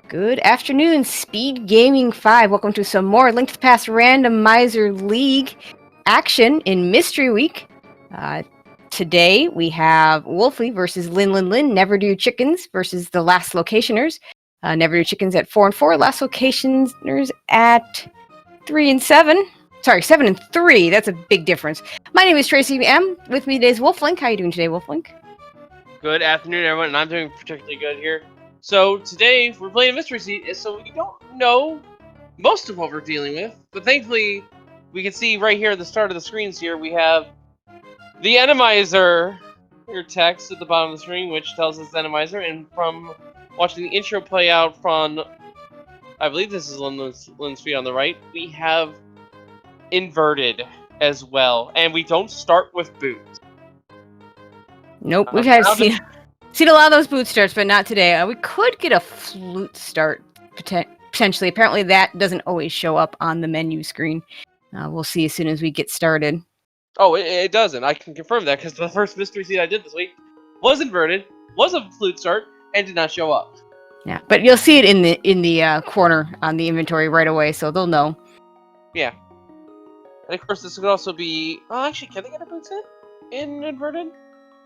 Good afternoon, Speed Gaming 5. Welcome to some more Link to the Past Randomizer League action in Mystery Week. Today we have Wulfy versus Linlinlin, Never Do Chickens versus the Last Locationers. Never Do Chickens at 4 and 4, Last Locationers at 3 and 7. Sorry, 7 and 3. That's a big difference. My name is Tracy M. With me today is Wolflink. How are you doing today, Wolflink? Good afternoon, everyone, and I'm doing particularly good here. So today we're playing Mystery Seat, so we don't know most of what we're dealing with, but thankfully we can see right here at the start of the screens here we have the Randomizer here text at the bottom of the screen, which tells us Randomizer, and from watching the intro play out from, I believe this is Linlinlin's feet on the right, we have inverted as well, and we don't start with boots. Nope, we've had seen a lot of those boot starts, but not today. We could get a flute start, potentially. Apparently that doesn't always show up on the menu screen. We'll see as soon as we get started. Oh, it doesn't. I can confirm that, because the first Mystery Seat I did this week was inverted, was a flute start, and did not show up. Yeah, but you'll see it in the corner on the inventory right away, so they'll know. Yeah. And of course, this could also be... Oh, actually, can they get a boots in inverted?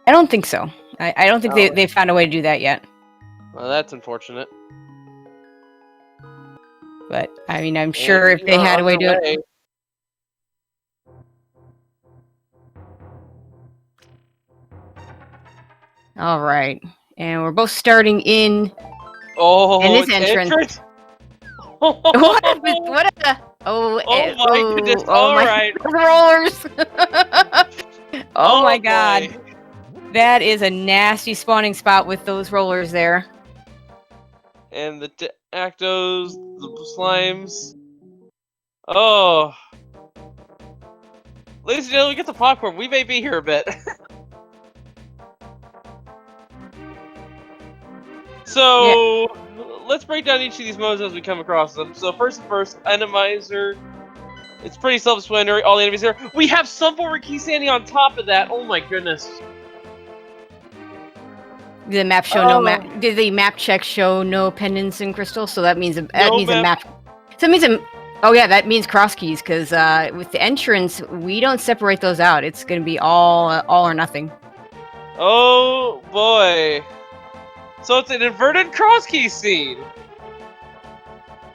I don't think so. I don't think they've found a way to do that yet. Well, that's unfortunate. But, I mean, I'm sure if they had a way to do it... Alright. And we're both starting in... this entrance. What a... Oh my goodness. Alright. Rollers! Oh my boy. God. That is a nasty spawning spot with those rollers there. And the Actos, the slimes. Oh. Ladies and gentlemen, get the popcorn. We may be here a bit. So, let's break down each of these modes as we come across them. So first, Randomizer. It's pretty self-explanatory. All the enemies here. We have some form of key standing on top of that. Oh my goodness. Did the map show no map? Did the map check show no pendants and crystals? So that means a map. So that means that means cross keys, because with the entrance we don't separate those out. It's going to be all or nothing. Oh boy. So it's an inverted cross key scene.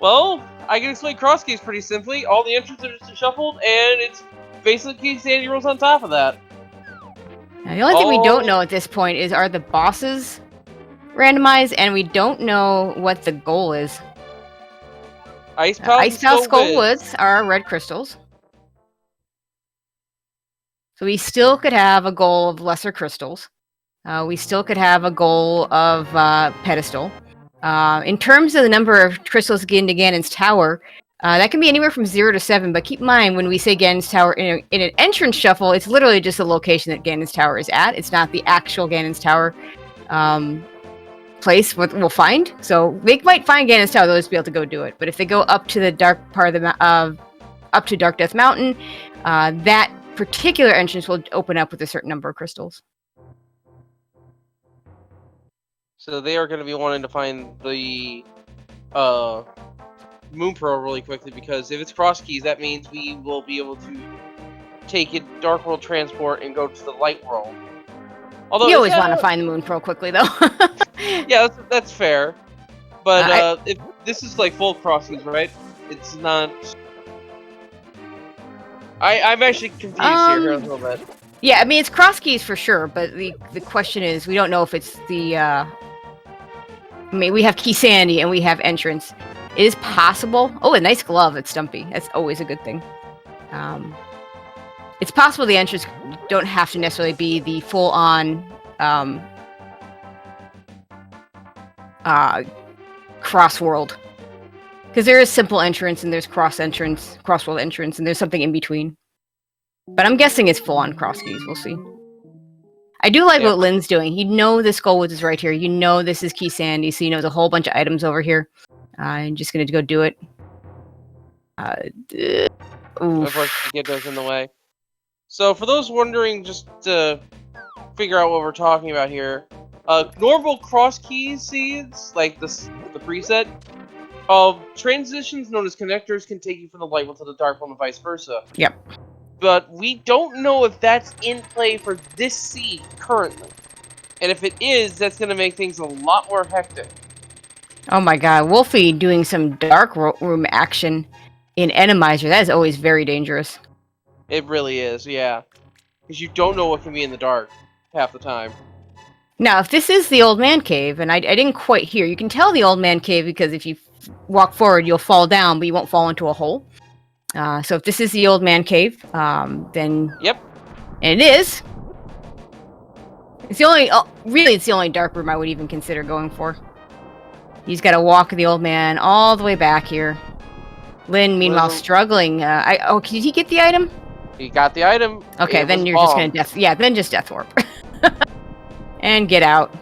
Well, I can explain cross keys pretty simply. All the entrances are just shuffled, and it's basically key standing rules on top of that. Now, the only thing we don't know at this point is, are the bosses randomized, and we don't know what the goal is. Ice Pal Skull Woods are red crystals. So we still could have a goal of lesser crystals. We still could have a goal of pedestal. In terms of the number of crystals gained to Ganon's Tower, that can be anywhere from 0 to 7, but keep in mind, when we say Ganon's Tower in an entrance shuffle, it's literally just the location that Ganon's Tower is at. It's not the actual Ganon's Tower place we'll find. So they might find Ganon's Tower, they'll just be able to go do it. But if they go up to the dark part of the up to Dark Death Mountain, that particular entrance will open up with a certain number of crystals. So they are going to be wanting to find the Moon Pearl really quickly, because if it's cross keys, that means we will be able to take it Dark World Transport and go to the Light World. Although you always want to find the Moon Pearl quickly, though. Yeah, that's fair. But if this is like full cross keys, right? It's not. I'm actually confused here a little bit. Yeah, I mean it's cross keys for sure, but the question is, we don't know if it's the. I mean, we have Key Sandy and we have entrance. It is possible. Oh, a nice glove at Stumpy. That's always a good thing. It's possible the entrance don't have to necessarily be the full-on cross-world. Because there is simple entrance and there's cross-world entrance, and there's something in between. But I'm guessing it's full-on cross keys. We'll see. I do like what Lynn's doing. You know the Skullwoods is right here. You know this is Key Sandy, so you know there's a whole bunch of items over here. I'm just going to go do it. Unfortunately, get those in the way. So for those wondering, just to figure out what we're talking about here, normal cross key seeds, like the preset, Transitions known as connectors can take you from the light world to the dark world and vice versa. Yep. But we don't know if that's in play for this seed currently. And if it is, that's going to make things a lot more hectic. Oh my god, Wulfy doing some dark room action in Randomizer. That is always very dangerous. It really is, yeah. Because you don't know what can be in the dark half the time. Now, if this is the old man cave, and I didn't quite hear, you can tell the old man cave because if you walk forward, you'll fall down, but you won't fall into a hole. So if this is the old man cave, then... Yep. And it is. It's the only... really, it's the only dark room I would even consider going for. He's got to walk the old man all the way back here. Lin, meanwhile, struggling. Did he get the item? He got the item. Okay, then you're just going to death... Yeah, then just death warp. And get out.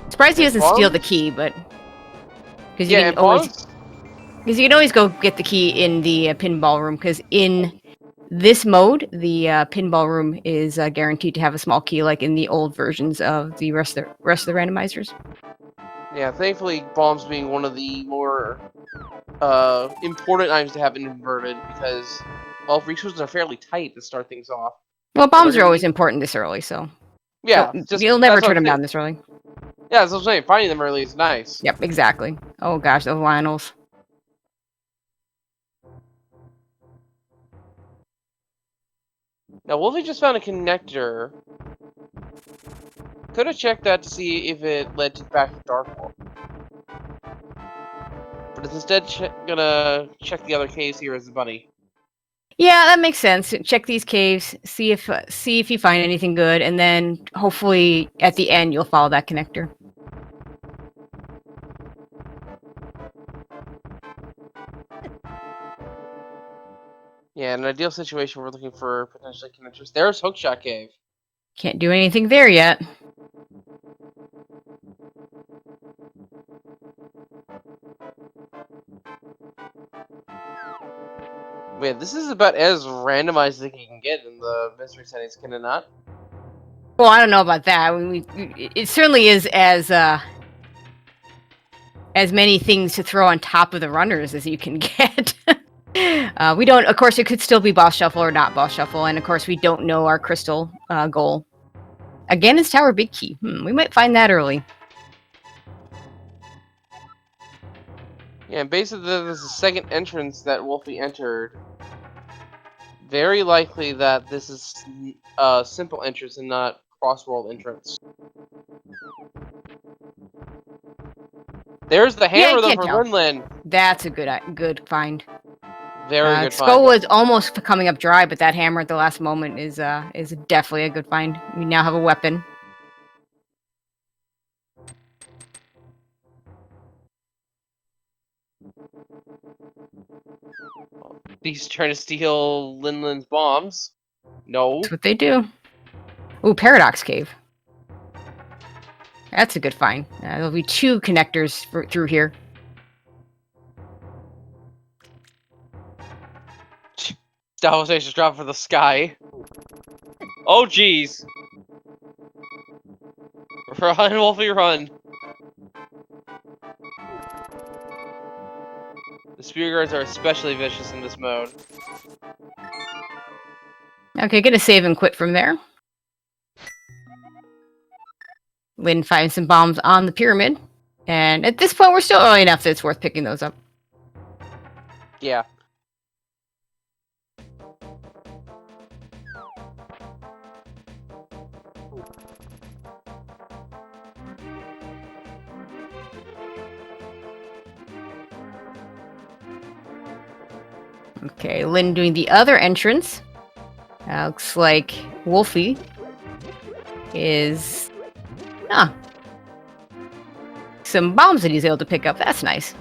Surprised he doesn't steal the key, but... Because you can always go get the key in the pinball room, because in this mode, the pinball room is guaranteed to have a small key, like in the old versions of the rest of the randomizers. Yeah, thankfully, bombs being one of the more important items to have inverted, because, well, resources are fairly tight to start things off. Well, bombs are always important this early, so... Yeah. You'll never turn them down this early. Yeah, that's what I'm saying. Finding them early is nice. Yep, exactly. Oh gosh, those Lionels. Now, Wulfy just found a connector. Could have checked that to see if it led to back to Dark World. But is instead gonna check the other caves here as a bunny. Yeah, that makes sense. Check these caves, see if you find anything good, and then hopefully at the end you'll follow that connector. Yeah, in an ideal situation, we're looking for potentially connectors. There's Hookshot Cave. Can't do anything there yet. Man, this is about as randomized as you can get in the mystery settings, can it not? Well, I don't know about that. I mean, it certainly is as many things to throw on top of the runners as you can get. We don't, of course, it could still be boss shuffle or not boss shuffle, and of course we don't know our crystal goal. Again, is Tower Big Key. We might find that early. Yeah, and basically there's a second entrance that Wulfy entered. Very likely that this is a simple entrance and not cross-world entrance. There's the hammer though for Linlinlin. That's a good find. Very good find. Skull was almost coming up dry, but that hammer at the last moment is definitely a good find. We now have a weapon. He's trying to steal Linlin's bombs. No. That's what they do. Ooh, Paradox Cave. That's a good find. There'll be 2 connectors through here. That was just dropped for the sky. Oh, jeez. Run, Wulfy, run. The spear guards are especially vicious in this mode. Okay, gonna save and quit from there. Lin finds some bombs on the pyramid. And at this point, we're still early enough that it's worth picking those up. Yeah. Okay, Lin doing the other entrance. Looks like Wulfy is... some bombs that he's able to pick up. That's nice.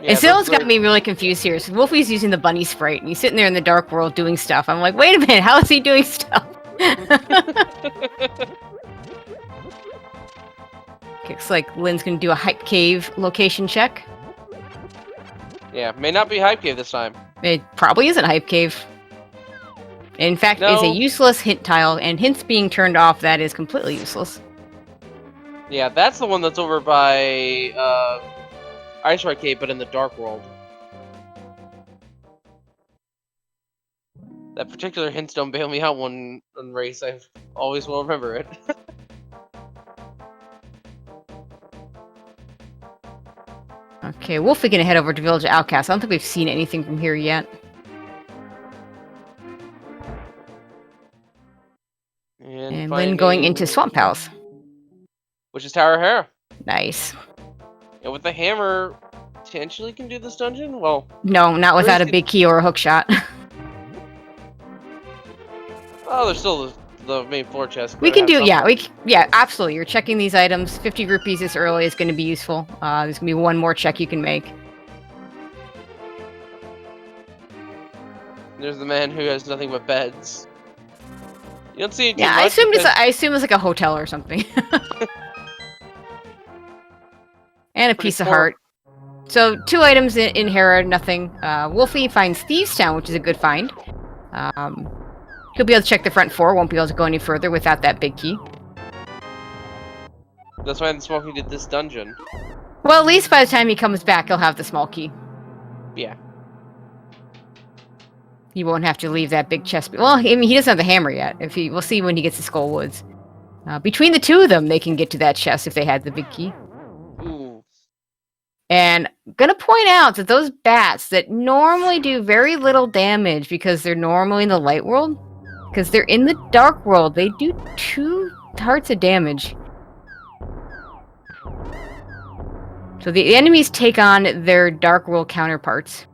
Yeah, and Zill's got me really confused here. So Wulfy's using the bunny sprite, and he's sitting there in the dark world doing stuff. I'm like, wait a minute, how is he doing stuff? Looks like Lin's gonna do a hype cave location check. Yeah, may not be hype cave this time. It probably isn't hype cave. In fact, it's a useless hint tile, and hints being turned off, that is completely useless. Yeah, that's the one that's over by Ice Arcade, but in the Dark World. That particular hints don't bail me out one race. I always will remember it. Okay, Wulfy gonna head over to Village of Outcasts. I don't think we've seen anything from here yet. And Lynn going into Swamp Palace. Which is Tower Hera. Nice. And with the hammer, potentially can do this dungeon? Well... No, not without a big key or a hook shot. Oh, there's still the main floor chest. We can do, yeah, absolutely. You're checking these items. 50 rupees this early is going to be useful. There's going to be one more check you can make. There's the man who has nothing but beds. You don't see it. Yeah, I assume it's like a hotel or something. And a piece of heart. So 2 items in Hera, nothing. Wulfy finds Thieves Town, which is a good find. He'll be able to check the front 4, won't be able to go any further without that big key. That's why the Smoky did this dungeon. Well, at least by the time he comes back, he'll have the small key. Yeah. He won't have to leave that big chest. Well, I mean, he doesn't have the hammer yet. We'll see when he gets to Skull Woods. Between the 2 of them, they can get to that chest if they had the big key. Ooh. And I'm gonna point out that those bats that normally do very little damage because they're normally in the light world, because they're in the dark world, they do 2 hearts of damage. So the enemies take on their dark world counterparts.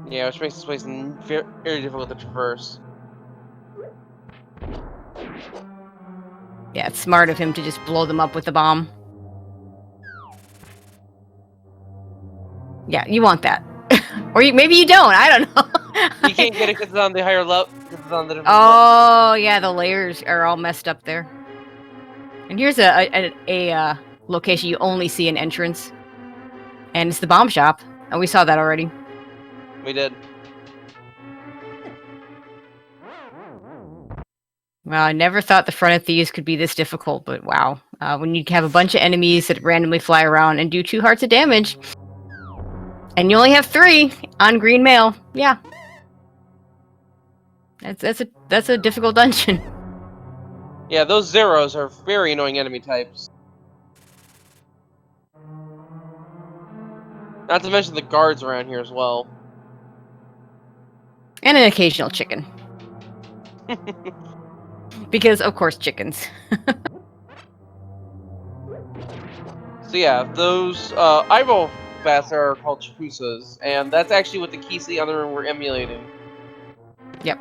Yeah, which makes this place very, very difficult to traverse. Yeah, it's smart of him to just blow them up with the bomb. Yeah, you want that. Or maybe you don't, I don't know. You can't get it because it's on the higher level. Oh, yeah, the layers are all messed up there. And here's a location you only see an entrance. And it's the bomb shop. And we saw that already. We did. Well, I never thought the Front of Thieves could be this difficult, but wow. When you have a bunch of enemies that randomly fly around and do 2 hearts of damage, and you only have 3 on green mail, yeah. That's a difficult dungeon. Yeah, those zeros are very annoying enemy types. Not to mention the guards around here as well. And an occasional chicken. Because, of course, chickens. So yeah, those eyeball bats are called chapusas, and that's actually what the keys to the other room were emulating. Yep.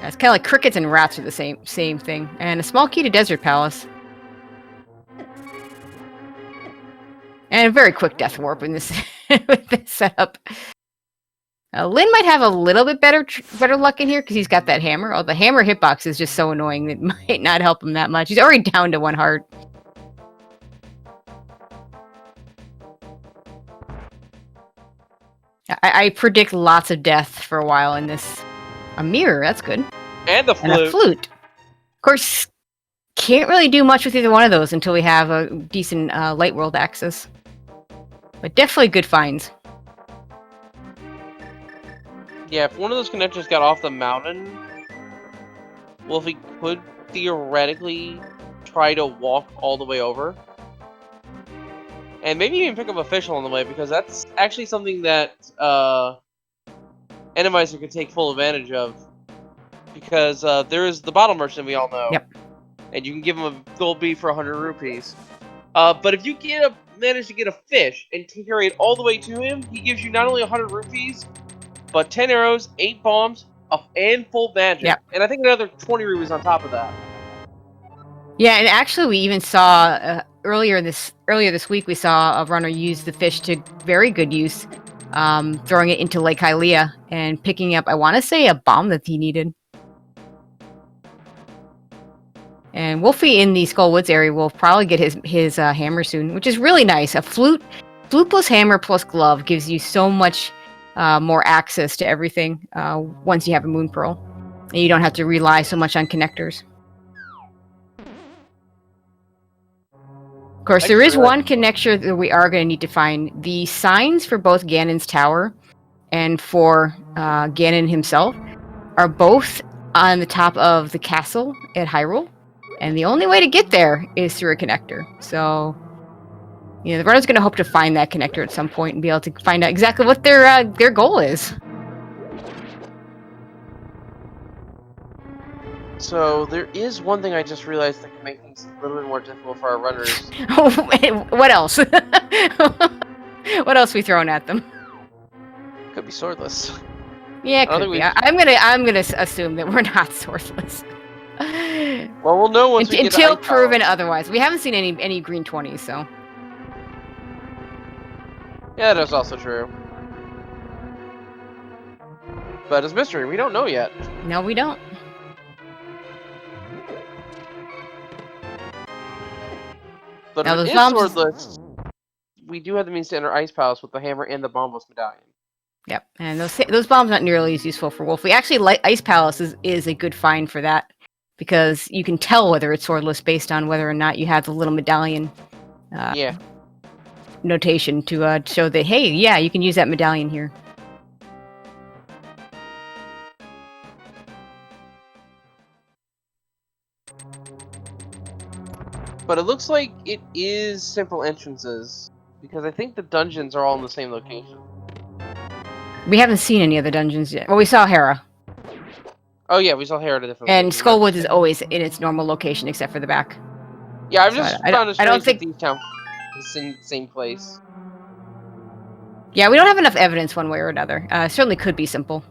It's kind of like crickets and rats are the same thing. And a small key to Desert Palace. And a very quick death warp in this with this setup. Lynn might have a little bit better luck in here because he's got that hammer. Oh, the hammer hitbox is just so annoying that it might not help him that much. He's already down to 1 heart. I predict lots of death for a while in this. A mirror, that's good. And the flute. And a flute. Of course, can't really do much with either one of those until we have a decent light world access. But definitely good finds. Yeah, if one of those connectors got off the mountain, well, if we could theoretically try to walk all the way over. And maybe even pick up official on the way, because that's actually something that Randomizer could take full advantage of. Because there is the bottle merchant we all know. Yep. And you can give him a gold bead for 100 rupees. But if you manage to get a fish and carry it all the way to him, he gives you not only 100 rupees, but 10 arrows, 8 bombs, and full magic. Yep. And I think another 20 rupees on top of that. Yeah, and actually we even saw earlier this week we saw a runner use the fish to very good use, throwing it into Lake Hylia and picking up, I want to say, a bomb that he needed. And Wulfy in the Skull Woods area will probably get his hammer soon, which is really nice. A flute plus hammer plus glove gives you so much more access to everything once you have a Moon Pearl. And you don't have to rely so much on connectors. Of course, I there is sure one connector that we are going to need to find. The signs for both Ganon's tower and for Ganon himself are both on the top of the castle at Hyrule. And the only way to get there is through a connector. So, the runner's going to hope to find that connector at some point and be able to find out exactly what their goal is. So there is one thing I just realized that can make things a little bit more difficult for our runners. What else? What else we throwing at them? Could be swordless. Yeah, it I don't could think be. I'm gonna assume that we're not swordless. Well, we'll know once we get until to Ice proven Tower. otherwise. We haven't seen any green 20s, so. Yeah, that's also true. But it's mystery. We don't know yet. No, we don't. But Now, if those it is bombs- swordless, we do have the means to enter Ice Palace with the hammer and the bombless medallion. Yep, and those bombs not nearly as useful for Wulfy. Actually, Ice Palace is a good find for that, because you can tell whether it's swordless based on whether or not you have the little medallion Yeah. notation to show that, hey, yeah, you can use that medallion here. But it looks like it is simple entrances, because I think the dungeons are all in the same location. We haven't seen any of the dungeons yet. Well, we saw Hera. Oh yeah, we saw Hera at a different And location. Skullwoods is always in its normal location except for the back. Yeah, I've So just I found it don't strange think- that these town is in the same place. Yeah, we don't have enough evidence one way or another. Certainly could be simple.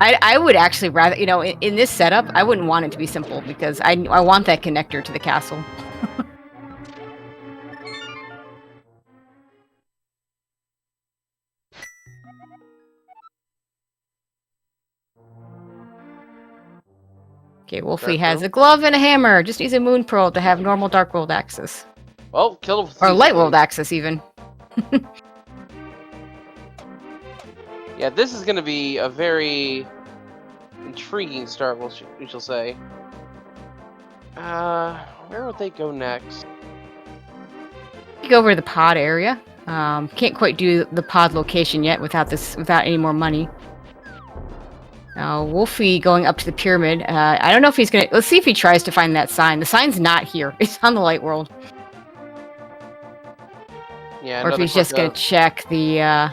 I would actually rather, in this setup, I wouldn't want it to be simple because I want that connector to the castle. Okay, Wulfy Dark has World. a glove and a hammer. Just needs a moon pearl to have normal Dark World access. Well, kill him with Or these Light World things. access, even. Yeah, this is going to be a very intriguing start, we shall say. Where would they go next? Go over to the pod area. Can't quite do the pod location yet without any more money. Wulfy going up to the pyramid. I don't know if he's gonna. Let's see if he tries to find that sign. The sign's not here. It's on the Light World. Yeah, Or if another he's just quick, gonna check the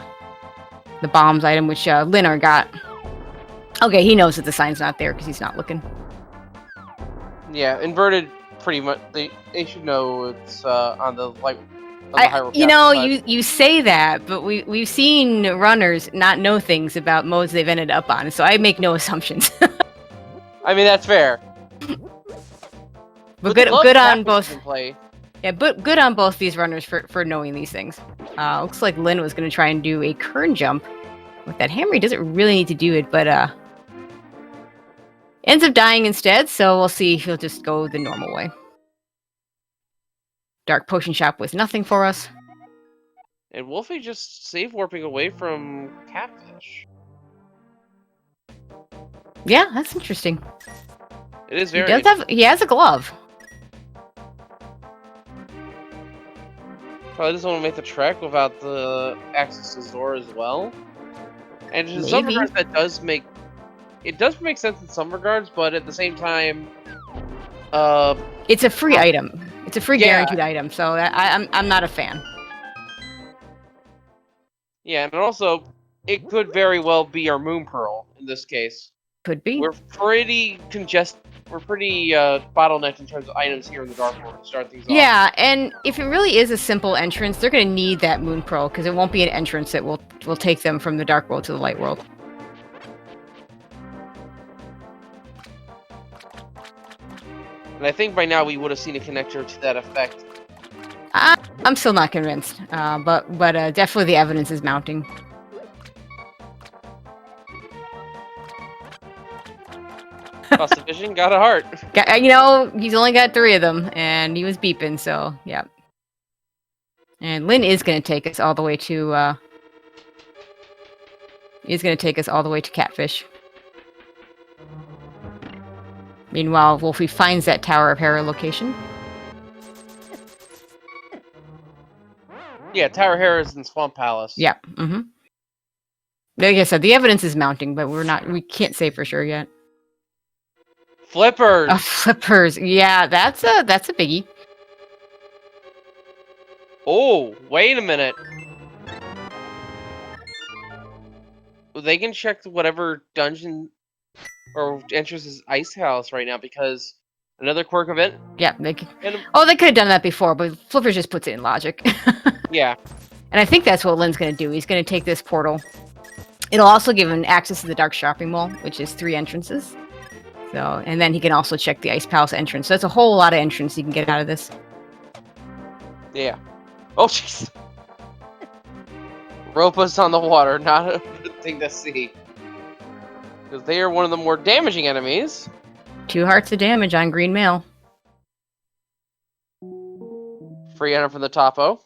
bombs item, which Linnar got. Okay, he knows that the sign's not there because he's not looking. Yeah, inverted. Pretty much, they should know it's on the Hyrule Castle side. You say that, but we've seen runners not know things about modes they've ended up on, so I make no assumptions. I mean, that's fair. But Would love good on Catfish both. in play. Yeah, but good on both these runners for knowing these things. Looks like Lin was going to try and do a kern jump with that hammer. He doesn't really need to do it, but ends up dying instead. So we'll see if he'll just go the normal way. Dark Potion Shop was nothing for us. And Wulfy just save warping away from Catfish. Yeah, that's interesting. It is He very. he has a glove. Probably doesn't want to make the trek without the access to Zora as well. And in some Maybe. regards, it does make sense in some regards, but at the same time, It's a free item. It's a free Yeah. guaranteed item, so I'm not a fan. yeah, and also it could very well be our Moon Pearl in this case. Could be. We're pretty bottlenecked in terms of items here in the Dark World to start things off. Yeah, and if it really is a simple entrance, they're going to need that Moon Pearl because it won't be an entrance that will take them from the Dark World to the Light World. And I think by now we would have seen a connector to that effect. I'm still not convinced, but definitely the evidence is mounting. Lost the vision, got a heart. He's only got 3 of them, and he was beeping, so yeah. And Lin is going to take us all the way to. He's going to take us all the way to Catfish. Meanwhile, Wulfy finds that Tower of Hera location. Yeah, Tower Harris and Swamp Palace. Yeah. Mm-hmm. Like I said, the evidence is mounting, but we can't say for sure yet. Flippers. Flippers. Yeah, that's a biggie. Oh, wait a minute. They can check whatever dungeon or entrance's ice house right now because another quirk event. Yeah, they could. Oh, they could have done that before, but Flippers just puts it in logic. Yeah. And I think that's what Lin's going to do. He's going to take this portal. It'll also give him access to the Dark Shopping Mall, which is 3 entrances. So, and then he can also check the Ice Palace entrance. So that's a whole lot of entrance he can get out of this. Yeah. Oh, jeez. Ropa's on the water, not a good thing to see. Because they are one of the more damaging enemies. 2 hearts of damage on green mail. Free item from the topo.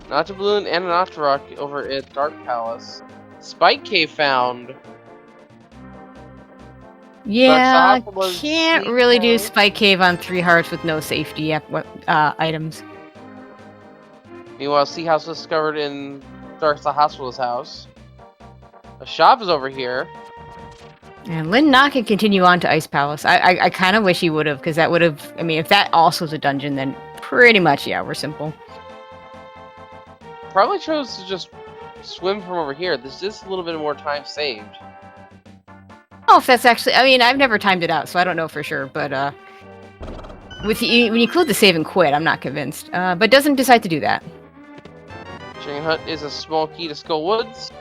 Nocta Balloon and an Octorok over at Dark Palace. Spike Cave found. Yeah, can't really do Spike Cave on 3 hearts with no safety items. Meanwhile, Sea House was discovered in Dark Hospital's house. A shop is over here. And Lin Na can continue on to Ice Palace. I kind of wish he would have, because that would have... I mean, if that also is a dungeon, then pretty much, yeah, we're simple. Probably chose to just swim from over here. There's just a little bit more time saved. Oh, if that's actually... I mean, I've never timed it out, so I don't know for sure, but... when you include the save and quit, I'm not convinced. But doesn't decide to do that. Chicken Hut is a small key to Skull Woods.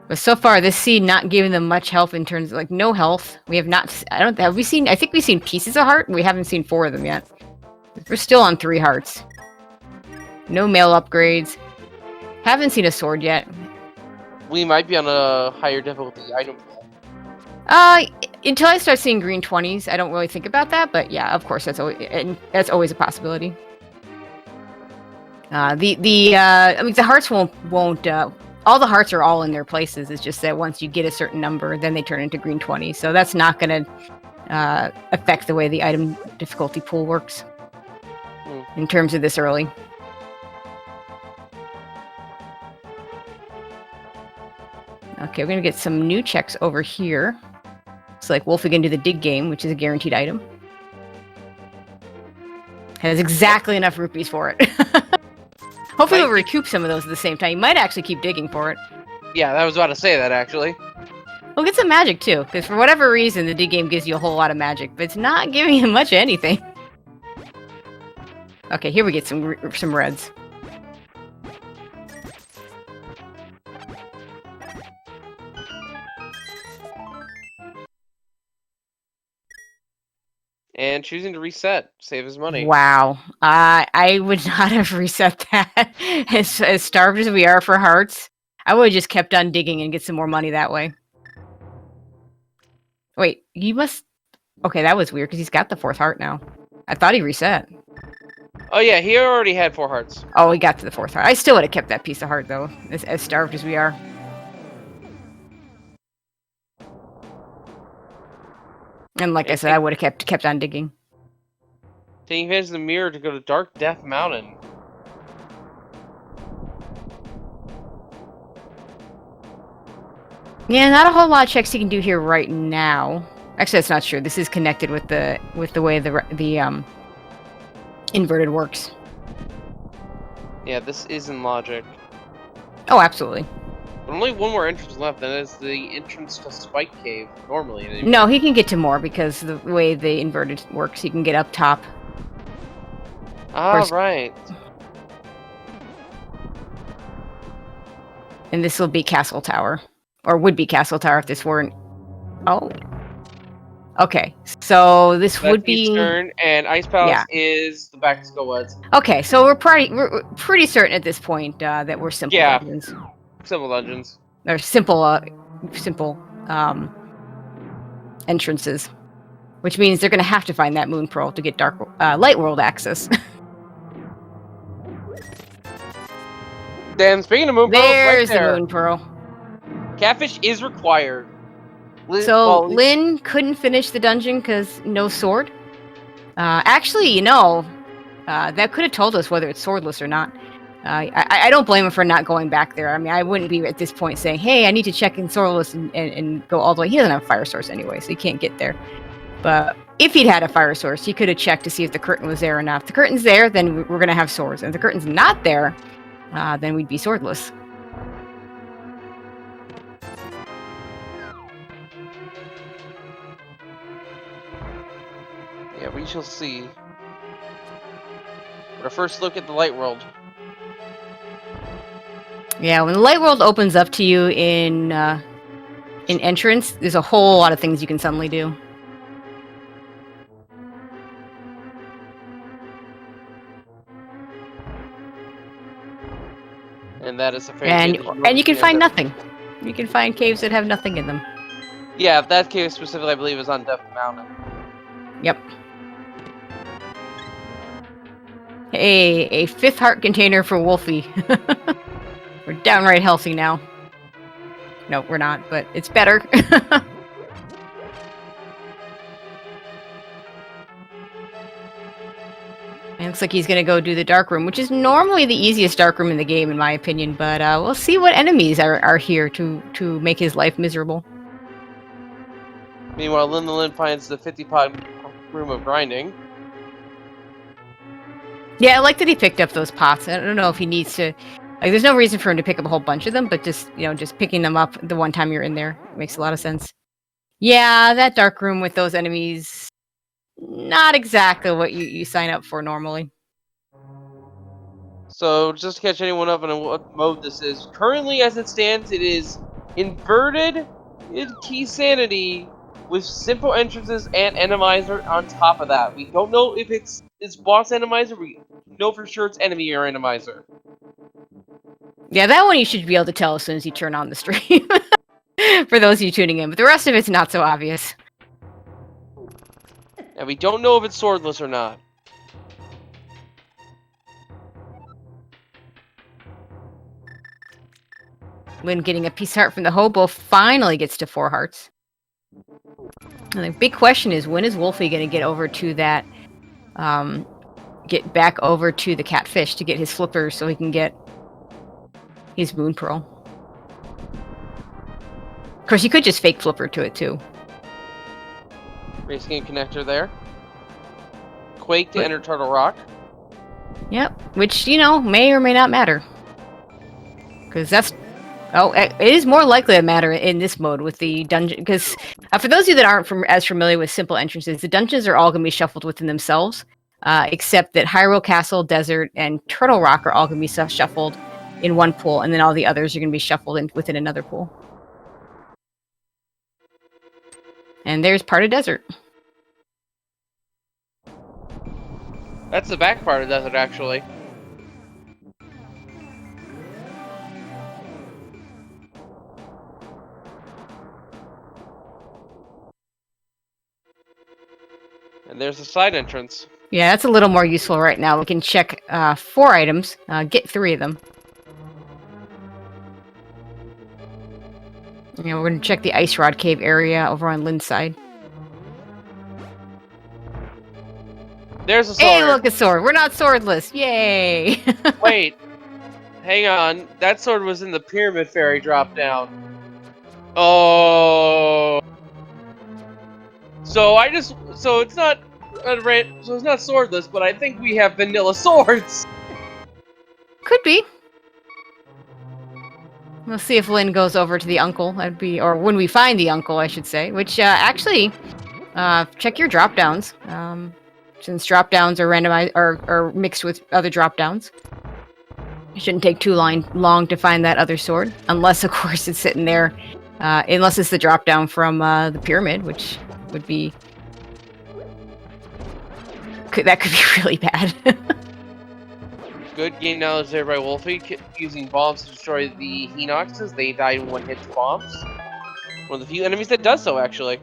But so far, this seed not giving them much health in terms of, like, no health. We have not... have we seen... I think we've seen pieces of heart, and we haven't seen 4 of them yet. We're still on 3 hearts. No mail upgrades. Haven't seen a sword yet. We might be on a higher difficulty item pool. Until I start seeing green 20s, I don't really think about that, but yeah, of course, that's always a possibility. I mean, the hearts won't all the hearts are all in their places. It's just that once you get a certain number, then they turn into green 20. So that's not going to affect the way the item difficulty pool works in terms of this early. Okay, we're going to get some new checks over here. It's like Wulfy can do the dig game, which is a guaranteed item. Has exactly enough rupees for it. Hopefully we'll recoup some of those at the same time. You might actually keep digging for it. Yeah, I was about to say that, actually. We'll get some magic, too, because for whatever reason, the dig game gives you a whole lot of magic, but it's not giving you much of anything. Okay, here we get some reds. And choosing to reset, save his money. Wow. I would not have reset that. As starved as we are for hearts, I would have just kept on digging and get some more money that way. Wait, you must... Okay, that was weird, because he's got the 4th heart now. I thought he reset. Oh yeah, he already had 4 hearts. Oh, he got to the 4th heart. I still would have kept that piece of heart, though, as starved as we are. And like I said, I would have kept on digging. Taking advantage of the mirror to go to Dark Death Mountain. Yeah, not a whole lot of checks you can do here right now. Actually, that's not true. This is connected with the way the inverted works. Yeah, this is in logic. Oh, absolutely. But only one more entrance left, and that is the entrance to Spike Cave, normally. Anyway. No, he can get to more, because the way the inverted works, he can get up top. Ah, right. And this will be Castle Tower. Or would be Castle Tower if this weren't... Oh. Okay, so this would be... Eastern, and Ice Palace is the back of Skull Woods. Okay, so we're pretty certain at this point that we're simple dungeons. Simple dungeons. Or simple entrances. which means they're going to have to find that moon pearl to get light world access. Then, speaking of moon pearls, There's right there. the moon pearl. Catfish is required. So Lin couldn't finish the dungeon because no sword. Actually, you know, that could have told us whether it's swordless or not. I don't blame him for not going back there. I mean, I wouldn't be at this point saying, hey, I need to check in swordless and go all the way. He doesn't have a fire source anyway, so he can't get there. But if he'd had a fire source, he could have checked to see if the curtain was there or not. If the curtain's there, then we're going to have swords. And if the curtain's not there, then we'd be swordless. Yeah, we shall see. But our first look at the light world. Yeah, when the light world opens up to you in entrance, there's a whole lot of things you can suddenly do. And that is a fair And you can find nothing. You can find caves that have nothing in them. Yeah, that cave specifically, I believe, is on Death Mountain. Yep. A fifth heart container for Wulfy. We're downright healthy now. No, we're not, but it's better. It looks like he's gonna go do the dark room, which is normally the easiest dark room in the game, in my opinion. But we'll see what enemies are here to make his life miserable. Meanwhile, Linlinlin finds the 50-pot room of grinding. Yeah, I like that he picked up those pots. I don't know if he needs to. Like, there's no reason for him to pick up a whole bunch of them, but just picking them up the one time you're in there makes a lot of sense. Yeah, that dark room with those enemies, not exactly what you sign up for normally. So, just to catch anyone up on what mode this is, currently as it stands, it is inverted key sanity with simple entrances and Randomizer on top of that. We don't know if it's boss Randomizer, we know for sure it's enemy or Randomizer. Yeah, that one you should be able to tell as soon as you turn on the stream. For those of you tuning in, but the rest of it's not so obvious. And we don't know if it's swordless or not. Lin getting a peace heart from the hobo finally gets to 4 hearts. And the big question is, when is Wulfy going to get over to that, get back over to the catfish to get his flippers so he can get his moon pearl? Of course, you could just fake flipper to it too. Race game connector there. Quake to enter Turtle Rock. Yep, which, may or may not matter. Because that's... Oh, it is more likely to matter in this mode with the dungeon, because for those of you that aren't as familiar with simple entrances, the dungeons are all going to be shuffled within themselves, except that Hyrule Castle, Desert, and Turtle Rock are all going to be shuffled in one pool, and then all the others are going to be shuffled within another pool. And there's part of Desert. That's the back part of Desert, actually. And there's the side entrance. Yeah, that's a little more useful right now. We can check 4 items, get 3 of them. We're going to check the Ice Rod Cave area over on Lin's side. There's a sword. Hey, look, a sword. We're not swordless. Yay! Wait. Hang on. That sword was in the Pyramid Fairy drop down. Oh. So it's not swordless, but I think we have vanilla swords. Could be. We'll see if Lin goes over to the uncle. Or when we find the uncle, I should say. Which, actually, check your drop downs. Since drop downs are randomized or mixed with other drop downs. It shouldn't take too long to find that other sword. Unless, of course, it's sitting there. Unless it's the drop down from the pyramid, which would be... That could be really bad. Good game knowledge there by Wulfy, using bombs to destroy the Hinoxes. They die in one hit to bombs. One of the few enemies that does so, actually.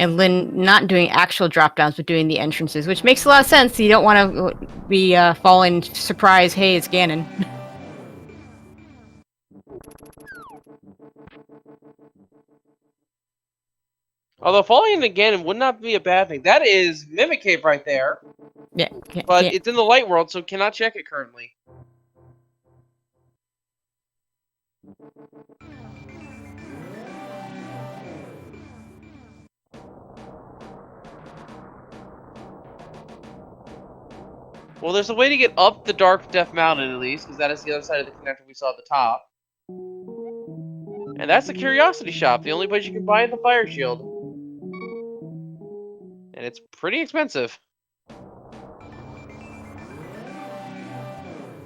And Lynn not doing actual drop downs, but doing the entrances, which makes a lot of sense. You don't want to be falling surprise. Hey, it's Ganon. Although falling into Ganon would not be a bad thing. That is Mimic Cave right there. Yeah, but it's in the light world, so cannot check it currently. Well, there's a way to get up the Dark Death Mountain, at least, because that is the other side of the connector we saw at the top. And that's the Curiosity Shop, the only place you can buy the Fire Shield. And it's pretty expensive.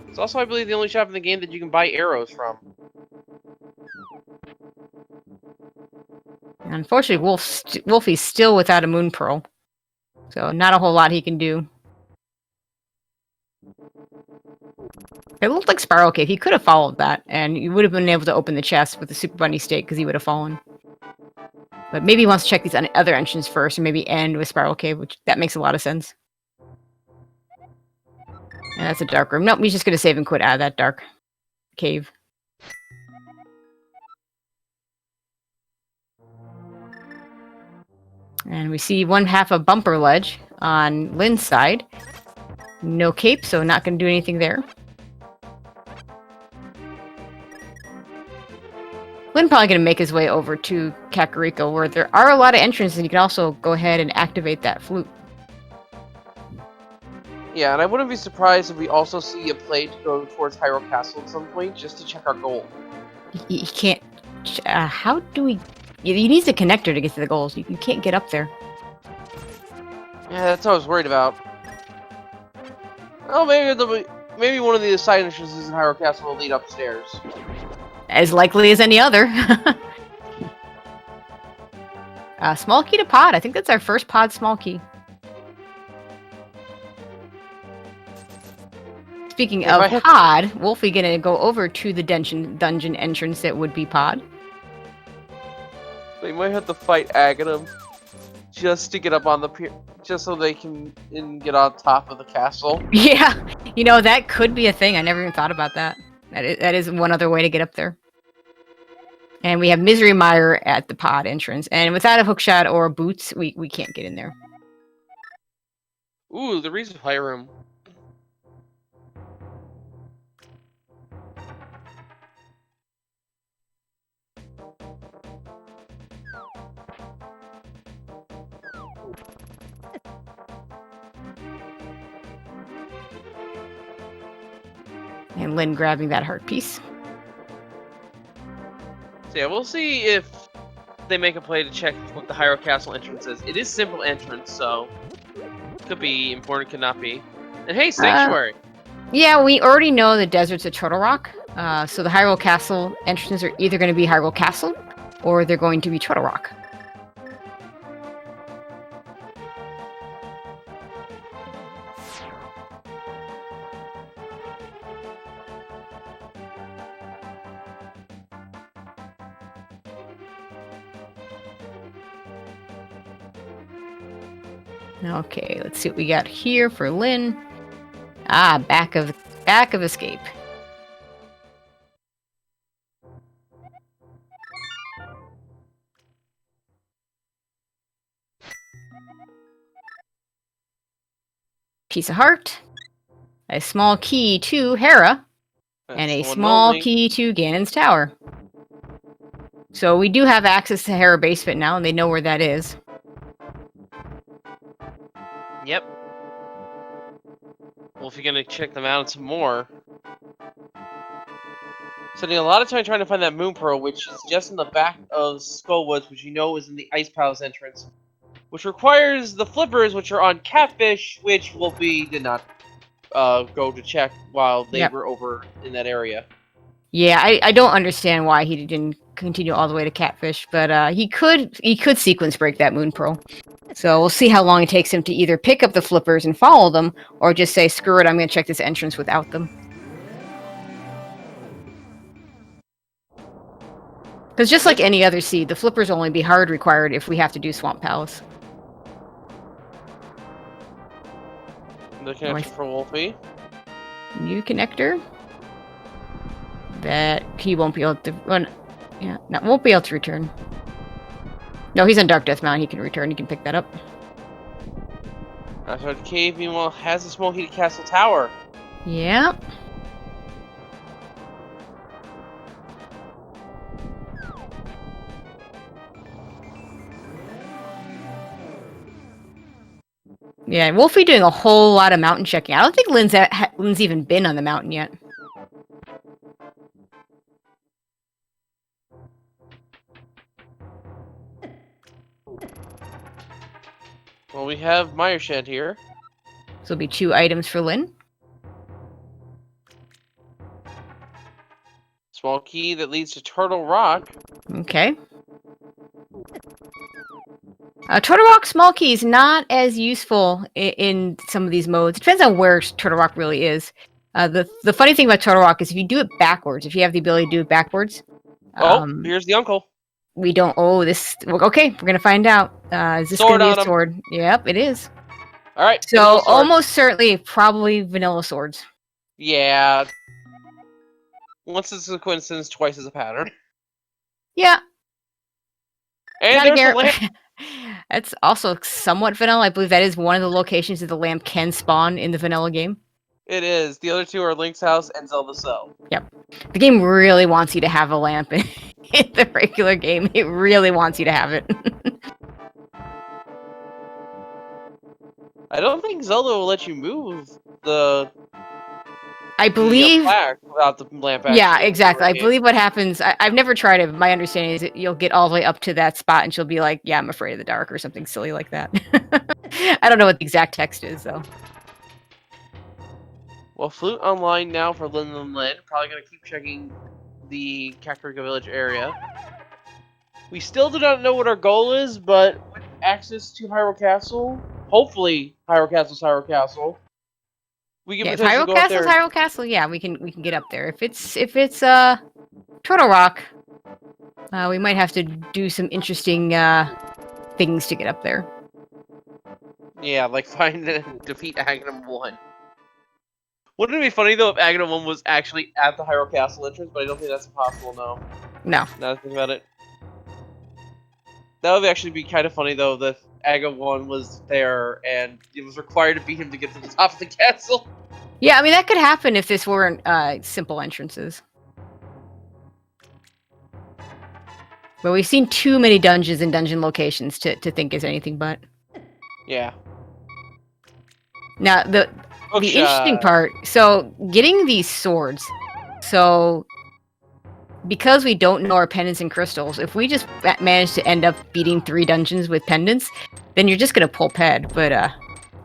It's also, I believe, the only shop in the game that you can buy arrows from. Unfortunately, Wulfy's still without a Moon Pearl. So not a whole lot he can do. It looked like Spiral Cave. He could have followed that, and you would have been able to open the chest with the Super Bunny Stake because he would have fallen. But maybe he wants to check these other entrances first, and maybe end with Spiral Cave, which that makes a lot of sense. And that's a dark room. Nope, he's just going to save and quit out of that dark cave. And we see one half of Bumper Ledge on Lynn's side. No cape, so not going to do anything there. Lynn probably going to make his way over to Kakariko, where there are a lot of entrances, and you can also go ahead and activate that flute. Yeah, and I wouldn't be surprised if we also see a play to go towards Hyrule Castle at some point, just to check our goal. He can't... how do we... He needs a connector to get to the goals. You can't get up there. Yeah, that's what I was worried about. Oh, maybe one of the side entrances in Hyrule Castle will lead upstairs. As likely as any other. Small key to pod. I think that's our first pod small key. Speaking of pod, Wulfy gonna go over to the dungeon entrance that would be pod. They might have to fight Aghanim just to get up on the pier, just so they can get on top of the castle. Yeah, you know, that could be a thing. I never even thought about that. That is one other way to get up there. And we have Misery Mire at the pod entrance. And without a hookshot or boots, we can't get in there. Ooh, the resupply room. And Lynn grabbing that heart piece. So yeah, we'll see if they make a play to check what the Hyrule Castle entrance is. It is simple entrance, so could be important, could not be. And hey, Sanctuary! Yeah, we already know the desert's a Turtle Rock, so the Hyrule Castle entrances are either going to be Hyrule Castle, or they're going to be Turtle Rock. Okay, let's see what we got here for Lynn. Ah, back of escape. Piece of heart. A small key to Hera. And a small key to Ganon's Tower. So we do have access to Hera Basement now, and they know where that is. Yep. Well, if you're gonna check them out some more. Spending a lot of time trying to find that Moon Pearl, which is just in the back of Skullwoods, which you know is in the Ice Palace entrance. Which requires the flippers, which are on Catfish, which Wulfy did not go to check while they were over in that area. Yeah, I don't understand why he didn't continue all the way to Catfish, but he could sequence break that Moon Pearl. So we'll see how long it takes him to either pick up the flippers and follow them, or just say, screw it, I'm going to check this entrance without them. Because just like any other seed, the flippers will only be hard required if we have to do Swamp Palace. The connector for Wulfy. New connector. That he won't be able to run. Yeah, no, won't be able to return. No, he's on Dark Death Mountain. He can return. He can pick that up. Outside cave, meanwhile, has a small heated castle tower. Yeah. Yeah, Wulfy doing a whole lot of mountain checking. I don't think Lynn's even been on the mountain yet. Well, we have Mire Shed here. So it'll be 2 items for Lynn. Small key that leads to Turtle Rock. Okay. Turtle Rock small key is not as useful in some of these modes. It depends on where Turtle Rock really is. The funny thing about Turtle Rock is if you do it backwards, if you have the ability to do it backwards. Here's the uncle. We don't. Oh, this. Okay, we're gonna find out. Is this Sword gonna be on a sword? Yep, it is. All right. So almost certainly, probably vanilla swords. Yeah. Once it's a coincidence, twice is a pattern. Yeah. And there's the lamp. That's also somewhat vanilla. I believe that is one of the locations that the lamp can spawn in the vanilla game. It is. The other 2 are Link's house and Zelda's cell. Yep. The game really wants you to have a lamp in the regular game. It really wants you to have it. I don't think Zelda will let you move the. I believe. Without the lamp. Yeah, exactly. I believe what happens. I've never tried it. But my understanding is that you'll get all the way up to that spot, and she'll be like, "Yeah, I'm afraid of the dark," or something silly like that. I don't know what the exact text is, though. Well, Flute online now for Linlinlin. Probably gonna keep checking the Kakariko Village area. We still do not know what our goal is, but with access to Hyrule Castle, hopefully Hyrule Castle, we can potentially if go up there. Hyrule Castle, yeah, we can get up there. If it's Turtle Rock, we might have to do some interesting things to get up there. Yeah, like find and defeat Aghanim 1. Wouldn't it be funny though if Aghanim 1 was actually at the Hyrule Castle entrance? But I don't think that's possible. No. No. Now that I think about it. That would actually be kind of funny though, that Aghanim 1 was there and it was required to beat him to get to the top of the castle. Yeah, I mean that could happen if this weren't simple entrances. But we've seen too many dungeons and dungeon locations to think it's anything but. Yeah. Now the interesting part, so getting these swords, so because we don't know our pendants and crystals, if we just manage to end up beating 3 dungeons with pendants, then you're just gonna pull ped. But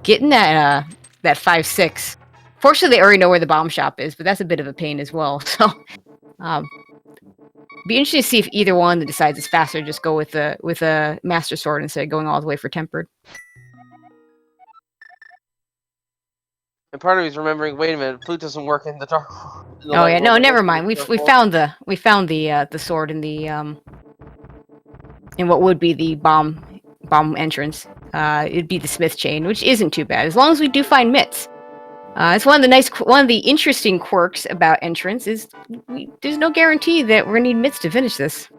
getting that 5-6, fortunately they already know where the bomb shop is, but that's a bit of a pain as well. So be interesting to see if either one that decides it's faster just go with a master sword instead of going all the way for tempered. And part of me is remembering, wait a minute, flute doesn't work in the dark. Oh yeah, no, never mind. We found the sword in the in what would be the bomb entrance. It'd be the smith chain, which isn't too bad as long as we do find mitts. It's one of the interesting quirks about entrance is there's no guarantee that we're gonna need mitts to finish this.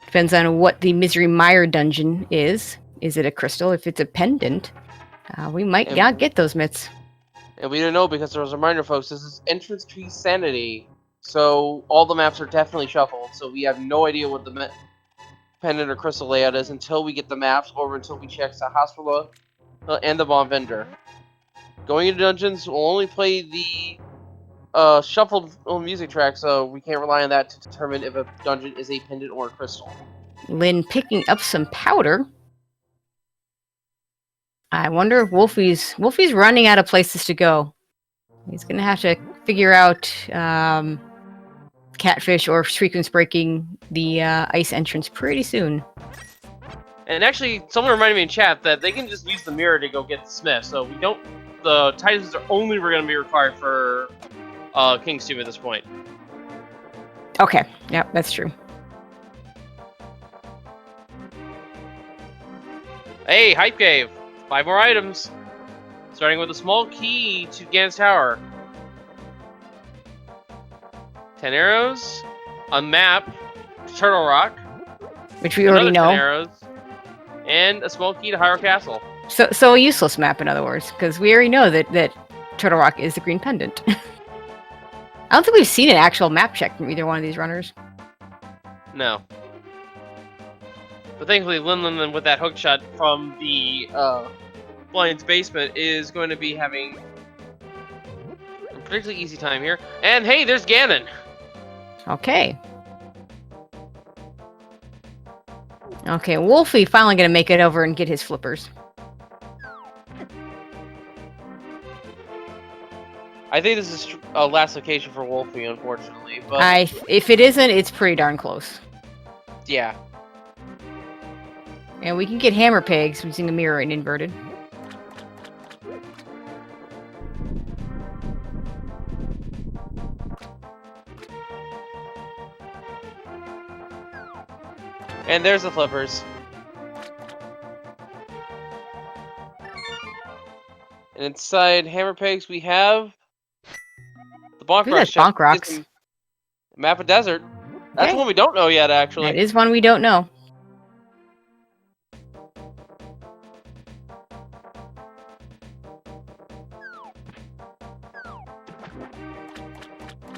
Depends on what the Misery Mire dungeon is. Is it a crystal? If it's a pendant, we might not get those mitts. And we didn't know because there was a reminder, folks. This is entrance tree sanity, so all the maps are definitely shuffled. So we have no idea what the pendant or crystal layout is until we get the maps, or until we check the hospital and the bomb vendor. Going into dungeons, we'll only play the shuffled music track, so we can't rely on that to determine if a dungeon is a pendant or a crystal. Lynn picking up some powder. I wonder if Wulfy's running out of places to go. He's gonna have to figure out catfish or frequency breaking the ice entrance pretty soon. And actually, someone reminded me in chat that they can just use the mirror to go get the smith. So we don't. The Titans are only going to be required for King's Tomb at this point. Okay. Yeah, that's true. Hey, Hype Cave! 5 more items. Starting with a small key to Ganon's Tower. 10 arrows. A map to Turtle Rock. Which we already know. 10 arrows. And a small key to Hyrule Castle. So a useless map, in other words, because we already know that Turtle Rock is the green pendant. I don't think we've seen an actual map check from either one of these runners. No. But thankfully, Linlinlin with that hook shot from the Blind's basement is going to be having a particularly easy time here. And hey, there's Ganon! Okay. Okay, Wulfy finally gonna make it over and get his flippers. I think this is a last location for Wulfy, unfortunately. But if it isn't, it's pretty darn close. Yeah. And we can get hammer pegs using the mirror and inverted. And there's the flippers. And inside hammer pegs we have the bonk Look at rocks. that bonk rocks. Map of desert. That's Okay. one we don't know yet, actually. That is one we don't know.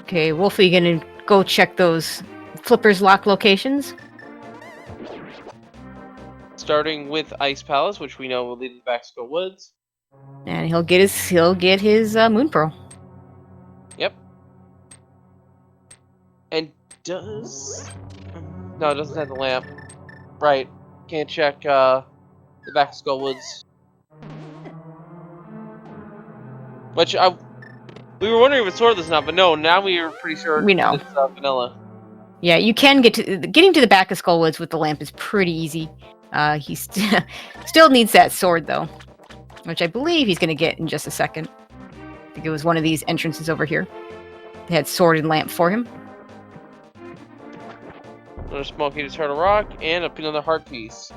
Okay, Wulfy gonna go check those flippers lock locations. Starting with Ice Palace, which we know will lead to Baxco Woods. And he'll get his Moon Pearl. Yep. And does... No, it doesn't have the lamp. Right. Can't check the Baxco Woods. Which we were wondering if it's swordless or not, but no, now we are pretty sure We know. it's vanilla. Yeah, you can getting to the back of Skullwoods with the lamp is pretty easy. He still needs that sword though, which I believe he's going to get in just a second. I think it was one of these entrances over here. They had sword and lamp for him. Another small key to Turtle Rock, and another heart piece.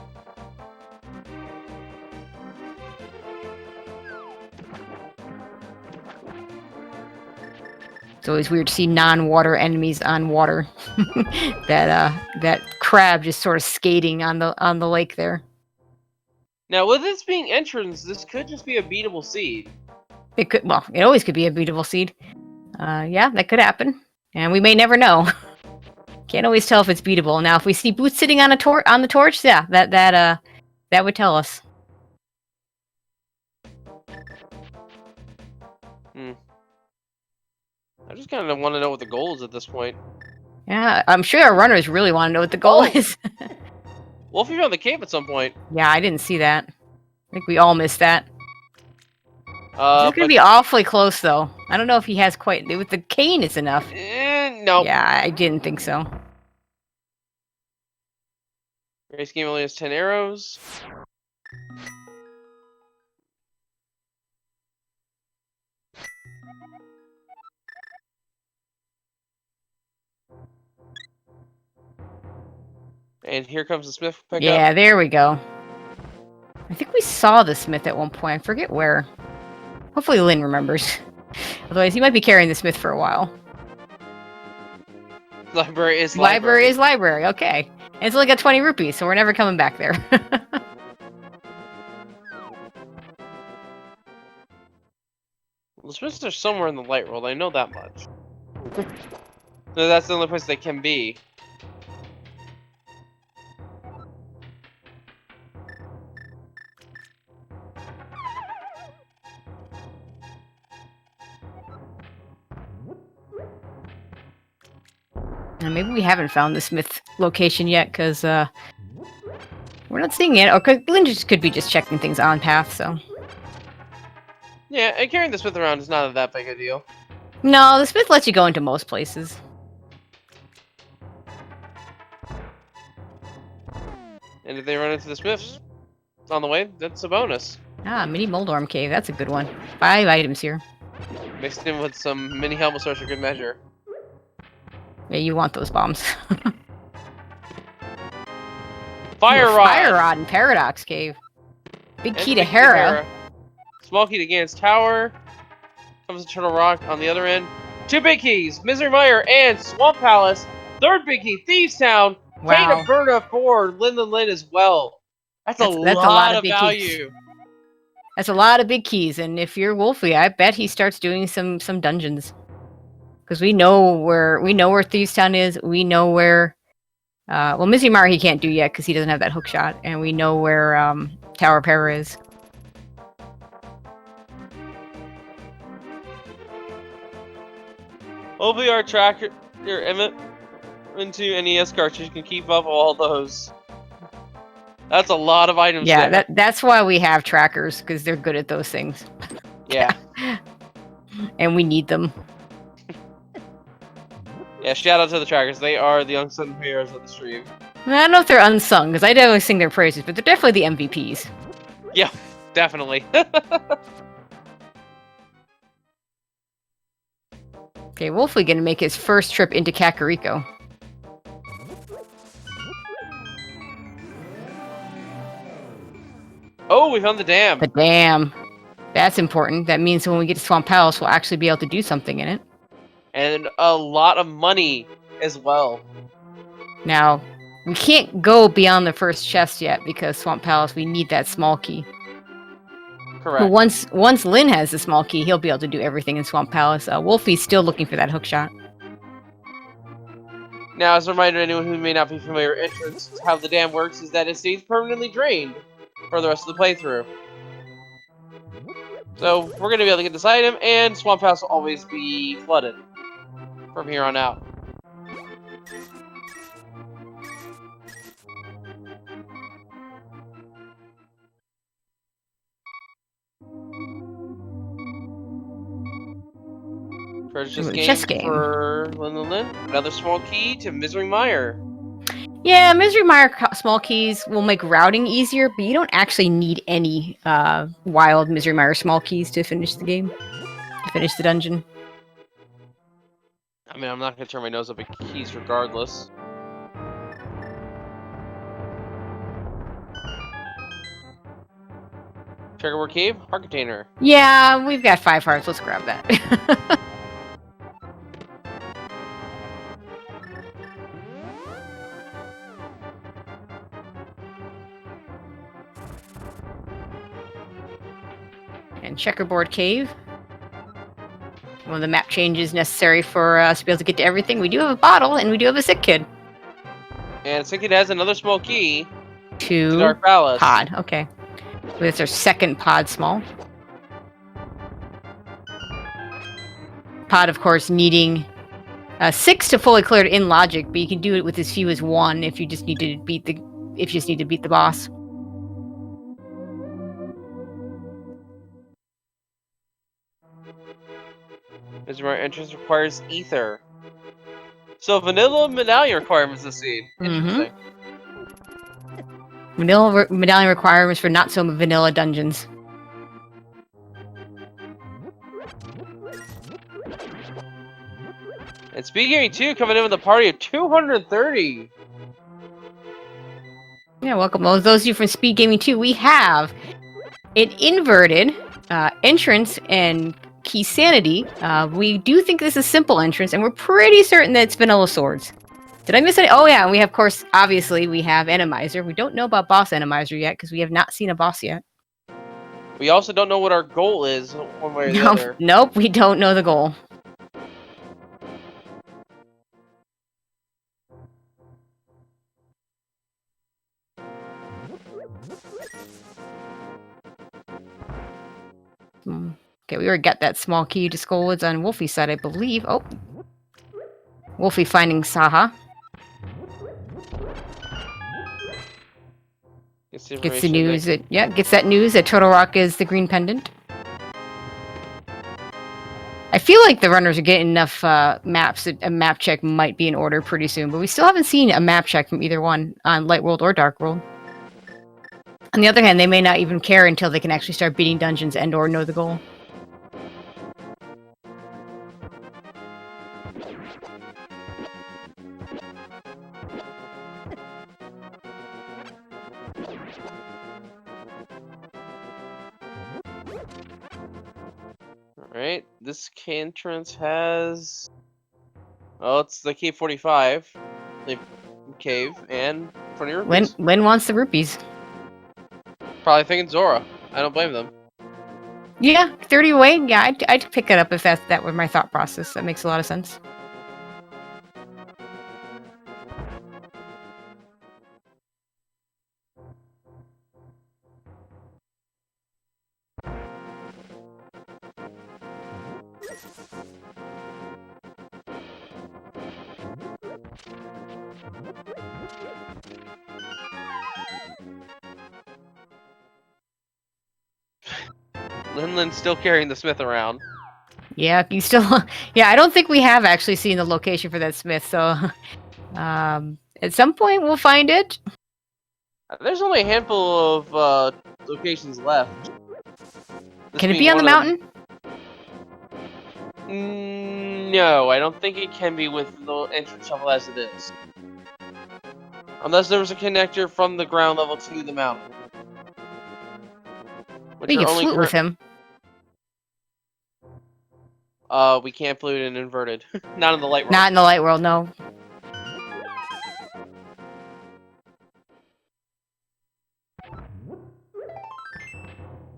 It's always weird to see non-water enemies on water. that crab just sort of skating on the lake there. Now, with this being entrance, this could just be a beatable seed. It could, well, it always could be a beatable seed. Yeah, that could happen, and we may never know. Can't always tell if it's beatable. Now, if we see Boots sitting on the torch, yeah, that would tell us. I just kind of want to know what the goal is at this point. Yeah, I'm sure our runners really want to know what the goal is. Wulfy found the cave at some point. Yeah, I didn't see that. I think we all missed that. It's gonna But be awfully close, though. I don't know if he has quite... With the cane, it's enough. No. Yeah, I didn't think so. Race game only has 10 arrows. And here comes the smith pickup. Yeah, there we go. I think we saw the smith at one point. I forget where. Hopefully Lynn remembers. Otherwise, he might be carrying the smith for a while. Library is library. Is library, okay. And it's only got 20 rupees, so we're never coming back there. The smiths are somewhere in the light world, I know that much. So that's the only place they can be. Maybe we haven't found the smith location yet, because we're not seeing it. Or Lynn just could be just checking things on path, so... Yeah, and carrying the smith around is not that big a deal. No, the smith lets you go into most places. And if they run into the Smiths on the way, that's a bonus. Ah, mini Moldorm Cave. That's a good one. 5 items here. Mixed in with some mini helmet source for good measure. Yeah, you want those bombs. Fire Ooh, Rod! Fire Rod and Paradox Cave. Big key And to Hera. Small key to Gan's Tower. Comes to Turtle Rock on the other end. 2 big keys, Misery Mire and Swamp Palace. 3rd big key, Thieves Town. Wow. Kate Berta for Linlinlin as well. That's a lot of big value. Keys. That's a lot of big keys, and if you're Wulfy, I bet he starts doing some dungeons. Because we know where Thieves Town is. We know where well, Misery Mire he can't do yet because he doesn't have that hook shot, and we know where Tower Para is. Hopefully our tracker into NES cartridge can keep up all those. That's a lot of items. Yeah, there. that's why we have trackers, because they're good at those things. Yeah. And we need them. Yeah, shout out to the trackers. They are the unsung heroes of the stream. I don't know if they're unsung, because I definitely sing their praises, but they're definitely the MVPs. Yeah, definitely. Okay, Wulfy gonna make his first trip into Kakariko. Oh, we found the dam. The dam. That's important. That means when we get to Swamp Palace, we'll actually be able to do something in it. And a lot of money as well. Now, we can't go beyond the first chest yet because Swamp Palace, we need that small key. Correct. But once Lin has the small key, he'll be able to do everything in Swamp Palace. Wulfy's still looking for that hook shot. Now, as a reminder to anyone who may not be familiar with entrance, how the dam works is that it stays permanently drained for the rest of the playthrough. So, we're going to be able to get this item, and Swamp House will always be flooded from here on out. Chess game for Linlinlin. Another small key to Misery Mire. Yeah, Misery Mire small keys will make routing easier, but you don't actually need any wild Misery Mire small keys to finish the game, to finish the dungeon. I mean, I'm not going to turn my nose up at keys regardless. Checkerboard Cave, Heart Container. Yeah, we've got 5 hearts. Let's grab that. And Checkerboard Cave. One of the map changes necessary for us to be able to get to everything. We do have a bottle, and we do have a sick kid. And sick kid has another small key to Dark Palace. Pod. Okay. So that's our second pod small. Pod, of course, needing 6 to fully clear it in logic, but you can do it with as few as 1 if you just need to beat the boss. Misery entrance requires ether. So vanilla medallion requirements this scene. Interesting. Vanilla medallion requirements for not so vanilla dungeons. And SpeedGaming 2 coming in with a party of 230. Yeah, welcome. Well, those of you from SpeedGaming 2, we have an inverted entrance and key sanity. We do think this is simple entrance, and we're pretty certain that it's vanilla swords. Did I miss any? Oh yeah, and we have, of course, obviously, we have Randomizer. We don't know about boss Randomizer yet, because we have not seen a boss yet. We also don't know what our goal is, one way or the other. Nope, we don't know the goal. Okay, we already got that small key to Skullwoods on Wulfy's side, I believe. Oh. Wulfy finding Saha. Gets the news that, gets that news that Turtle Rock is the green pendant. I feel like the runners are getting enough maps that a map check might be in order pretty soon, but we still haven't seen a map check from either one on Light World or Dark World. On the other hand, they may not even care until they can actually start beating dungeons and or know the goal. Alright, this entrance has... Oh, it's the Cave 45. The cave, and in front of your rupees. Lin wants the rupees. Probably thinking Zora. I don't blame them. Yeah, 30 away. Yeah, I'd pick it up if that were my thought process. That makes a lot of sense. Linlin's still carrying the smith around. Yeah, you still... Yeah, I don't think we have actually seen the location for that smith, so... at some point we'll find it. There's only a handful of locations left. This Can it being be on the one of mountain? them. No, I don't think it can be with the entrance shovel as it is. Unless there was a connector from the ground level to the mountain. We can flute with him. We can't flute in inverted. Not in the light world. Not in the light world, no.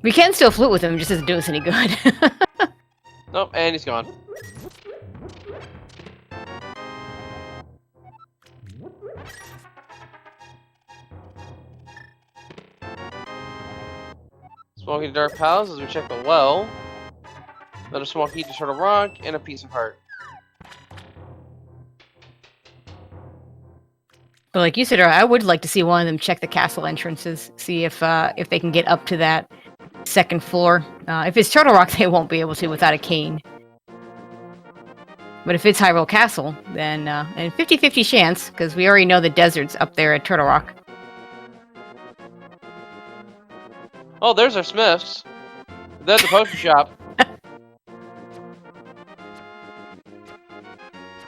We can still flute with him, it just doesn't do us any good. Nope, and he's gone. Smoky Dark Palace as we check the well. Another small key to Turtle Rock, and a piece of heart. But like you said, I would like to see one of them check the castle entrances, see if they can get up to that second floor. If it's Turtle Rock, they won't be able to without a cane. But if it's Hyrule Castle, then and 50-50 chance, because we already know the desert's up there at Turtle Rock. Oh, there's our smiths. There's the potion shop.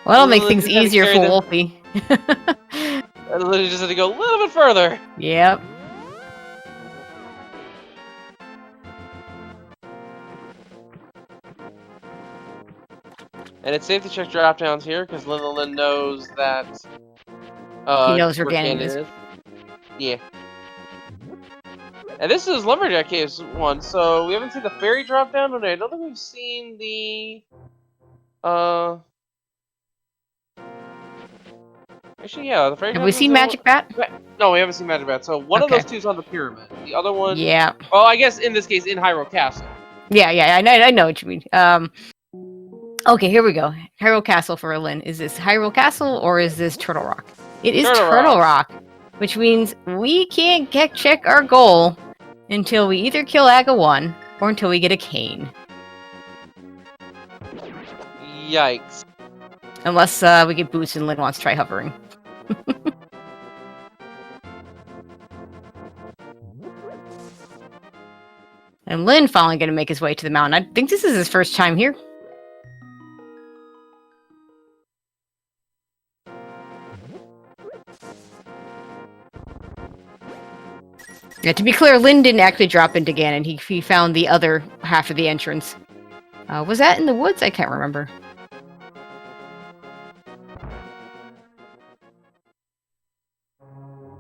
Well, that'll make things easier for Wulfy. I literally just had to go a little bit further. Yep. And it's safe to check drop downs here because Linlinlin knows that. He knows where Ganon is. Yeah. And this is Lumberjack Caves one, so we haven't seen the fairy drop down today. I don't think we've seen the. Actually, yeah, the fairy. Have we seen Magic Bat? No, we haven't seen Magic Bat. So one of those two is on the pyramid. The other one. Yeah. Well, I guess in this case, in Hyrule Castle. Yeah, I know what you mean. Okay, here we go. Hyrule Castle for Lin. Is this Hyrule Castle or is this Turtle Rock? It is Turtle Rock, which means we can't check our goal until we either kill Aga 1 or until we get a cane. Yikes. Unless we get boots and Lin wants to try hovering. And Lin finally going to make his way to the mountain. I think this is his first time here. Yeah, to be clear, Lin didn't actually drop into Ganon. He found the other half of the entrance. Was that in the woods? I can't remember.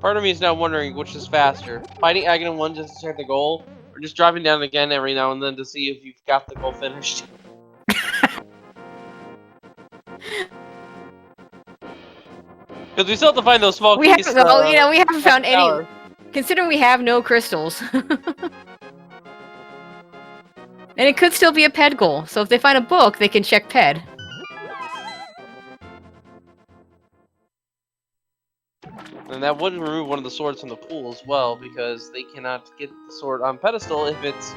Part of me is now wondering which is faster. Fighting Aghanim 1 just to check the goal, or just dropping down again every now and then to see if you've got the goal finished. Because we still have to find those small keys. We haven't found any. Considering we have no crystals. And it could still be a ped goal, so if they find a book, they can check ped. And that wouldn't remove one of the swords from the pool as well, because they cannot get the sword on pedestal if it's...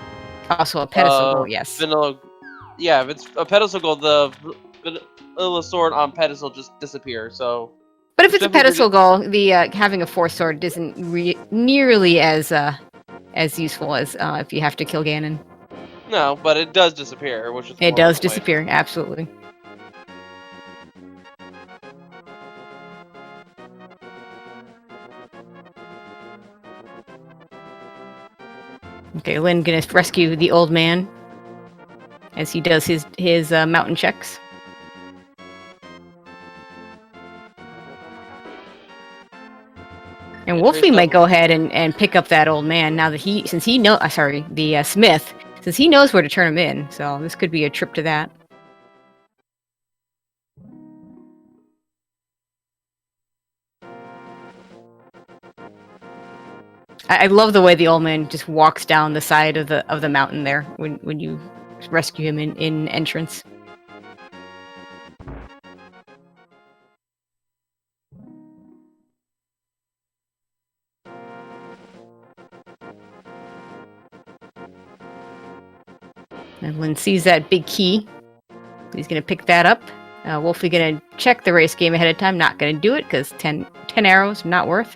Also a pedestal goal, yes. Vanilla... Yeah, if it's a pedestal goal, the vanilla sword on pedestal just disappears, so... But if it's a pedestal goal, the having a force sword isn't nearly as as useful as if you have to kill Ganon. No, but it does disappear, which is It more does the point. disappear, absolutely. Okay, Lin gonna rescue the old man as he does his mountain checks. And Wulfy might go ahead and pick up that old man now that since he knows, the Smith, since he knows where to turn him in. So this could be a trip to that. I love the way the old man just walks down the side of the mountain there when you rescue him in entrance. And Lin sees that big key. He's going to pick that up. Wulfy going to check the race game ahead of time. Not going to do it because 10 arrows, not worth.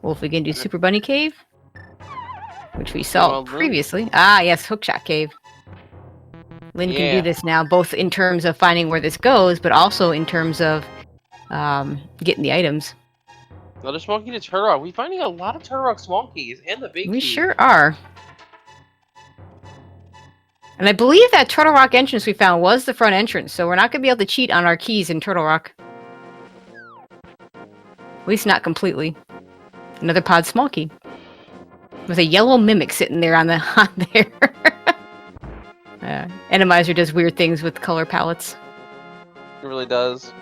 Wulfy gonna do Super Bunny Cave, which we saw previously. Ah, yes, Hookshot Cave. Lin can do this now, both in terms of finding where this goes, but also in terms of getting the items. Another small key to Turtle Rock. We're finding a lot of Turtle Rock small keys and the big key. We sure are. And I believe that Turtle Rock entrance we found was the front entrance, so we're not gonna be able to cheat on our keys in Turtle Rock. At least not completely. Another pod small key. With a yellow mimic sitting there on there. Randomizer does weird things with color palettes. It really does.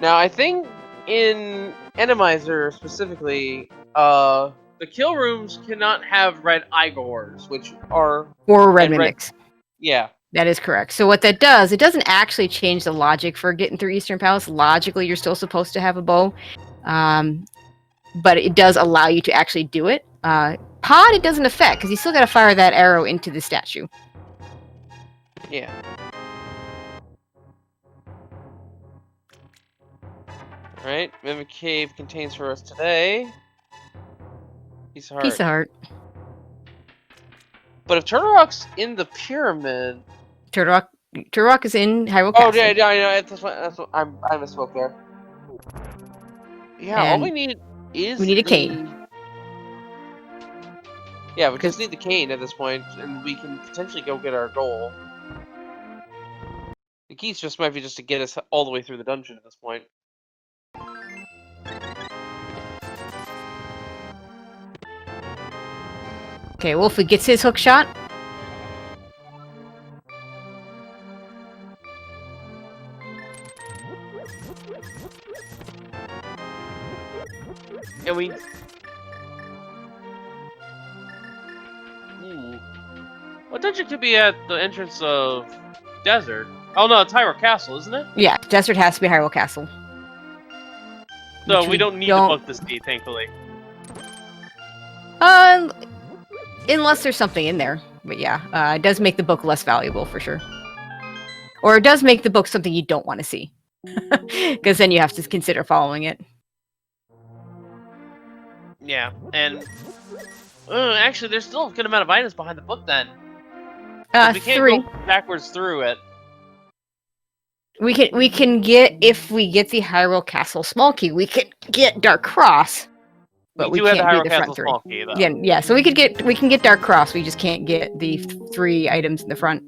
Now, I think in Randomizer specifically, the kill rooms cannot have red Igors, which are... Or red mimics. Yeah. That is correct. So what that does, it doesn't actually change the logic for getting through Eastern Palace. Logically, you're still supposed to have a bow. But it does allow you to actually do it. Pod, it doesn't affect, because you still got to fire that arrow into the statue. Yeah. Alright, Mimic Cave contains for us today... Piece of Heart. Piece of Heart. But if Turtle Rock's in the pyramid... Turtle Rock is in Hyrule Castle. Oh, yeah, that's what I misspoke there. Yeah, and all we need is we need a cane. Yeah, we just need the cane at this point, and we can potentially go get our goal. The keys just might be just to get us all the way through the dungeon at this point. Okay, Wulfy gets his hook shot. And we... What dungeon could be at the entrance of Desert? Oh no, it's Hyrule Castle, isn't it? Yeah, Desert has to be Hyrule Castle. So we don't need the book to see, thankfully. Unless there's something in there. But yeah, it does make the book less valuable for sure. Or it does make the book something you don't want to see. Because then you have to consider following it. Yeah, and... actually, there's still a good amount of items behind the book then. We can't 3. go backwards through it. We can get, if we get the Hyrule Castle small key, we can get Dark Cross. But we can't have the do Hyrule the front Castle 3. small key, though. Yeah, so we can get Dark Cross, we just can't get the 3 items in the front.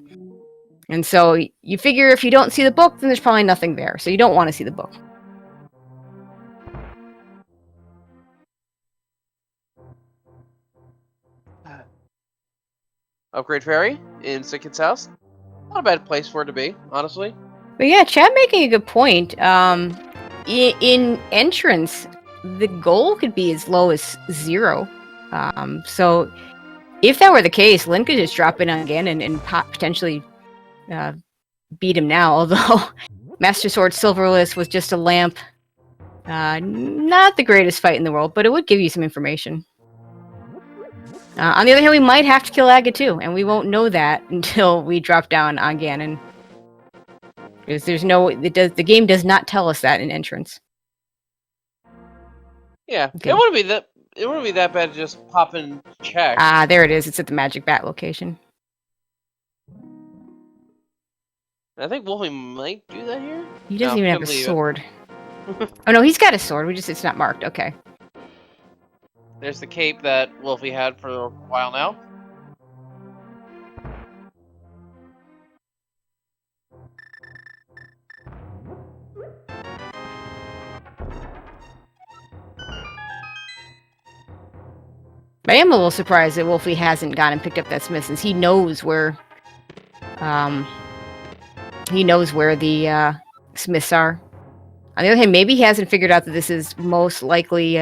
And so you figure if you don't see the book, then there's probably nothing there. So you don't want to see the book. Upgrade Ferry in Sicket's house. Not a bad place for it to be, honestly. But yeah, Chad making a good point. In entrance, the goal could be as low as 0. So if that were the case, Lin could just drop in again and potentially beat him now, although Master Sword Silverless was just a lamp. Not the greatest fight in the world, but it would give you some information. On the other hand, we might have to kill Aga too, and we won't know that until we drop down on Ganon. Because there's no, the game does not tell us that in entrance. Yeah, Okay. it wouldn't be that bad to just pop in check. There it is. It's at the Magic Bat location. I think Wulfy might do that here. He doesn't No, even have a sword. Oh no, he's got a sword. It's not marked. Okay. There's the cape that Wulfy had for a while now. I am a little surprised that Wulfy hasn't gone and picked up that smith, since he knows where the smiths are. On the other hand, maybe he hasn't figured out that this is most likely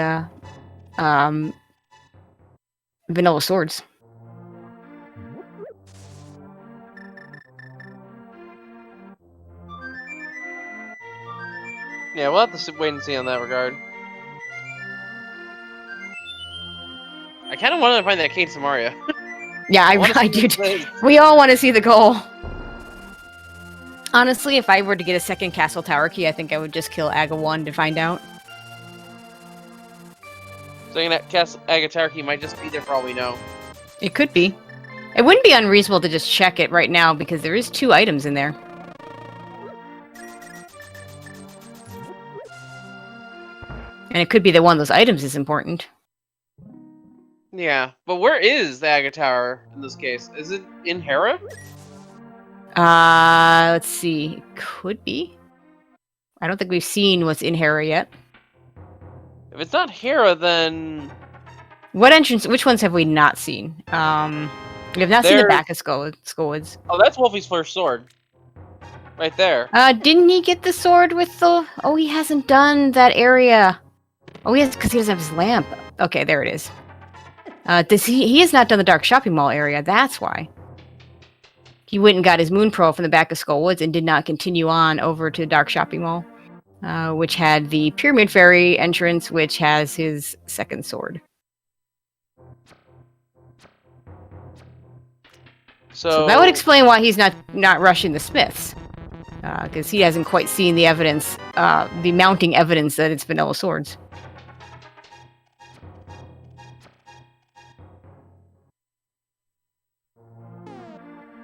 vanilla swords. Yeah, we'll have to wait and see on that regard. I kind of wanted to find that Kate Samaria. Yeah, I do. We all want to see the goal. Honestly, if I were to get a second castle tower key, I think I would just kill Aga 1 to find out. So that castle Aga tower key might just be there for all we know. It could be. It wouldn't be unreasonable to just check it right now, because there is 2 items in there. And it could be that one of those items is important. Yeah, but where is the Aga Tower in this case? Is it in Hera? Let's see. It could be. I don't think we've seen what's in Hera yet. If it's not Hera, then... What entrance? Which ones have we not seen? We have not seen the back of Skullwoods. Oh, that's Wulfy's first sword. Right there. Didn't he get the sword with the... Oh, he hasn't done that area. Oh, yes, because he doesn't have his lamp. Okay, there it is. He has not done the Dark Shopping Mall area, that's why. He went and got his Moon Pearl from the back of Skullwoods and did not continue on over to Dark Shopping Mall, which had the Pyramid Fairy entrance, which has his second sword. So that would explain why he's not rushing the smiths, because he hasn't quite seen the evidence, the mounting evidence that it's vanilla swords.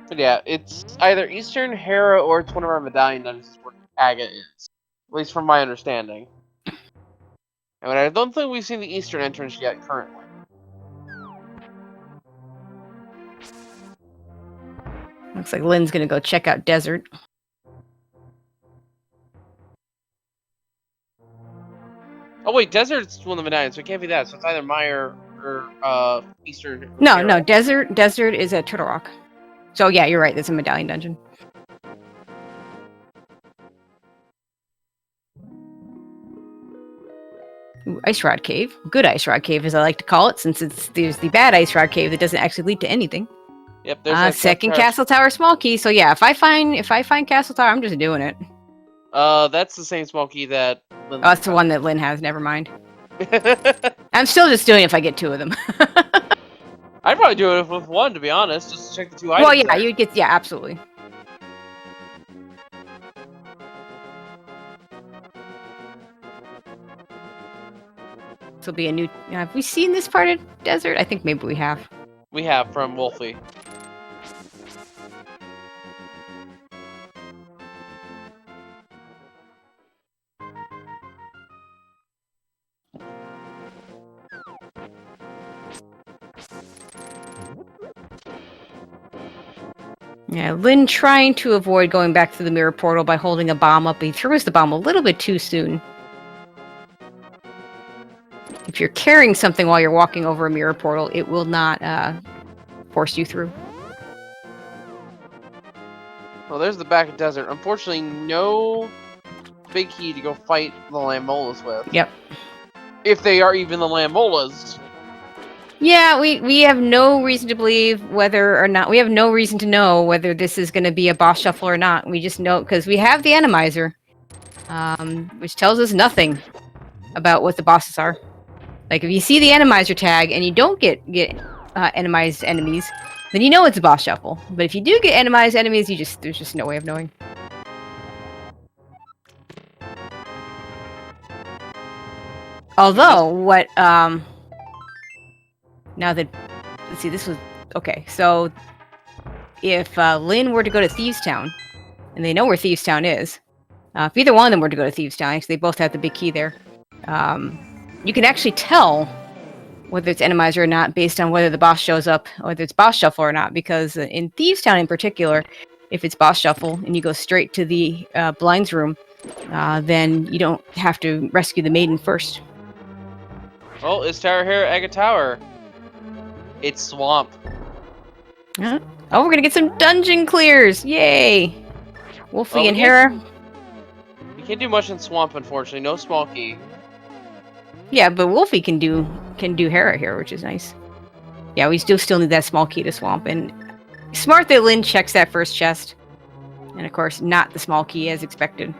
But yeah, it's either Eastern, Hera, or it's one of our medallion dungeons where Aga is. At least from my understanding. And I don't think we've seen the Eastern entrance yet currently. Looks like Lynn's gonna go check out Desert. Oh wait, Desert's one of the medallions, so it can't be that. So it's either Meyer or Eastern. No, Desert is at Turtle Rock. So yeah, you're right. There's a medallion dungeon. Ooh, Ice Rod Cave. Good Ice Rod Cave, as I like to call it, since there's the bad Ice Rod Cave that doesn't actually lead to anything. Yep, there's second Castle Tower small key. So yeah, if I find Castle Tower, I'm just doing it. That's the same small key that Lynn that's the one that Lynn has. Never mind. I'm still just doing it if I get 2 of them. I'd probably do it with 1, to be honest, just to check the 2 items. Well, yeah, there. you'd get, yeah, absolutely. This will be a new. Have we seen this part of Desert? I think maybe we have. We have from Wulfy. Yeah, Lynn trying to avoid going back through the mirror portal by holding a bomb up. He throws the bomb a little bit too soon. If you're carrying something while you're walking over a mirror portal, it will not force you through. Well, there's the back of Desert. Unfortunately, no big key to go fight the Lambolas with. Yep. If they are even the Lambolas. Yeah, we have no reason to believe whether or not we have no reason to know whether this is going to be a boss shuffle or not. We just know because we have the Randomizer, which tells us nothing about what the bosses are. Like if you see the Randomizer tag and you don't get Randomized enemies, then you know it's a boss shuffle. But if you do get Randomized enemies, there's just no way of knowing. Although what now that let's see, this was okay. So if Lynn were to go to Thieves Town, and they know where Thieves Town is, if either one of them were to go to Thieves Town, actually they both have the big key there. You can actually tell whether it's Randomizer or not based on whether the boss shows up, or whether it's boss shuffle or not. Because in Thieves Town in particular, if it's boss shuffle and you go straight to the blinds room, then you don't have to rescue the maiden first. Oh, it's Tower here, Agate Tower. It's Swamp. Oh, we're gonna get some dungeon clears! Yay! Wulfy and Hera. You can't do much in Swamp, unfortunately. No small key. Yeah, but Wulfy can do Hera here, which is nice. Yeah, we still need that small key to Swamp, and smart that Lynn checks that first chest, and of course not the small key as expected,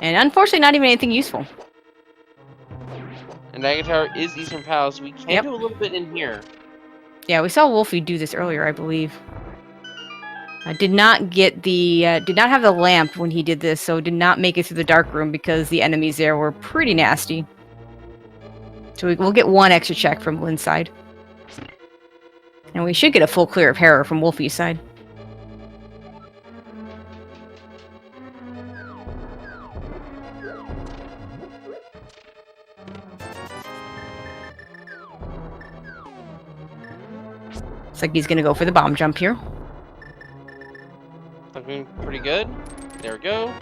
and unfortunately not even anything useful. And Agate Tower is Eastern Palace. We can do a little bit in here. Yeah, we saw Wulfy do this earlier, I believe. I did not get the did not have the lamp when he did this, so did not make it through the dark room because the enemies there were pretty nasty. So we'll get one extra check from Lynn's side. And we should get a full clear of Hera from Wulfy's side. Looks like he's gonna go for the bomb jump here. Looking pretty good. There we go.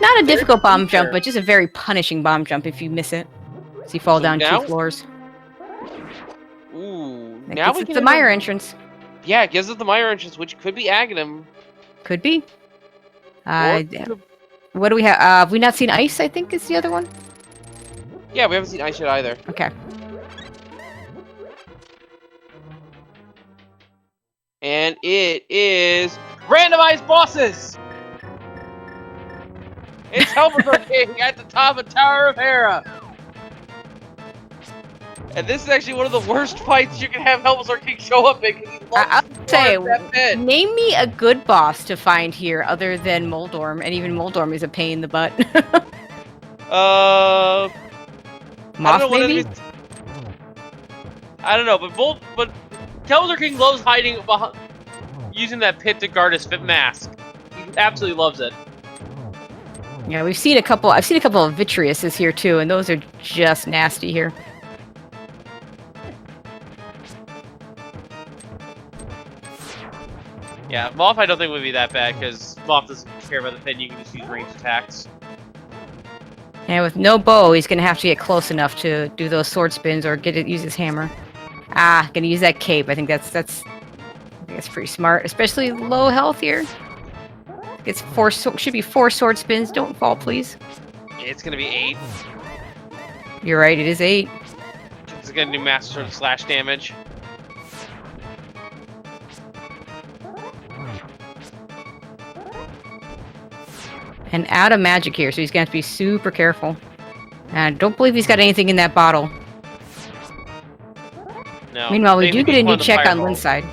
Not a difficult bomb jump, but just a very punishing bomb jump if you miss it. So you fall down 2 floors. Ooh, That now gets we us can the Mire entrance. Yeah, it gives us the Mire entrance, which could be Aghanim. Could be. What do we have? Have we not seen Ice, I think is the other one? Yeah, we haven't seen Ice yet either. Okay. And it is randomized bosses! It's Helper King at the top of Tower of Hera! And this is actually one of the worst fights you can have Helper King show up in. I'll say, name me a good boss to find here other than Moldorm, and even Moldorm is a pain in the butt. Moth, maybe? I don't know, but Helper King loves hiding behind, using that pit to guard his mask. He absolutely loves it. Yeah, we've seen a couple. I've seen a couple of Vitreouses here too, and those are just nasty here. Yeah, Moth I don't think would be that bad because Moth doesn't care about the pit. You can just use ranged attacks. And with no bow, he's gonna have to get close enough to do those sword spins or use his hammer. Ah, gonna use that cape. I think that's pretty smart, especially low health here. It's should be 4 sword spins. Don't fall, please. It's gonna be 8. You're right. It is 8. It's gonna do master sword slash damage. And out of magic here, so he's gonna have to be super careful. And I don't believe he's got anything in that bottle. No. Meanwhile, we do get a new check on Lynn's side.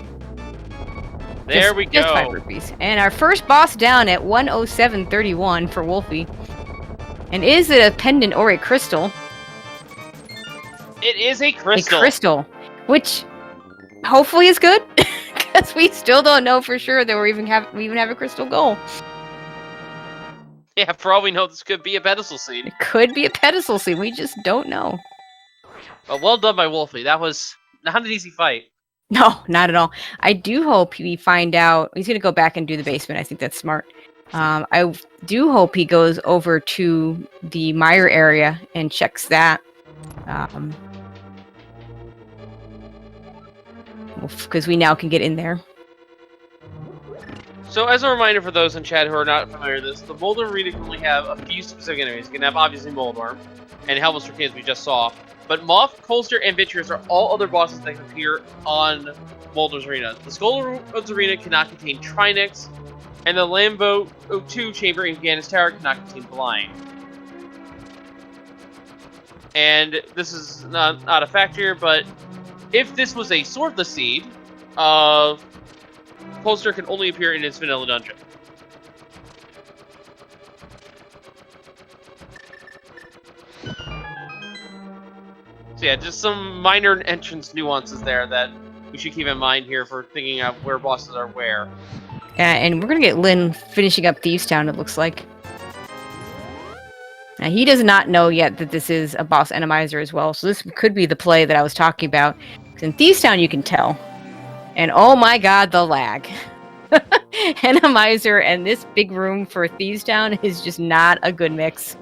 There we go. Just 5 rupees. And our first boss down at 107.31 for Wulfy. And is it a pendant or a crystal? It is a crystal. A crystal, which hopefully is good, because we still don't know for sure that we even have a crystal goal. Yeah, for all we know, this could be a pedestal scene. It could be a pedestal scene. We just don't know. Well, well done by Wulfy. That was not an easy fight. No, not at all. I do hope we find out. He's going to go back and do the basement. I think that's smart. I do hope he goes over to the Mire area and checks that. Because we now can get in there. So as a reminder for those in chat who are not familiar with this, the Moldorm Arena can only have a few specific enemies. You can have obviously Moldorm and Helmets for Kids we just saw. But Moth, Colster, and Vitreous are all other bosses that can appear on Moldorm's Arena. The Skullroad's Arena cannot contain Trinex, and the Lambo 2 chamber in Gannis Tower cannot contain Blind. And this is not a fact here, but if this was a Swordless Seed, Colster can only appear in its vanilla dungeon. So yeah, just some minor entrance nuances there that we should keep in mind here for thinking of where bosses are where. And we're gonna get Lin finishing up Thieves Town, it looks like. Now, he does not know yet that this is a boss Randomizer as well, so this could be the play that I was talking about. In Thieves Town, you can tell. And oh my god, the lag. Randomizer and this big room for Thieves Town is just not a good mix.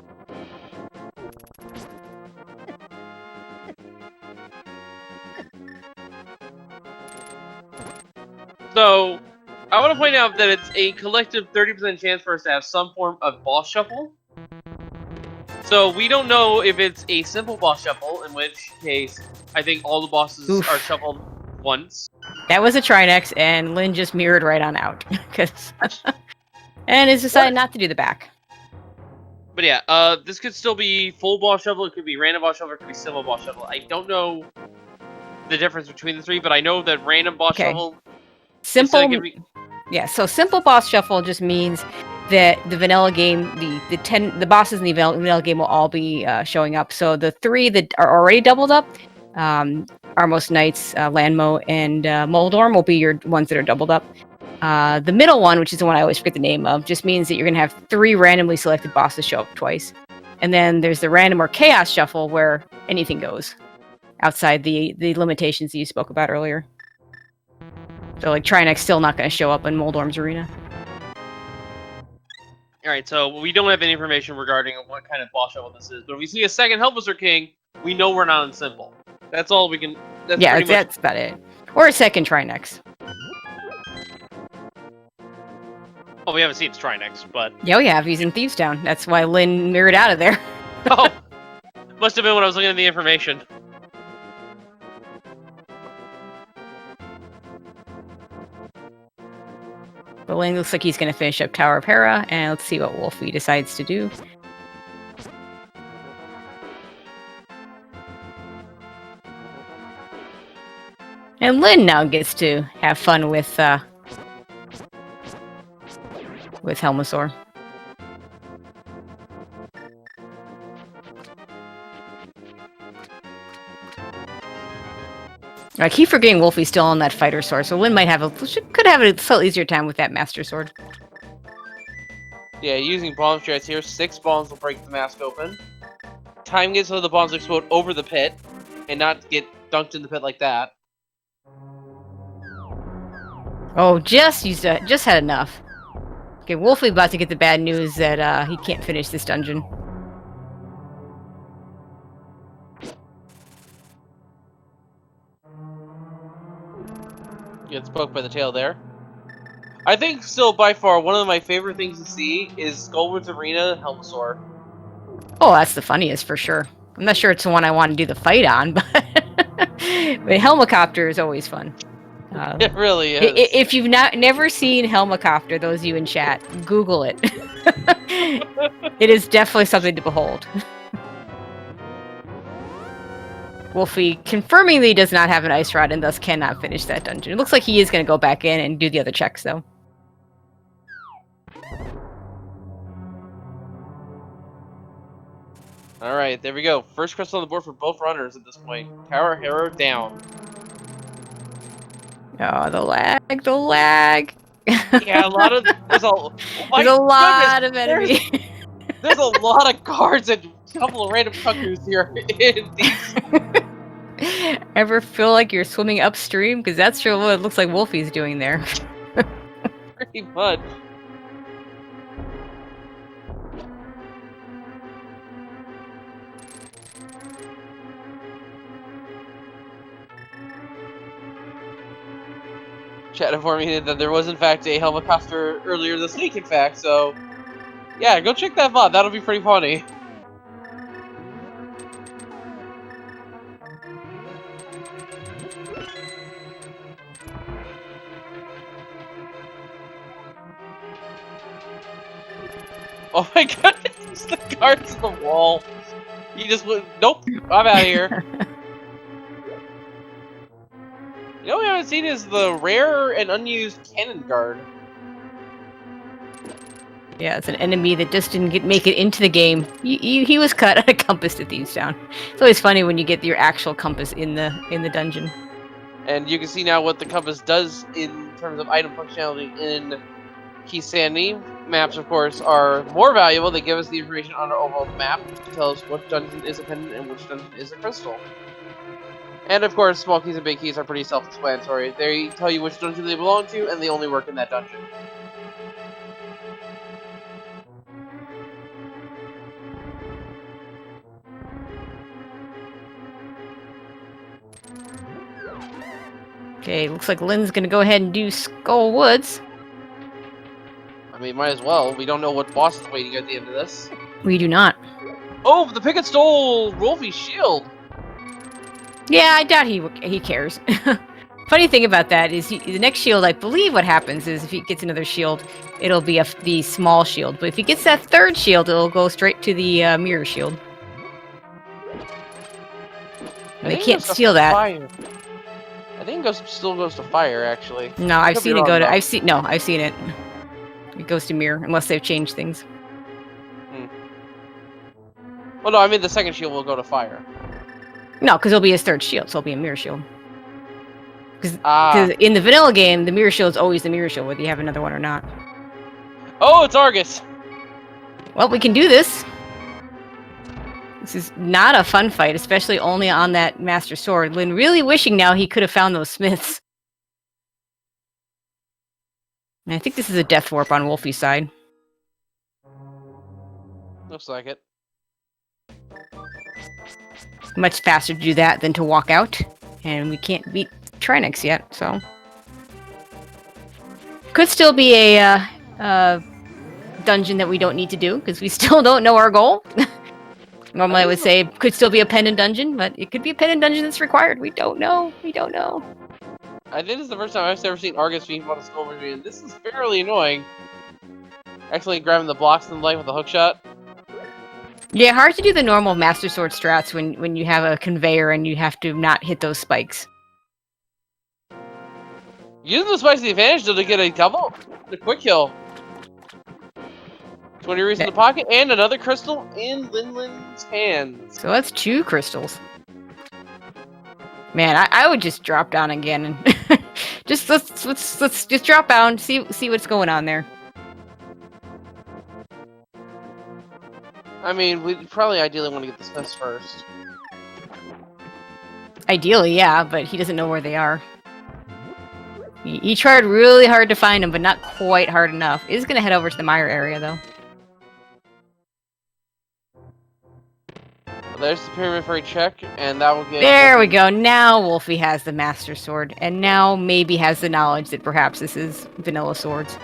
So, I want to point out that it's a collective 30% chance for us to have some form of boss shuffle. So, we don't know if it's a simple boss shuffle, in which case I think all the bosses are shuffled once. That was a Trinex, and Lin just mirrored right on out. And has decided not to do the back. But yeah, this could still be full boss shuffle, it could be random boss shuffle, it could be simple boss shuffle. I don't know the difference between the three, but I know that random boss shuffle... Simple... Yeah, so simple boss shuffle just means that the vanilla game, the bosses in the vanilla game will all be showing up. So the three that are already doubled up, Armos Knights, Landmo, and Moldorm will be your ones that are doubled up. The middle one, which is the one I always forget the name of, just means that you're going to have 3 randomly selected bosses show up twice. And then there's the random or chaos shuffle where anything goes outside the limitations that you spoke about earlier. So like Trinex still not going to show up in Moldorm's arena. Alright, so we don't have any information regarding what kind of boss shuffle this is, but if we see a second Helpless King, we know we're not in simple. That's all we can... That's about it. Or a second Trinex. Oh, we haven't seen Trinex, but... Yeah, we have. He's in Thieves Town. That's why Lin mirrored out of there. Oh! Must have been when I was looking at the information. But Lin looks like he's going to finish up Tower of Hera, and let's see what Wulfy decides to do. And Lin now gets to have fun with Helmosaur. I keep forgetting Wulfy's still on that fighter sword, so Lin might could have a slightly easier time with that master sword. Yeah, using bomb strats here, 6 bombs will break the mask open. Time gets so the bombs explode over the pit, and not get dunked in the pit like that. Oh, just had enough. Okay, Wulfy about to get the bad news that he can't finish this dungeon. Gets poked by the tail there. I think still by far one of my favorite things to see is Skullwood's Arena Helmosaur. Oh, that's the funniest for sure. I'm not sure it's the one I want to do the fight on, but Helmicopter is always fun. It really is. If you've never seen Helmicopter, those of you in chat, Google it. It is definitely something to behold. Wulfy confirming that he does not have an ice rod and thus cannot finish that dungeon. It looks like he is going to go back in and do the other checks, though. Alright, there we go. First crystal on the board for both runners at this point. Tower Hero down. Oh, the lag. Yeah, there's a lot of enemies. There's a lot of cards and a couple of random fuckers here in these. Ever feel like you're swimming upstream? Because that's sure what it looks like Wulfy's doing there. Pretty much. Chat informed me that there was in fact a helicopter earlier this week, in fact, so yeah, go check that VOD, that'll be pretty funny. Oh my god, it's the guards in the wall. He just went, nope, I'm out of here. You know what we haven't seen is the rare and unused cannon guard. Yeah, it's an enemy that just didn't make it into the game. He was cut at a compass to Thieves Town. It's always funny when you get your actual compass in the dungeon. And you can see now what the compass does in terms of item functionality in Key Sandy. Maps, of course, are more valuable. They give us the information on our overall map to tell us which dungeon is a pendant and which dungeon is a crystal. And of course, small keys and big keys are pretty self-explanatory. They tell you which dungeon they belong to, and they only work in that dungeon. Okay, looks like Lynn's gonna go ahead and do Skull Woods. I mean, might as well. We don't know what boss is waiting at the end of this. We do not. Oh, the Picket stole Wulfy's shield! Yeah, I doubt he cares. Funny thing about that is the next shield, I believe what happens is if he gets another shield, it'll be the small shield. But if he gets that third shield, it'll go straight to the mirror shield. And they can't steal that. Fire. I think it still goes to fire, actually. No, I've seen it go to... I've seen it. It goes to mirror, unless they've changed things. Well, no, I mean the second shield will go to fire. No, because it'll be his third shield, so it'll be a mirror shield. Because in the vanilla game, the mirror shield is always the mirror shield, whether you have another one or not. Oh, it's Argus! Well, we can do this. This is not a fun fight, especially only on that Master Sword. Lynn really wishing now he could have found those smiths. And I think this is a death warp on Wulfy's side. Looks like it. Much faster to do that than to walk out. And we can't beat Trinix yet, so... Could still be a dungeon that we don't need to do, because we still don't know our goal. Normally I would say it could still be a pendant dungeon, but it could be a pendant dungeon that's required. We don't know. We don't know. I think this is the first time I've ever seen Argus being on a skull review, and this is fairly annoying. Actually grabbing the blocks in the light with a hookshot. Yeah, hard to do the normal Master Sword strats when you have a conveyor and you have to not hit those spikes. Using the spikes to the advantage though to get a double, the quick kill. 20 reasons in the pocket, and another crystal in Linlinlin's hands. So that's 2 crystals. Man, I would just drop down again and just let's just drop down, see what's going on there. I mean, we probably ideally want to get the smiths first. Ideally, yeah, but he doesn't know where they are. He tried really hard to find them, but not quite hard enough. He's gonna head over to the Mire area, though. Well, there's the pyramid fairy check, and that will get... There we go. Now Wulfy has the Master Sword, and now maybe has the knowledge that perhaps this is vanilla swords.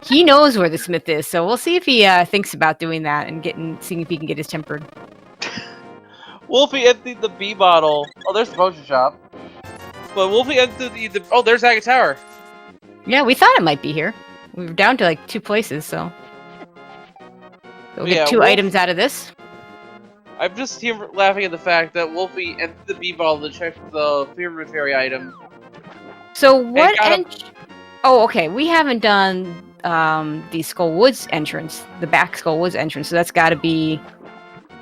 He knows where the smith is, so we'll see if he thinks about doing that and seeing if he can get his tempered. Wulfy emptied the bee bottle. Oh, there's the potion shop. But Wulfy emptied the... Oh, there's Agate Tower. Yeah, we thought it might be here. We were down to like 2 places, so... We'll get 2 items out of this. I'm just here laughing at the fact that Wulfy emptied the bee bottle to check the pyramid fairy item. So what... Oh, okay. We haven't done the Skull Woods entrance, the back Skull Woods entrance, so that's got to be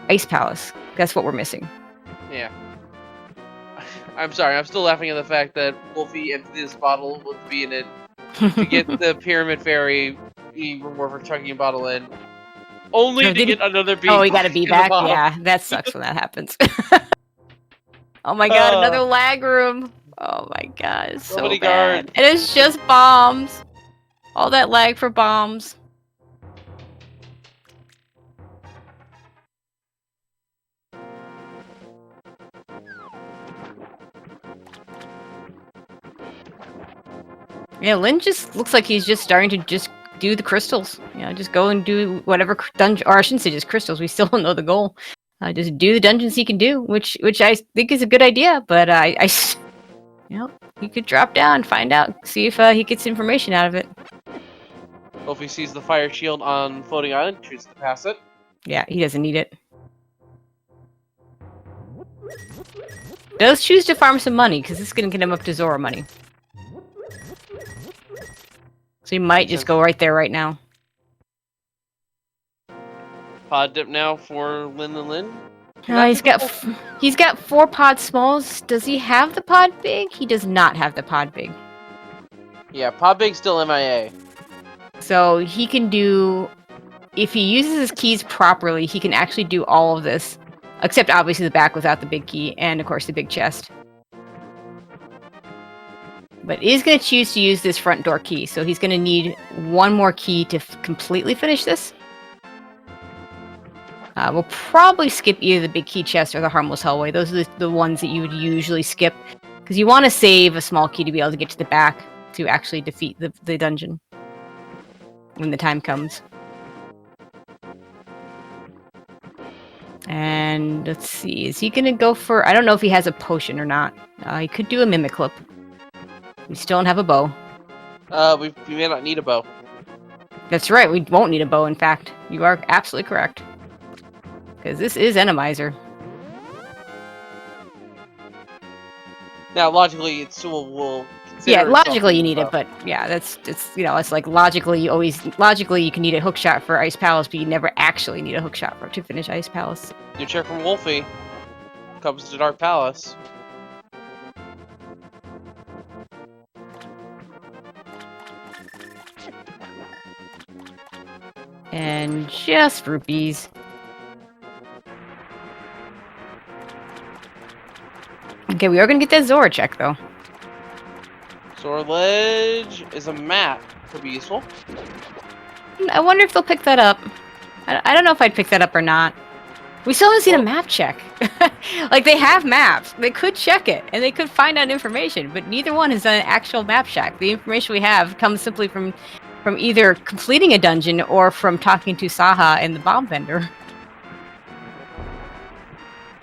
Ice Palace. That's what we're missing. Yeah. I'm sorry, I'm still laughing at the fact that Wulfy emptied this bottle with bee in it to get the pyramid fairy reward for chugging a bottle in. Only to get another bee. Oh, we got a bee back? Yeah, that sucks when that happens. Oh my god, another lag room. Oh my god, it's so bad. And it's just bombs. All that lag for bombs. Yeah, Lin just looks like he's just starting to just do the crystals. You know, just go and do whatever dungeon, or I shouldn't say just crystals. We still don't know the goal. Just do the dungeons he can do, which I think is a good idea. But you know, he could drop down, find out, see if he gets information out of it. Well, if he sees the fire shield on floating island, chooses to pass it. Yeah, he doesn't need it. Does choose to farm some money because this is gonna get him up to Zora money. So he might just go right there right now. Pod dip now for Linlinlin. He's got 4 pod smalls. Does he have the pod big? He does not have the pod big. Yeah, pod big's still MIA. So he can do, if he uses his keys properly, he can actually do all of this, except obviously the back without the big key, and of course the big chest. But is going to choose to use this front door key, so he's going to need 1 more key to completely finish this. We'll probably skip either the big key chest or the harmless hallway. Those are the ones that you would usually skip, because you want to save a small key to be able to get to the back to actually defeat the dungeon when the time comes. And let's see, is he going to go for... I don't know if he has a potion or not. He could do a mimic clip. We still don't have a bow. We may not need a bow. That's right, we won't need a bow, in fact. You are absolutely correct. Because this is Randomizer. Now, logically, it still will... Yeah, logically you need it, but yeah, it's like logically you can need a hook shot for Ice Palace, but you never actually need a hook shot to finish Ice Palace. New check from Wulfy. Comes to Dark Palace. And just rupees. Okay, we are gonna get that Zora check though. Zora Ledge is a map. Could be useful. I wonder if they'll pick that up. I don't know if I'd pick that up or not. We still haven't seen a map check. Like, they have maps. They could check it, and they could find out information, but neither one has done an actual map check. The information we have comes simply from either completing a dungeon or from talking to Saha and the bomb vendor.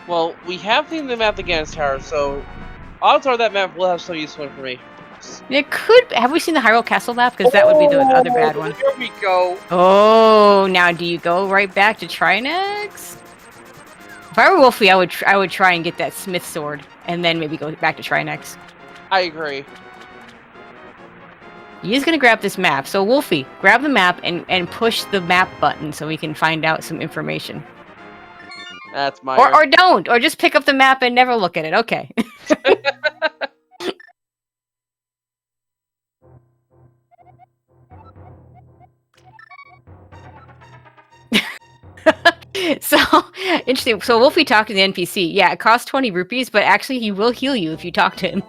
Well, we have seen the map the Gans Tower, so odds are that map will have some useful information. It could... Have we seen the Hyrule Castle map? Because that would be the other bad one. Here we go. Oh, now do you go right back to Trinex? If I were Wulfy, I would try and get that Smith sword, and then maybe go back to Trinex. I agree. He is going to grab this map. So, Wulfy, grab the map and push the map button so we can find out some information. That's my... Or don't! Or just pick up the map and never look at it. Okay. So, interesting. So, Wulfy talked to the NPC. Yeah, it costs 20 rupees, but actually he will heal you if you talk to him.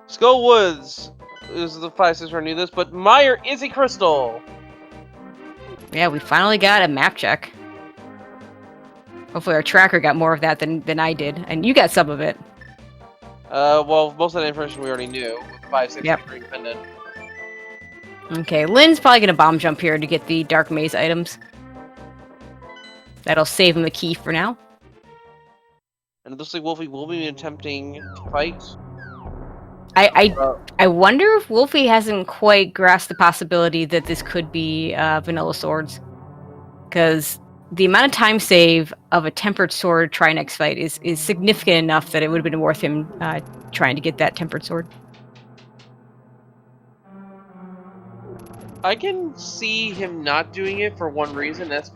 Skull Woods. This is the 5-6 where I knew this, but Meyer is a crystal. Yeah, we finally got a map check. Hopefully our tracker got more of that than I did, and you got some of it. Well, most of that information we already knew. With 5-6 Yep. independent. Okay, Lin's probably gonna bomb jump here to get the Dark Maze items. That'll save him the key for now. And it looks like Wulfy will be attempting to fight. I wonder if Wulfy hasn't quite grasped the possibility that this could be vanilla swords. Because the amount of time save of a tempered sword Trinex fight is significant enough that it would have been worth him trying to get that tempered sword. I can see him not doing it for one reason. That's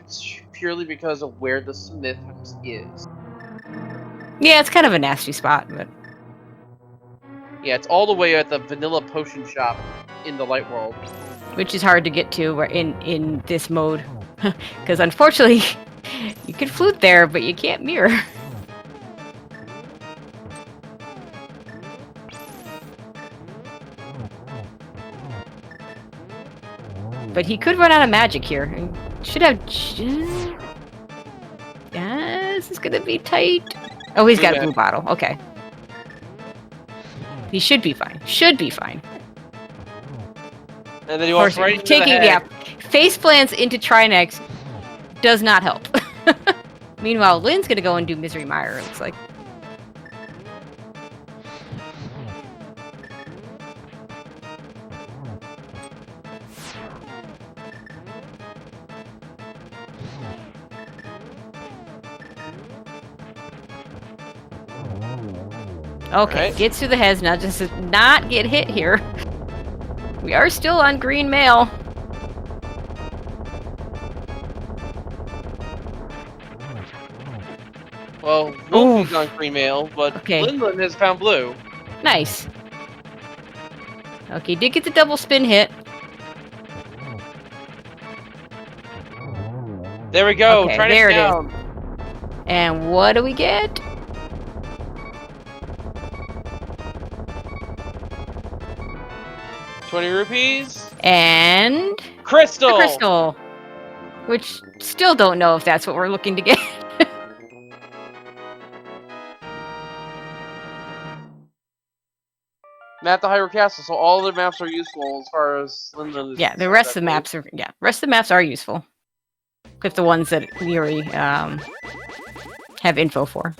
purely because of where the Smith is. Yeah, it's kind of a nasty spot, but... Yeah, it's all the way at the vanilla potion shop in the Light World. Which is hard to get to in this mode. Because unfortunately, you can flute there, but you can't mirror. But he could run out of magic here. He should have... Yeah, this is gonna be tight. Oh, he's got a blue bottle. Okay. He should be fine. Should be fine. And then he Of walks course, right into taking the head. face plants into Trinex does not help. Meanwhile, Lynn's gonna go and do Misery Mire. It looks like. Okay, Right. gets to the heads now, just to not get hit here. We are still on green mail. Well, Wulfy's on green mail, but Okay. Linlinlin has found blue. Nice. Okay, did get the double spin hit. There we go. Okay, Trying there it it is. down. And what do we get? ₹20. And Crystal. a crystal. Which still don't know if that's what we're looking to get. Map the Hyrule Castle, so all the maps are useful as far as Linlinlin is Yeah, the concerned, rest I of the believe. maps are rest of the maps are useful. With the ones that we already have info for.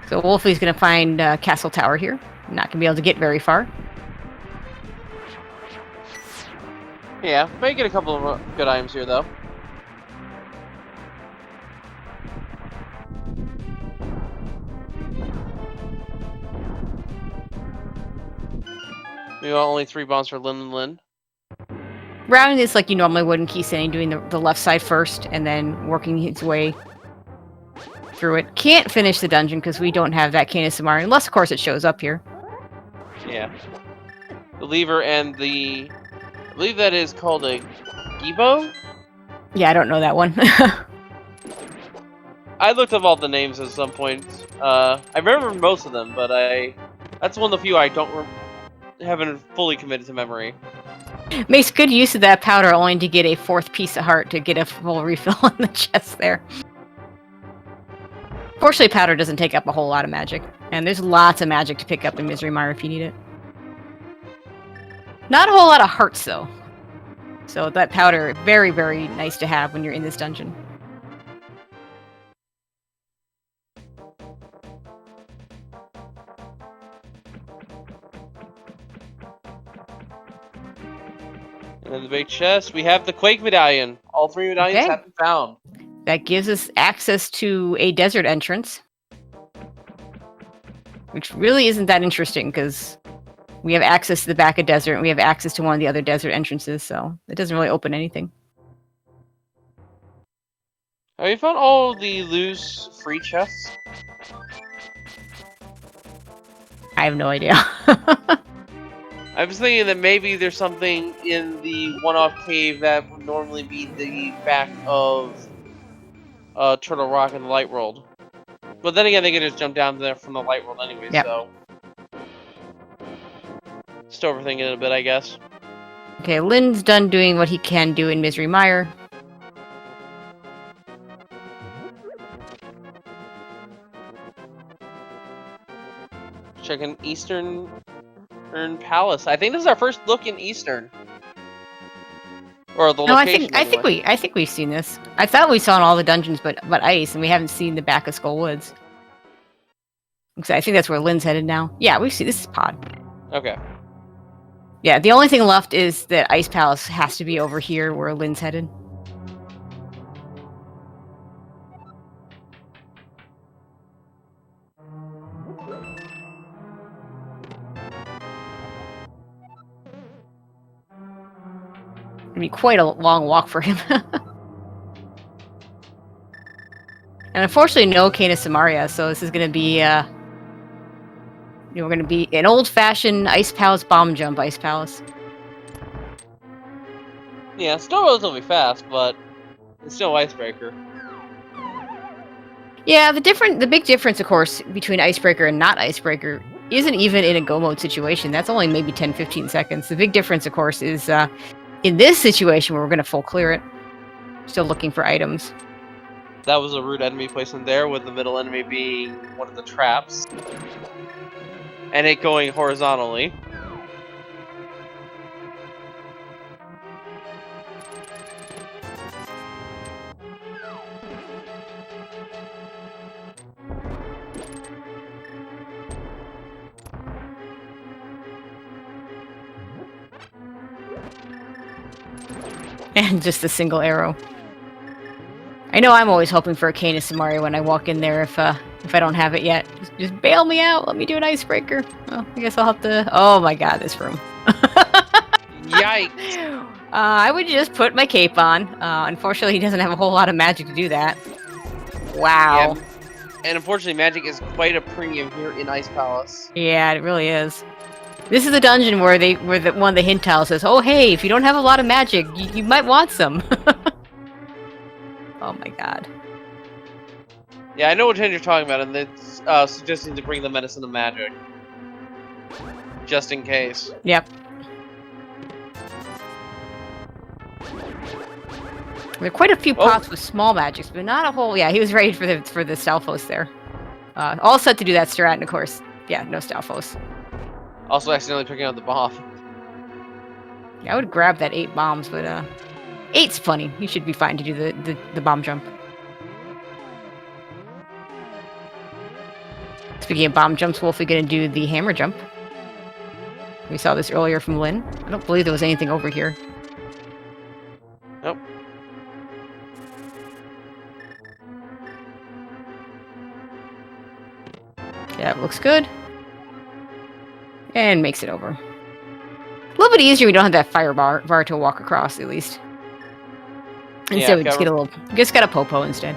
So Wulfy's gonna find Castle Tower here. Not gonna be able to get very far. Yeah, may get a couple of good items here, though. We got only 3 bombs for Linlinlin. Rounding this like you normally would in Key City, doing the left side first, and then working his way through it. Can't finish the dungeon because we don't have that Cane of Samari, unless of course it shows up here. Yeah. The lever and the... I believe that is called a Gibo? Yeah, I don't know that one. I looked up all the names at some point. I remember most of them, but that's one of the few I haven't fully committed to memory. Makes good use of that powder only to get a 4th piece of heart to get a full refill on the chest there. Fortunately, powder doesn't take up a whole lot of magic. And there's lots of magic to pick up in Misery Mire if you need it. Not a whole lot of hearts, though. So that powder, very, very nice to have when you're in this dungeon. And in the big chest, we have the Quake Medallion. All 3 medallions have been found. That gives us access to a desert entrance. Which really isn't that interesting, because we have access to the back of desert, and we have access to one of the other desert entrances, so it doesn't really open anything. Have you found all the loose free chests? I have no idea. I was thinking that maybe there's something in the one-off cave that would normally be the back of Turtle Rock and the Light World. But then again, they can just jump down there from the Light World anyway, Yep. so... Just overthinking it a bit, I guess. Okay, Lynn's done doing what he can do in Misery Mire. Checking Eastern Palace. I think this is our first look in Eastern. Or the No, location. I think we've seen this. I thought we saw in all the dungeons, but ice, and we haven't seen the back of Skull Woods. So I think that's where Lynn's headed now. Yeah, we see this is Pod. Okay. Yeah, the only thing left is that Ice Palace has to be over here where Lynn's headed. It'd be quite a long walk for him. And unfortunately, no Cane of Samaria, so this is going to be, we're going to be an old-fashioned Ice Palace bomb jump Ice Palace. Yeah, still relatively fast, but it's still Icebreaker. Yeah, the big difference, of course, between Icebreaker and not Icebreaker isn't even in a go mode situation. That's only maybe 10, 15 seconds. The big difference, of course, is in this situation where we're going to full clear it. Still looking for items. That was a rude enemy placement there, with the middle enemy being one of the traps. And it going horizontally. And just a single arrow. I know I'm always hoping for a Canis Samari when I walk in there if I don't have it yet. Just bail me out. Let me do an Icebreaker. Well, I guess I'll have to... Oh my god, this room. Yikes. I would just put my cape on. Unfortunately, he doesn't have a whole lot of magic to do that. Wow. Yeah, and unfortunately, magic is quite a premium here in Ice Palace. Yeah, it really is. This is a dungeon where one of the hint tiles says, "Oh, hey, if you don't have a lot of magic, you might want some." Oh my god. Yeah, I know what hint you're talking about, and it's suggesting to bring the medicine of magic. Just in case. Yep. There are quite a few pots with small magics, but not a whole... Yeah, he was ready for the Stalfos there. All set to do that strat, and of course, yeah, no Stalfos. Also accidentally picking up the bomb. Yeah, I would grab that 8 bombs, but 8's funny. He should be fine to do the bomb jump. Speaking of bomb jumps, Wulfy gonna do the hammer jump. We saw this earlier from Lynn. I don't believe there was anything over here. Nope. Yeah, it looks good. And makes it over. A little bit easier. We don't have that fire bar to walk across, at least. Instead, we just get a little... Just got a popo instead.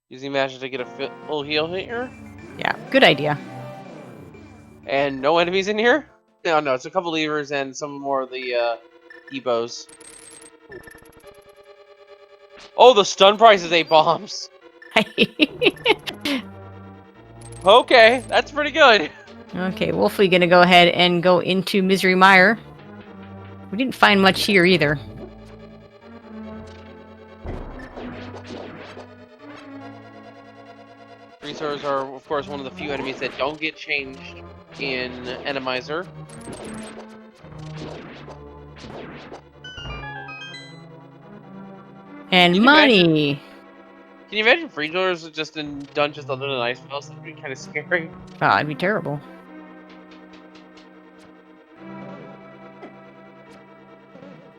Using magic to get a full heal here. Yeah, good idea. And no enemies in here? No, it's a couple levers and some more of the ebos. Oh, the stun price is 8 bombs. Okay, that's pretty good. Okay, Wulfy gonna go ahead and go into Misery Mire. We didn't find much here either. Resources are, of course, one of the few enemies that don't get changed in Randomizer. And money! Can you imagine free doors just in dungeons other than Ice Palace? That'd be kind of scary. Oh, it'd be terrible.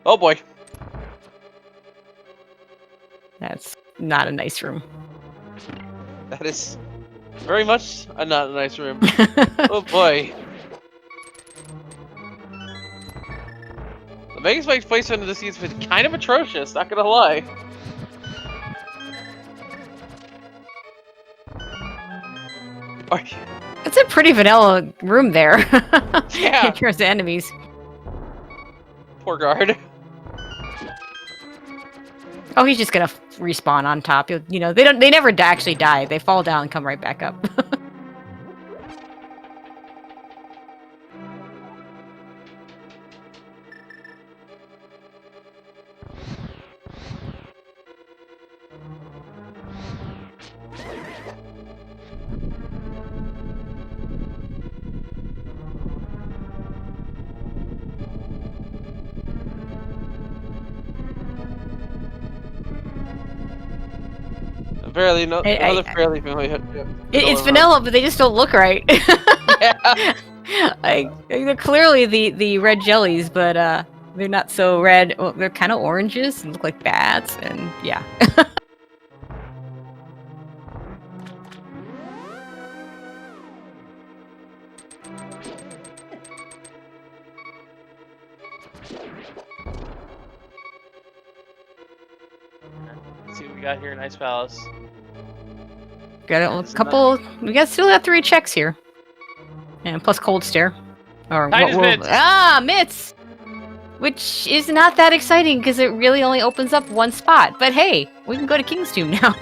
Oh boy. That's not a nice room. That is very much not a nice room. Oh boy. The Mega Spike's placement of this has been kind of atrocious, not gonna lie. It's a pretty vanilla room there. Yeah. In terms of enemies. Poor guard. Oh, he's just gonna respawn on top. You know, they never actually die. They fall down and come right back up. Another fairly familiar. It's vanilla, but they just don't look right. Yeah. They're clearly the red jellies, but they're not so red. Well, they're kind of oranges and look like bats, and yeah. Let's see what we got here in Ice Palace. Got a couple. We still got 3 checks here, and plus cold stare. Or Mitts. Mitts. Which is not that exciting because it really only opens up one spot. But hey, we can go to King's Tomb now.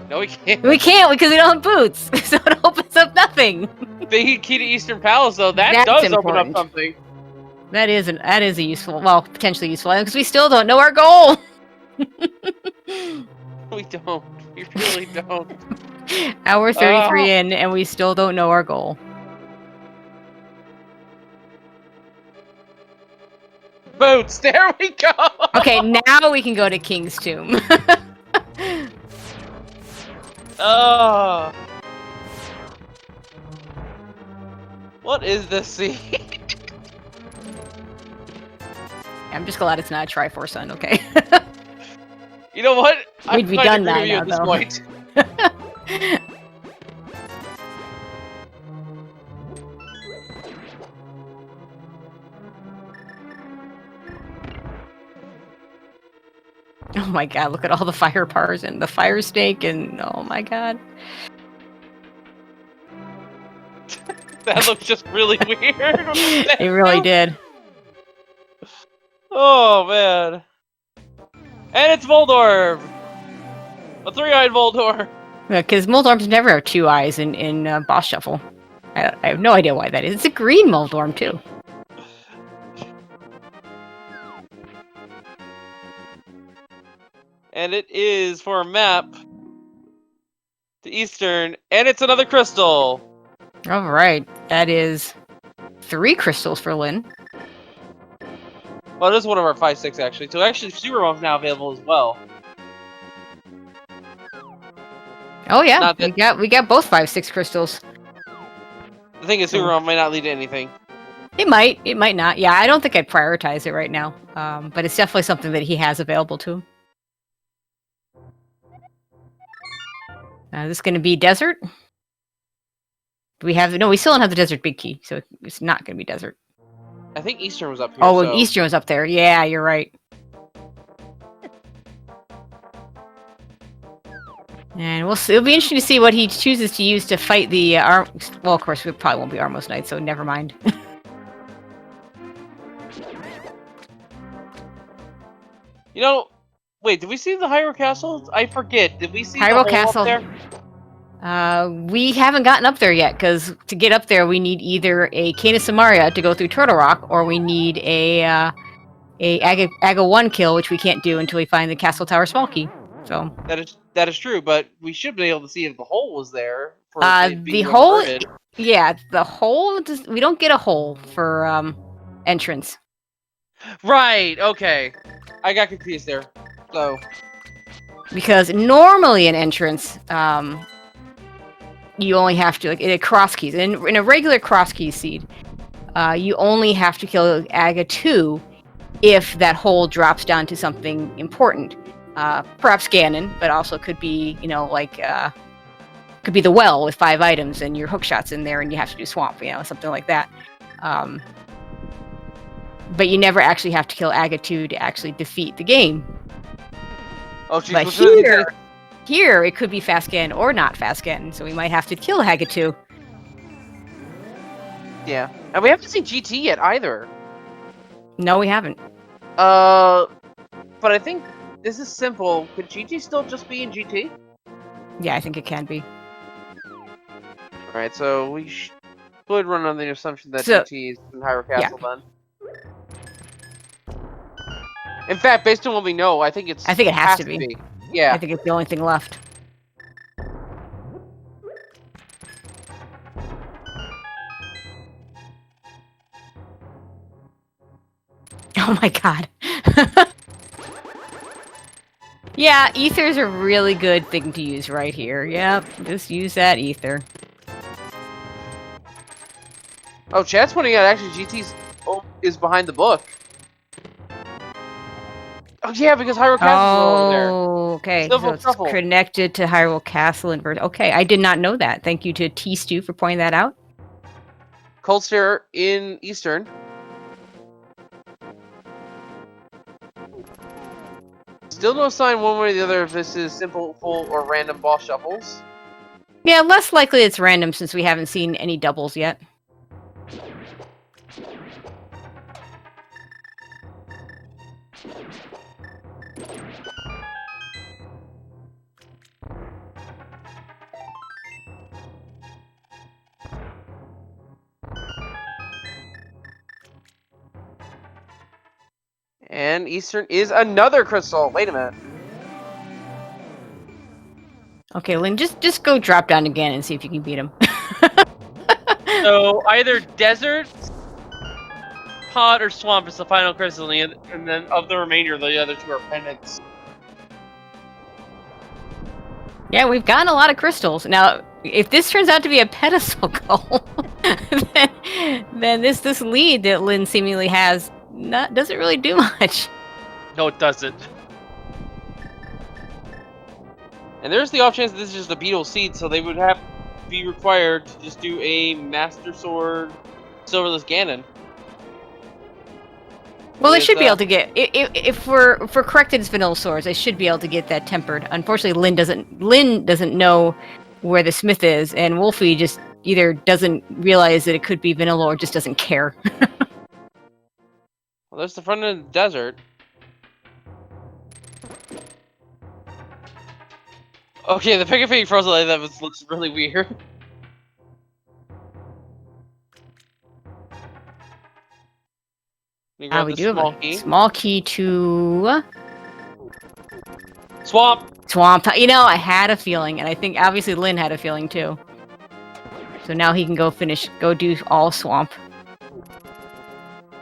No, we can't. We can't because we don't have boots, so it opens up nothing. Big key to Eastern Palace, though, that That's does open important. up something. That is a useful, well, potentially useful item because we still don't know our goal. We don't. We really don't. Hour 33 in, and we still don't know our goal. Boots, there we go! Okay, now we can go to King's Tomb. Oh. What is this scene? I'm just glad it's not a Triforce Sun, okay? You know what? We'd be done by now, at this though. point. Oh my god, look at all the fire bars and the fire snake and oh my god. That looks just really weird. It really did. Oh man. And it's Voldorb! A three-eyed Voldorb! Yeah, because Moldorms never have two eyes in Boss Shuffle. I have no idea why that is. It's a green Moldorm, too. And it is for a map to Eastern, and it's another crystal! Alright, that is 3 crystals for Lynn. Well, it is one of our 5-6 actually. So actually, Super Mom's now available as well. Oh yeah, Not that- we got both 5-6 crystals. The thing is, Super Mom might not lead to anything. It might not. Yeah, I don't think I'd prioritize it right now. But it's definitely something that he has available to him. This is going to be desert. We still don't have the desert big key, so it's not going to be desert. I think Eastern was up here. Oh, so... Eastern was up there. Yeah, you're right. And we'll see. It'll be interesting to see what he chooses to use to fight the well, of course, we probably won't be Armos Knight, so never mind. You know, wait, did we see the Hyrule Castle? I forget. Did we see Hyrule the Castle? up there? We haven't gotten up there yet, because to get up there, we need either a Cane of Samaria to go through Turtle Rock, or we need a Aga 1 kill, which we can't do until we find the Castle Tower Small Key. So that is true, but we should be able to see if the hole was there. For the hole, yeah, the hole. We don't get a hole for entrance. Right. Okay. I got confused there. So Because normally an entrance, you only have to, like, in a cross keys. In a regular cross key seed, you only have to kill Aga 2 if that hole drops down to something important. Perhaps Ganon, but also could be, could be the well with 5 items and your hookshot's in there and you have to do swamp, something like that. But you never actually have to kill Aga 2 to actually defeat the game. oh, geez, But here it could be fast Ganon or not fast Ganon, so we might have to kill Aga 2. Yeah, and we haven't seen GT yet either. No, we haven't. But I think this is simple. Could GT still just be in GT? Yeah, I think it can be. Alright, so we would run on the assumption that So, GT is in Hyrule Castle then. In fact, based on what we know, I think it has to be. Yeah. I think it's the only thing left. Oh my god. Yeah, ether's a really good thing to use right here. Yep, just use that ether. Oh, chat's pointing out actually GT's is behind the book. Oh yeah, because Hyrule Castle is over there. Oh, okay. Silver So it's Truffle. connected to Hyrule Castle and okay, I did not know that. Thank you to T-Stew for pointing that out. Cold Stare in Eastern. Still no sign one way or the other if this is simple, full, or random boss shuffles. Yeah, less likely it's random since we haven't seen any doubles yet. And Eastern is another crystal. Wait a minute. Okay, Lynn, just go drop down again and see if you can beat him. So either desert, pod, or swamp is the final crystal, and then of the remainder, the other two are pendants. Yeah, we've gotten a lot of crystals. Now, if this turns out to be a pedestal goal, then this lead that Lynn seemingly has doesn't really do much. No, it doesn't. And there's the off chance that this is just a beetle seed, so they would have to be required to just do a Master Sword Silverless Ganon. Well, they should be able to get if we're corrected as vanilla swords, they should be able to get that tempered. Unfortunately, Lynn doesn't know where the smith is, and Wulfy just either doesn't realize that it could be vanilla or just doesn't care. Well, there's the front of the desert. Okay, the pickup being frozen like that looks really weird. You grab We the do small have a key. small key to Swamp! Swamp. You know, I had a feeling, and I think obviously Lynn had a feeling too. So now he can go do all Swamp.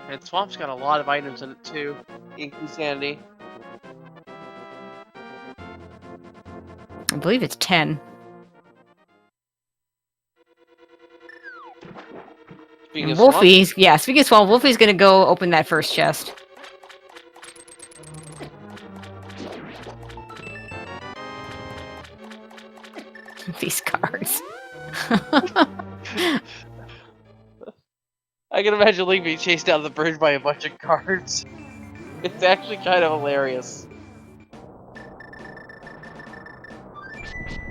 And Swamp's got a lot of items in it too. Insanity. I believe it's 10. Speaking And of Swamp, speaking of Swamp, Wulfy's gonna go open that first chest. These cards. I can imagine Link being chased down the bridge by a bunch of cards. It's actually kind of hilarious.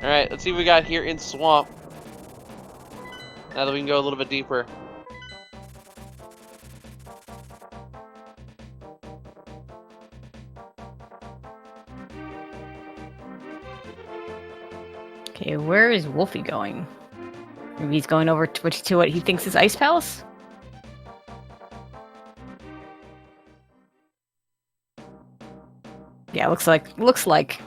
Alright, let's see what we got here in Swamp. Now that we can go a little bit deeper. Okay, where is Wulfy going? Maybe he's going over to what he thinks is Ice Palace? Yeah, looks like.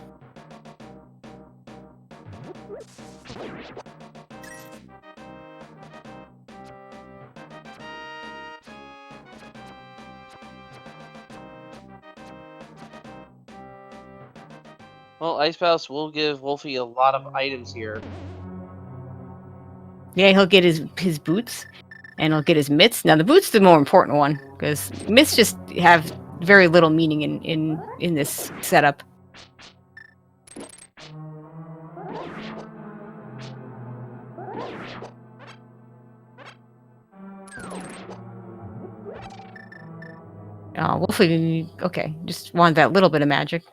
Well, Ice Palace will give Wulfy a lot of items here. Yeah, he'll get his boots, and he'll get his mitts. Now, the boots the more important one, because mitts just have very little meaning in this setup. Wulfy, okay, just wanted that little bit of magic.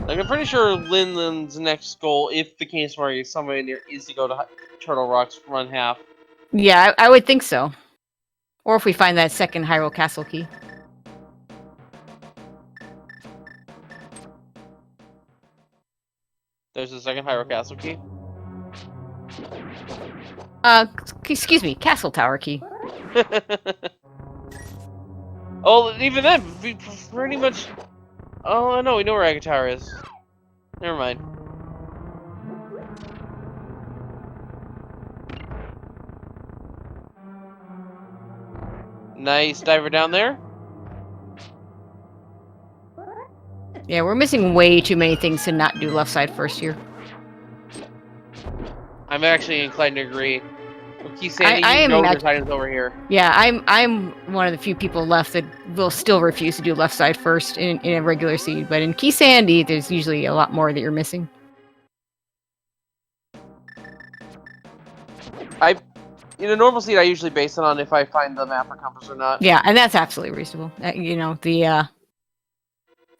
Like, I'm pretty sure Linlin's next goal, if the case where he's somewhere near, is to go to Turtle Rock's run half. Yeah, I would think so. Or if we find that second Hyrule Castle key. There's the second Hyrule Castle key. Excuse me, Castle Tower key. Oh, even then, we pretty much... Oh, no, we know where Agate Tower is. Never mind. Nice diver down there. Yeah, we're missing way too many things to not do left side first here. I'm actually inclined to agree. Keep saying there's items over here. Yeah, I'm one of the few people left that will still refuse to do left side first in a regular seed, but in Key Sandy, there's usually a lot more that you're missing. In a normal seed, I usually base it on if I find the map or compass or not. Yeah, and that's absolutely reasonable. You know,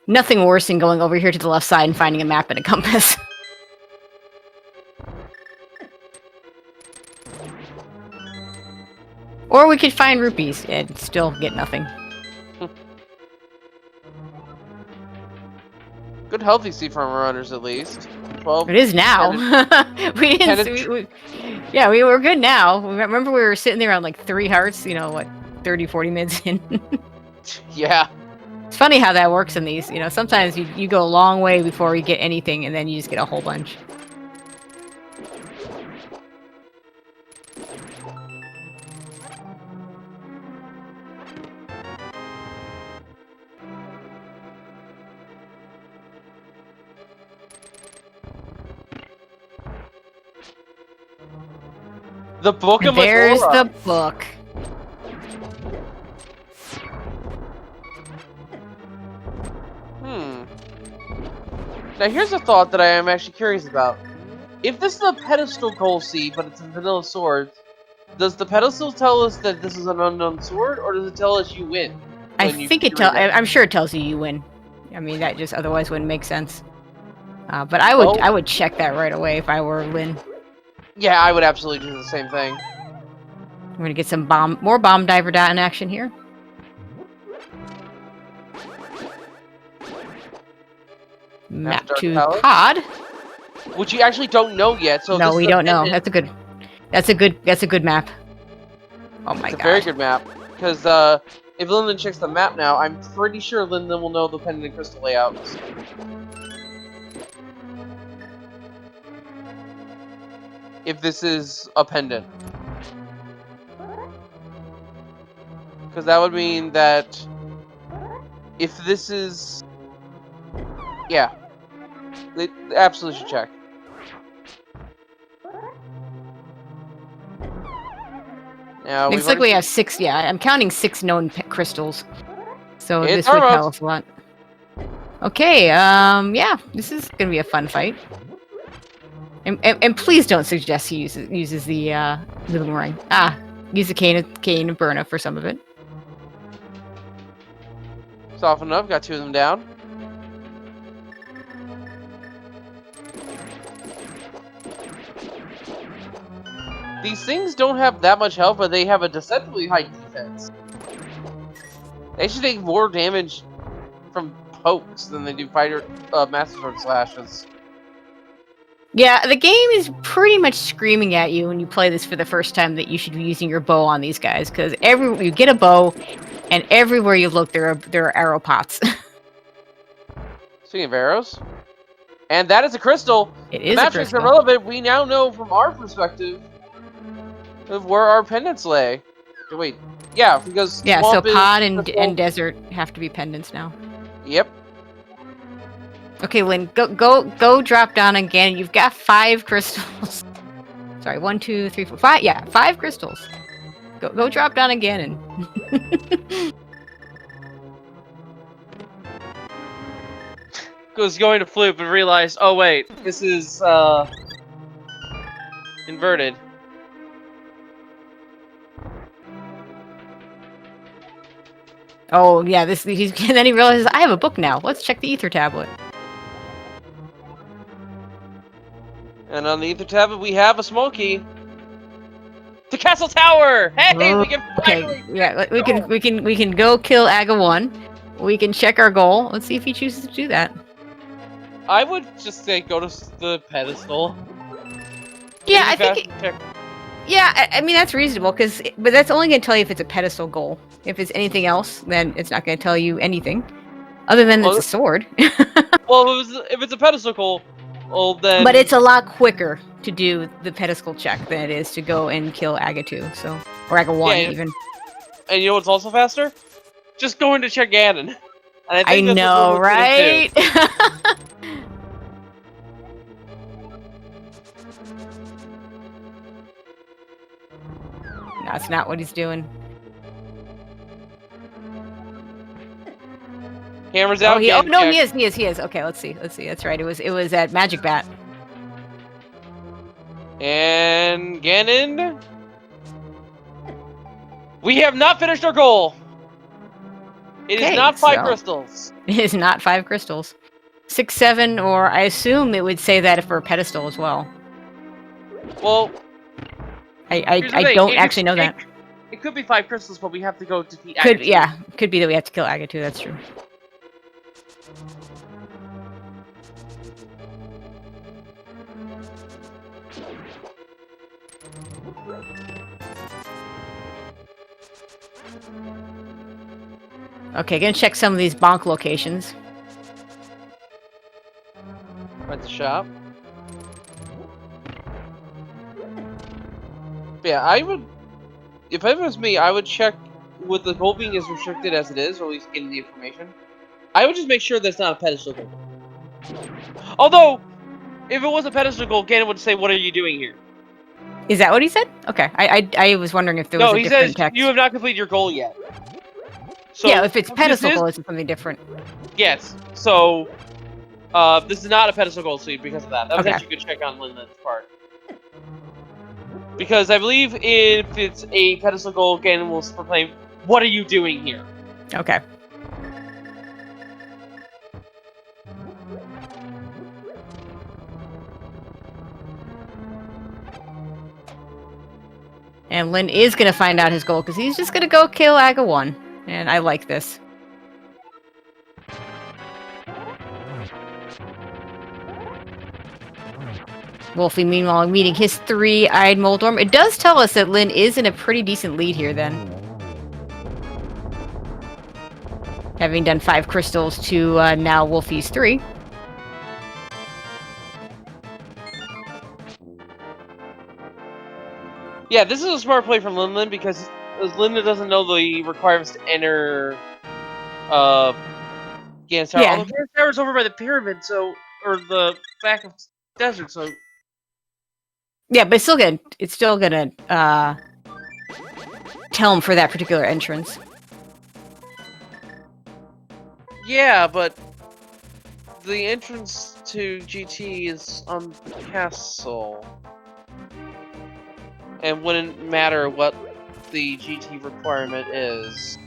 nothing worse than going over here to the left side and finding a map and a compass. Or we could find rupees and still get nothing. Good healthy sea farmer runners at least. 12. It is now. We didn't. Yeah, we were good now. Remember, we were sitting there on like 3 hearts. You know what? 30, 40 minutes in. Yeah. It's funny how that works in these. You know, sometimes you go a long way before you get anything, and then you just get a whole bunch. The book of There's Aura. the book. Now here's a thought that I am actually curious about. If this is a pedestal goal seed, but it's a vanilla sword, does the pedestal tell us that this is an unknown sword, or does it tell us you win? I think it tells. I'm sure it tells you win. I mean, that just otherwise wouldn't make sense. But I would check that right away if I were Lin. Yeah, I would absolutely do the same thing. We're gonna get some more bomb diver dot in action here. Map to pod, which you actually don't know yet. So no, we don't know. That's a good map. Oh my god, it's a very good map because if Linlinlin checks the map now, I'm pretty sure Linlinlin will know the pendant and crystal layouts. If this is a pendant. Because that would mean that if this is... Yeah. They absolutely should check. Now, looks like we have 6, yeah, I'm counting 6 known crystals. So it's this would tell us a lot. Okay, yeah, this is gonna be a fun fight. And please don't suggest he uses the boomerang. Use the cane of Burna for some of it. Soft enough, got 2 of them down. These things don't have that much health, but they have a deceptively high defense. They should take more damage from pokes than they do fighter master sword slashes. Yeah, the game is pretty much screaming at you when you play this for the first time that you should be using your bow on these guys, because you get a bow, and everywhere you look, there are arrow pots. Speaking of arrows, and that is a crystal. It is the a crystal. Are relevant. We now know from our perspective of where our pendants lay. Wait, yeah, because yeah, so pod and desert have to be pendants now. Yep. Okay, Lynn, go drop down again. You've got 5 crystals. Sorry, 1, 2, 3, 4, 5. Yeah, 5 crystals. Go drop down again and. Was going to flip and realized, oh wait, this is inverted. Oh yeah, and then he realizes I have a book now. Let's check the ether tablet. And on the ether tablet, we have a small key. The castle tower. Hey, we can. Okay, yeah, we can go kill Aga 1. We can check our goal. Let's see if he chooses to do that. I would just say go to the pedestal. Yeah, I think. Yeah, I mean that's reasonable but that's only going to tell you if it's a pedestal goal. If it's anything else, then it's not going to tell you anything, other than it's a sword. Well, if it's a pedestal goal, well then. But it's a lot quicker to do the pedestal check than it is to go and kill Aga 2, so or Aga 1 even. And you know what's also faster? Just going to check Ganon. And I know, right? That's not what he's doing. Camera's out. Oh, no, he is. Okay, let's see. That's right. It was at Magic Bat. And Ganon. We have not finished our goal. It is not 5 crystals. It is not 5 crystals. 6, 7, or I assume it would say that for a pedestal as well. Well, I don't actually know that. It could be 5 crystals, but we have to go defeat Aga 2. Yeah, could be that we have to kill Aga 2, that's true. Okay, gonna check some of these bonk locations. At the shop. But yeah, I would. If it was me, I would check with the goal being as restricted as it is, or at least getting the information. I would just make sure that's not a pedestal goal. Although, if it was a pedestal goal, Ganon would say, "What are you doing here?" Is that what he said? Okay, I was wondering if there was No, a he different says text. you have not completed your goal yet. So yeah, if it's this pedestal is- goal, it's something different. Yes. So, this is not a pedestal goal seed because of that. That was Okay. actually a good check on Linlinlin's part. Because I believe if it's a pedestal goal, Ganon will proclaim, "What are you doing here?" Okay. And Lin is gonna find out his goal because he's just gonna go kill Aga 1. And I like this. Wulfy, meanwhile, meeting his 3-eyed Moldorm. It does tell us that Lin is in a pretty decent lead here, then. Having done 5 crystals to now Wulfy's 3. Yeah, this is a smart play from Linlinlin because Linda doesn't know the requirements to enter Ganon's Tower. Yeah. Although Ganon's Tower is over by the pyramid, so or the back of desert, so Yeah, but it's still gonna tell him for that particular entrance. yeah, but the entrance to GT is on the castle. And wouldn't matter what the GT requirement is.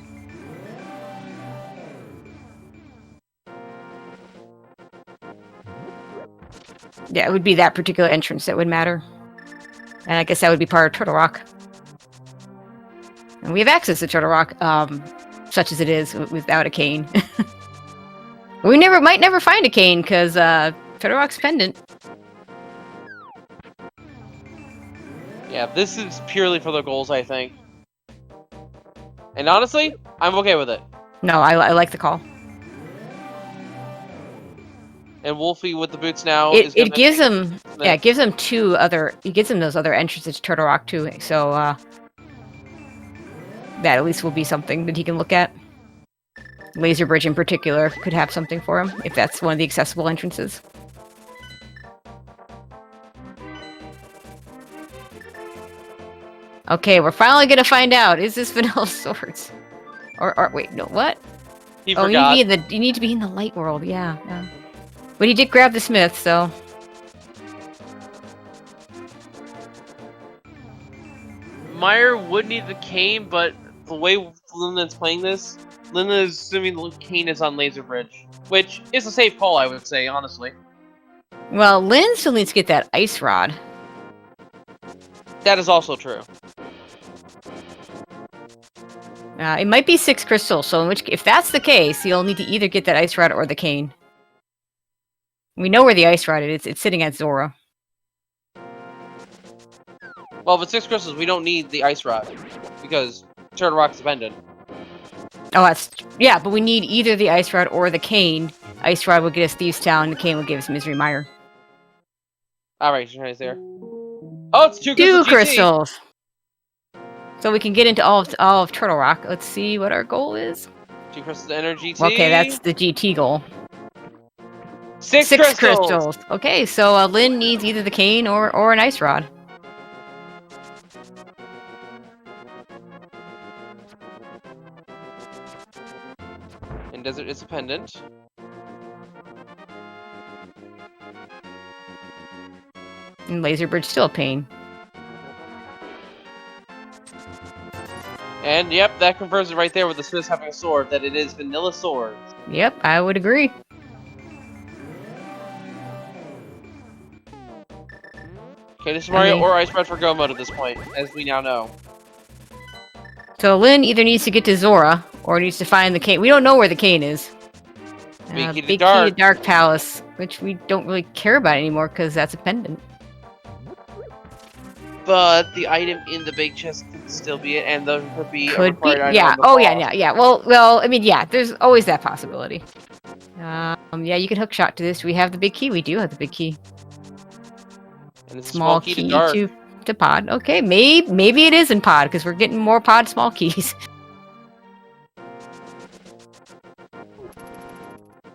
Yeah, it would be that particular entrance that would matter. And I guess that would be part of Turtle Rock. And we have access to Turtle Rock, such as it is, without a cane. We might never find a cane, because Turtle Rock's pendant. Yeah, this is purely for the goals, I think. And honestly, I'm okay with it. No, I like the call. And Wulfy with the boots now It is gonna gives take him, yeah, it gives him it gives him those other entrances to Turtle Rock too. So that at least will be something that he can look at. Laser Bridge in particular could have something for him if that's one of the accessible entrances. Okay, we're finally gonna find out. Is this Vanilla Swords? Or wait, no, what? He Oh, forgot. you need to be in the light world, yeah. But he did grab the smith, so. Meyer would need the cane, but the way Linlin's playing this, Linlin is assuming the cane is on Laser Bridge, which is a safe call, I would say, honestly. Well, Lin still needs to get that ice rod. That is also true. It might be 6 crystals, so if that's the case, you'll need to either get that ice rod or the cane. We know where the ice rod is. It's sitting at Zora. Well, with 6 crystals, we don't need the ice rod because Turtle Rock's dependent. Oh, yeah, but we need either the ice rod or the cane. Ice rod will get us Thieves Town, the cane will give us Misery Mire. Alright, she's right there. Oh, it's 2 crystals. 2 crystals! So we can get into all of Turtle Rock. Let's see what our goal is. 2 crystals to enter GT. Okay, that's the GT goal. 6 crystals! Okay, so Lin needs either the cane or an ice rod. And Desert is a pendant. And Laser Bridge still a pain. And yep, that confirms it right there with the Smiths having a sword, that it is Vanilla Swords. Yep, I would agree. Okay, this is Mario or Ice Rod for Go mode at this point, as we now know. So Lin either needs to get to Zora, or needs to find the cane. We don't know where the cane is. Big Key to Big Dark. Key to Dark Palace, which we don't really care about anymore, because that's a pendant. but the item in the big chest could still be it, and there could be a Could be. required item Yeah. on the Oh, boss. yeah. Well. I mean, yeah. There's always that possibility. Yeah. You can hookshot to this. We have the big key. We do have the big key. And it's a Small key key to dark. to pod. Okay. Maybe it is in pod because we're getting more pod small keys.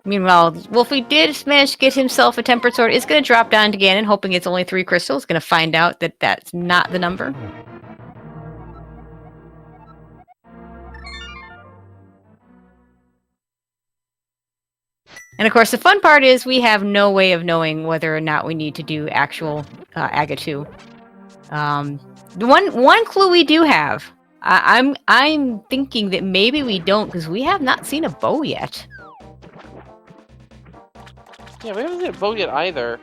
Meanwhile, Wulfy did manage to get himself a tempered sword. It's going to drop down to Ganon, hoping it's only 3 crystals. Going to find out that that's not the number. And of course, the fun part is we have no way of knowing whether or not we need to do actual Aga 2. The one clue we do have, I'm thinking that maybe we don't because we have not seen a bow yet. Yeah, we haven't seen a bow yet either.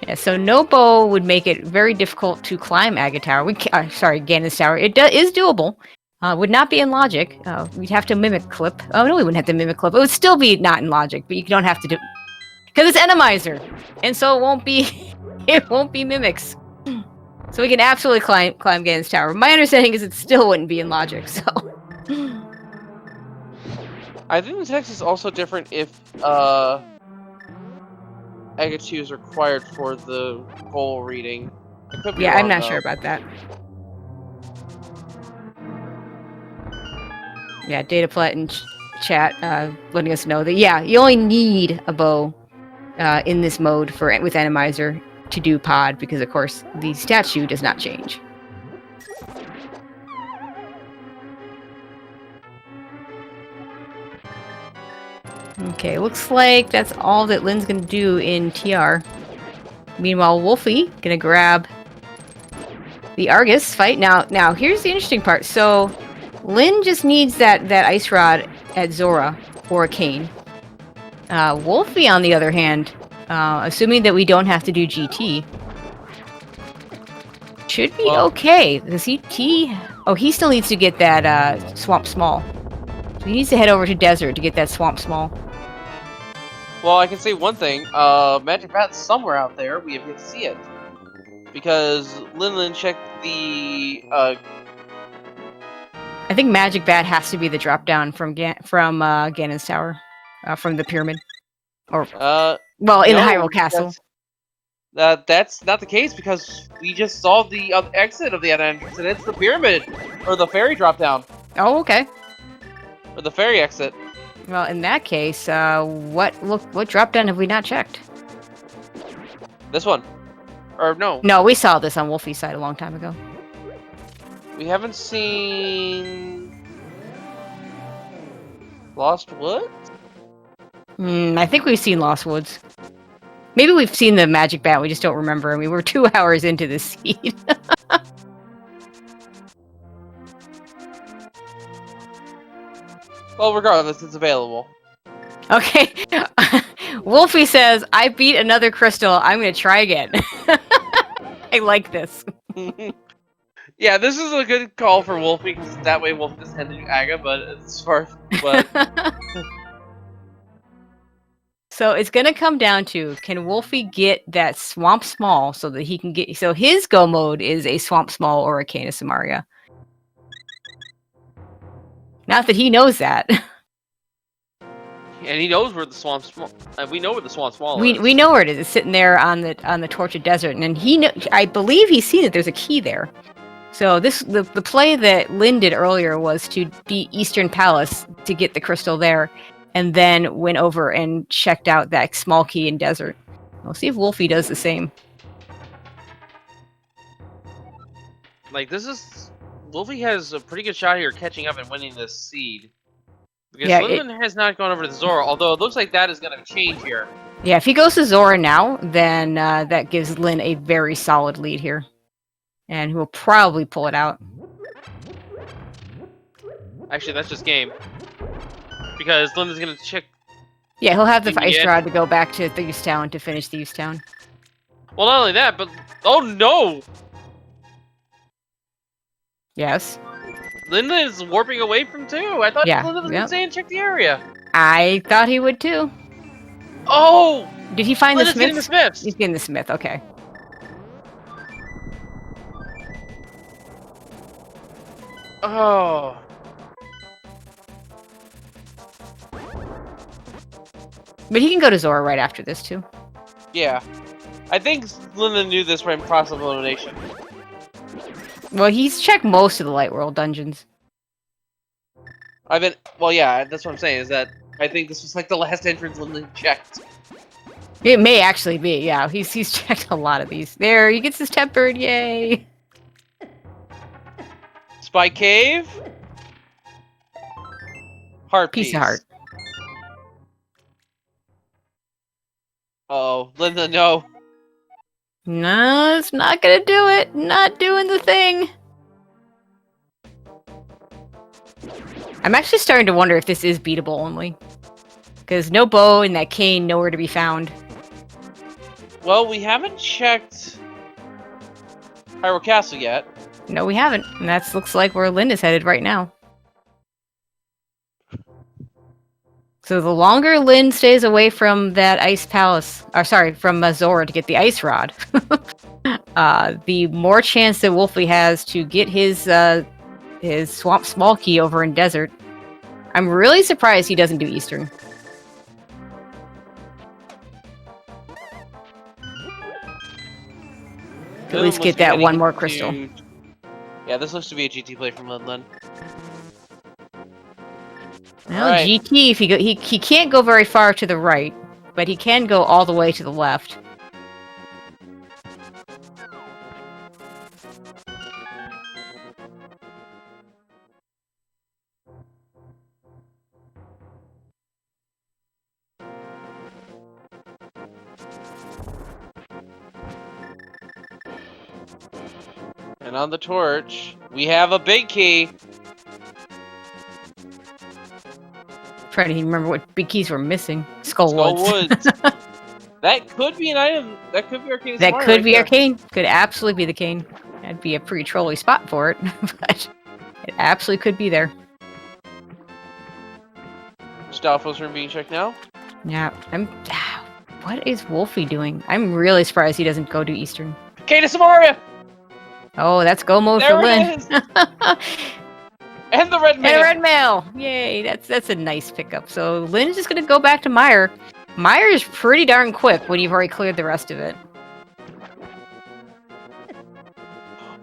Yeah, so no bow would make it very difficult to climb Aga Tower. Sorry, Ganon's Tower. It is doable. Would not be in logic. We'd have to mimic clip. Oh no, we wouldn't have to mimic clip. It would still be not in logic, but you don't have to do because it's Randomizer, and so it won't be. It won't be mimics. So we can absolutely climb Ganon's Tower. My understanding is it still wouldn't be in logic. So I think the text is also different if Aga 2 is required for the goal reading. It could be yeah, wrong, I'm not though. sure about that. Yeah, Dataplat in chat letting us know that you only need a bow in this mode with Randomizer to do pod because of course the statue does not change. Okay, looks like that's all that Lin's gonna do in TR. Meanwhile, Wulfy gonna grab the Argus fight. Now here's the interesting part. So Lin just needs that ice rod at Zora or a cane. Wulfy, on the other hand, assuming that we don't have to do GT, should be okay because he still needs to get that Swamp Small. So he needs to head over to Desert to get that Swamp Small. Well, I can say one thing. Magic Bat's somewhere out there. We have yet to see it. Because Linlinlin checked the... I think Magic Bat has to be the drop down from Ganon's Tower. From the pyramid. Or, in the Hyrule Castle. That's not the case because we just saw the exit of the entrance and it's the pyramid! Or the fairy drop down. Oh, okay. Or the fairy exit. Well, in that case, what drop down have we not checked? This one. Or no. No, we saw this on Wulfy's side a long time ago. We haven't seen... Lost Woods? I think we've seen Lost Woods. Maybe we've seen the Magic Bat, we just don't remember. I mean, we're 2 hours into this seed. Well, regardless, it's available. Okay. Wulfy says, I beat another crystal. I'm going to try again. I like this. Yeah, this is a good call for Wulfy, because that way Wulfy doesn't have to do Aga, but as far but So it's going to come down to, can Wulfy get that Swamp Small so that he can get... So his go mode is a Swamp Small or a Cane of Samaria. Not that he knows that. And he knows where the Swamp Small... we know where the Swamp Small is. We know where it is. It's sitting there on the tortured desert. And I believe he's seen that there's a key there. So the play that Lin did earlier was to beat Eastern Palace to get the crystal there. And then went over and checked out that small key in desert. We'll see if Wulfy does the same. Like, this is... Wulfy has a pretty good shot here catching up and winning this seed. Because Yeah, Linlinlin has not gone over to Zora, although it looks like that is going to change here. Yeah, if he goes to Zora now, then that gives Lin a very solid lead here. And he'll probably pull it out. Actually, that's just game. Because Linlin's going to check... Yeah, he'll have the ice rod to go back to Thieves Town to finish Thieves Town. Well, not only that, but... Oh, no! Yes. Linlinlin is warping away from 2. I thought Linlinlin was going to stay and check the area. I thought he would too. Oh! Did he find the Linlin's smith? getting the smiths. He's getting the smith, okay. Oh. But he can go to Zora right after this, too. Yeah. I think Linda knew this right in process of elimination. Well, he's checked most of the Light World dungeons. Well, yeah, that's what I'm saying, is that I think this was like the last entrance Linda checked. It may actually be, yeah. He's checked a lot of these. There, he gets his tempered, yay! Spy Cave? Heart Piece of heart. Uh-oh, Linda, no. No, it's not gonna do it. Not doing the thing. I'm actually starting to wonder if this is beatable only. Because no bow and that cane nowhere to be found. Well, we haven't checked Hyrule Castle yet. No, we haven't. And that looks like where Lynn is headed right now. So the longer Lynn stays away from that ice palace, or sorry, from Zora to get the ice rod, the more chance that Wulfy has to get his swamp small key over in desert. I'm really surprised he doesn't do Eastern. At least get that one more crystal. Yeah, this looks to be a GT play from Linlinlin. Well, right. GT, if he can't go very far to the right, but he can go all the way to the left. And on the torch, we have a big key. Trying to remember what big keys were missing. Skull Woods. That could be an item. That could be Arcane. That could be Arcane. Could absolutely be the cane. That'd be a pretty trolly spot for it, but it absolutely could be there. Stalfo's room being checked now. Yeah, what is Wulfy doing? I'm really surprised he doesn't go to Eastern. Cane of Samaria! Oh, that's go mode for Lynn. And the red mail. And the red mail. Yay, that's a nice pickup. So Lynn's just gonna go back to Meyer. Meyer's pretty darn quick when you've already cleared the rest of it.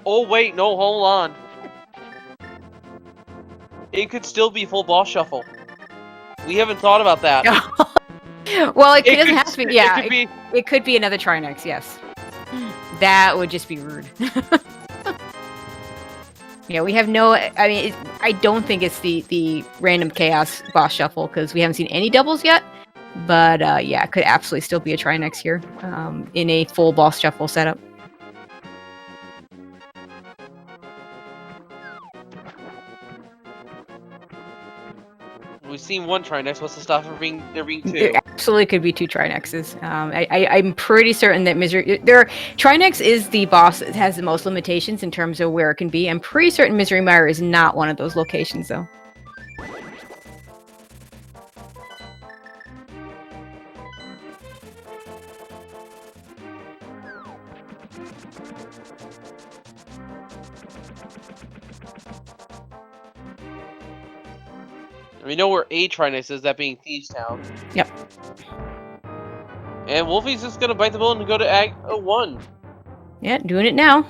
Oh wait, no, hold on. It could still be full boss shuffle. We haven't thought about that. Well, it doesn't have to be. Yeah, it could be another Trinex. Yes, that would just be rude. Yeah, we have no. I mean, I don't think it's the random chaos boss shuffle because we haven't seen any doubles yet. But yeah, it could absolutely still be a Trinex here in a full boss shuffle setup. We've seen one Trinex. What's to stop there being two? There absolutely could be two Trinexes. I'm pretty certain that Trinex is the boss that has the most limitations in terms of where it can be. I'm pretty certain Misery Mire is not one of those locations, though. We know where a Trinex is, that being Thieves Town. Yep. And Wulfy's just gonna bite the bullet and go to Ag 1. Yeah, doing it now.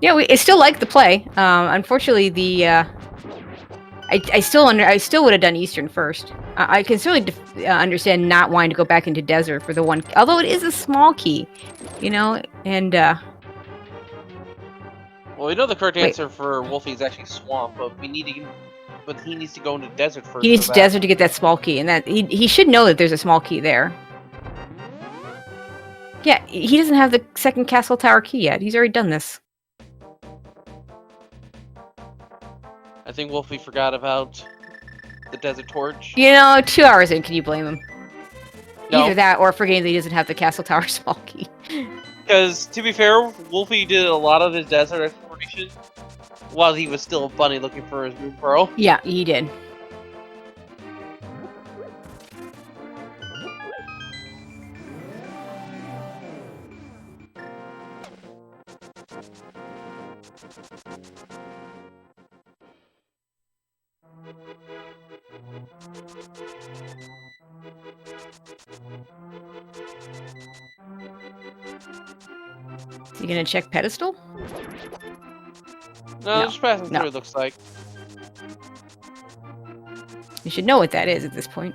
Yeah, I still like the play. Unfortunately, I still would have done Eastern first. I can certainly understand not wanting to go back into Desert for the one, although it is a small key, you know, and well, we know the correct answer for Wulfy is actually Swamp, but he needs to go into Desert first. He needs Desert to get that small key, and that he should know that there's a small key there. Yeah, he doesn't have the second Castle Tower key yet. He's already done this. I think Wulfy forgot about the Desert Torch. You know, 2 hours in, can you blame him? No. Either that or forgetting that he doesn't have the Castle Tower small key. Because, to be fair, Wulfy did a lot of his desert exploration while he was still a bunny looking for his Moon Pearl. Yeah, he did. You gonna check pedestal? No, just passing No. through, it looks like. You should know what that is at this point.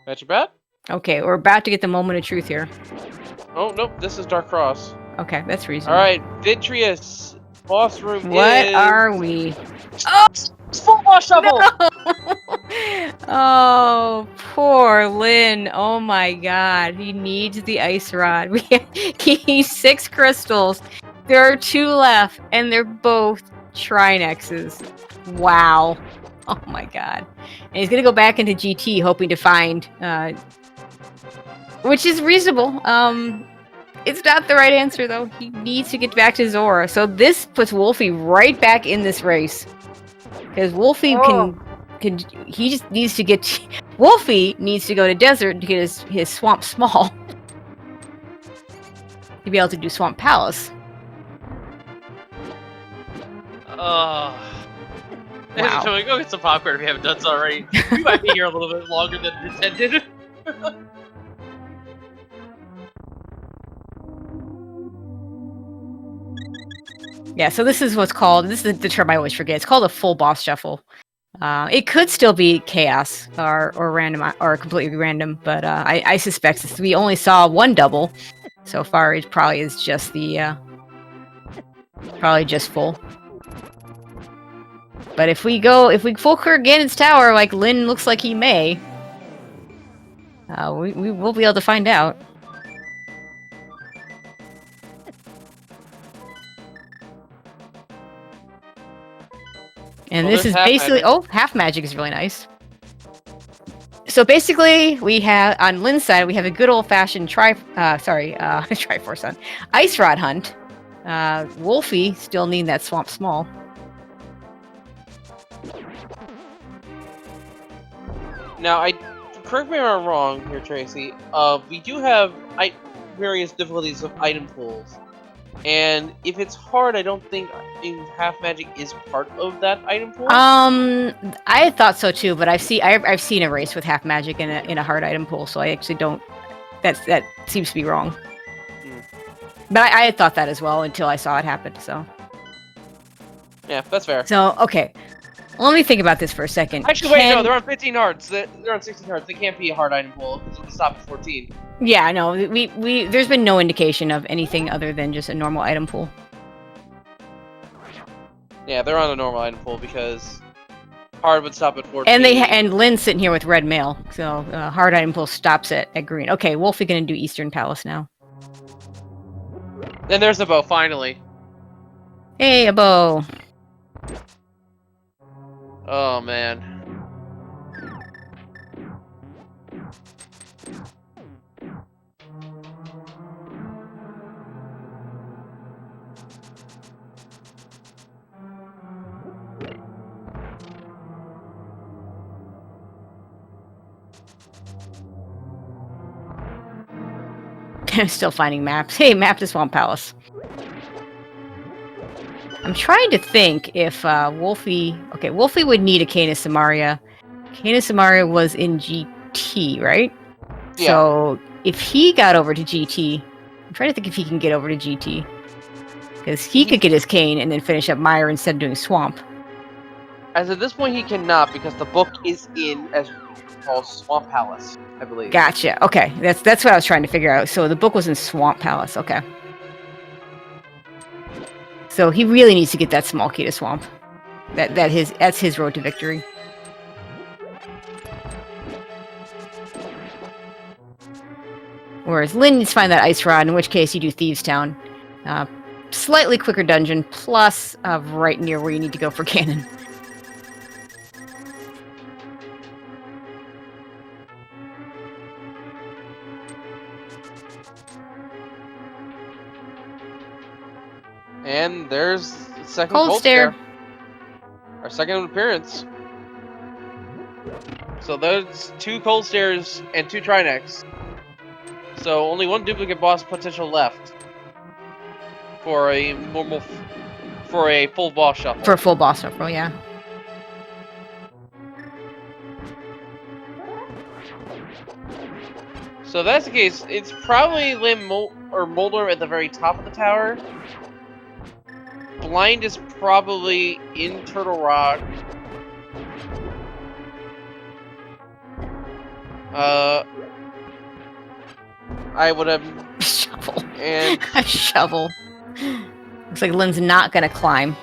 That's your bet? Okay, we're about to get the moment of truth here. Oh, nope, this is Dark Cross. Okay, that's reasonable. Alright, Vitreous. Boss room What is... are we? Oh! Full boss shovel! Oh, poor Lin. Oh my god. He needs the ice rod. He needs 6 crystals. There are 2 left, and they're both Trinexes. Wow. Oh my god. And he's gonna go back into GT hoping to find which is reasonable. It's not the right answer though. He needs to get back to Zora. So this puts Wulfy right back in this race. Because Wulfy he just needs to get Wulfy needs to go to desert to get his swamp small. To be able to do Swamp Palace. Wow. Go get some popcorn if you haven't done so already. We might be here a little bit longer than intended. Yeah, so this is the term I always forget. It's called a full boss shuffle. It could still be chaos or random or completely random, but I suspect since we only saw 1 double so far, it probably is just the probably just full. But if we full clear Ganon's tower like Lin looks like he may, we will be able to find out. And this is basically half magic is really nice. So basically, we have on Lin's side we have a good old-fashioned Triforce hunt, Ice Rod hunt. Wulfy still needing that swamp small. Now, correct me if I'm wrong here, Tracy. We do have various difficulties of item pulls, and if it's hard, I don't think half magic is part of that item pool. I thought so too, but I've seen a race with half magic in a hard item pool, so I actually don't. That seems to be wrong. But I had thought that as well until I saw it happen. So yeah, that's fair. So okay. Let me think about this for a second. Actually, wait, no, they're on 15 hearts. They're on 16 hearts. They can't be a hard item pool because it'll stop at 14. Yeah, no, there's been no indication of anything other than just a normal item pool. Yeah, they're on a normal item pool because hard would stop at 14. And Lin's sitting here with red mail, so hard item pool stops at green. Okay, Wulfy gonna do Eastern Palace now. Then there's the bow, finally. Hey, a bow. Oh, man. I'm still finding maps. Hey, map to Swamp Palace. I'm trying to think if Wulfy... Okay, Wulfy would need a Canis Samaria. Canis Samaria was in GT, right? Yeah. So, if he got over to GT... I'm trying to think if he can get over to GT. Because he could get his cane and then finish up Mire instead of doing Swamp. As of this point, he cannot because the book is in as called Swamp Palace, I believe. Gotcha. Okay, that's what I was trying to figure out. So the book was in Swamp Palace. Okay. So he really needs to get that small key to Swamp. That's his road to victory. Whereas Lin needs to find that ice rod, in which case you do Thieves Town. Slightly quicker dungeon, plus right near where you need to go for Ganon. And there's the second Cold Stare. Our second appearance. So there's 2 Cold Stares and 2 Trinex. So only 1 duplicate boss potential left for a full boss shuffle. For a full boss shuffle, yeah. So if that's the case, it's probably or Moldorm at the very top of the tower. Blind is probably in Turtle Rock. I would have Shovel. and A shovel. Looks like Lin's not gonna climb.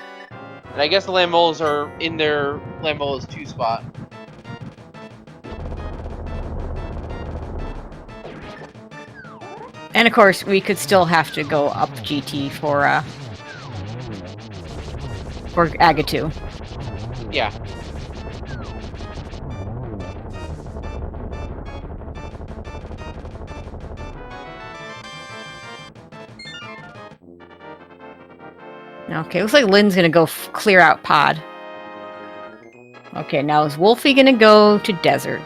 and I guess the Lambolas are in their Lambolas 2 spot. And of course, we could still have to go up GT for Agatu. Yeah. Okay, looks like Lin's gonna go clear out Pod. Okay, now is Wulfy gonna go to Desert?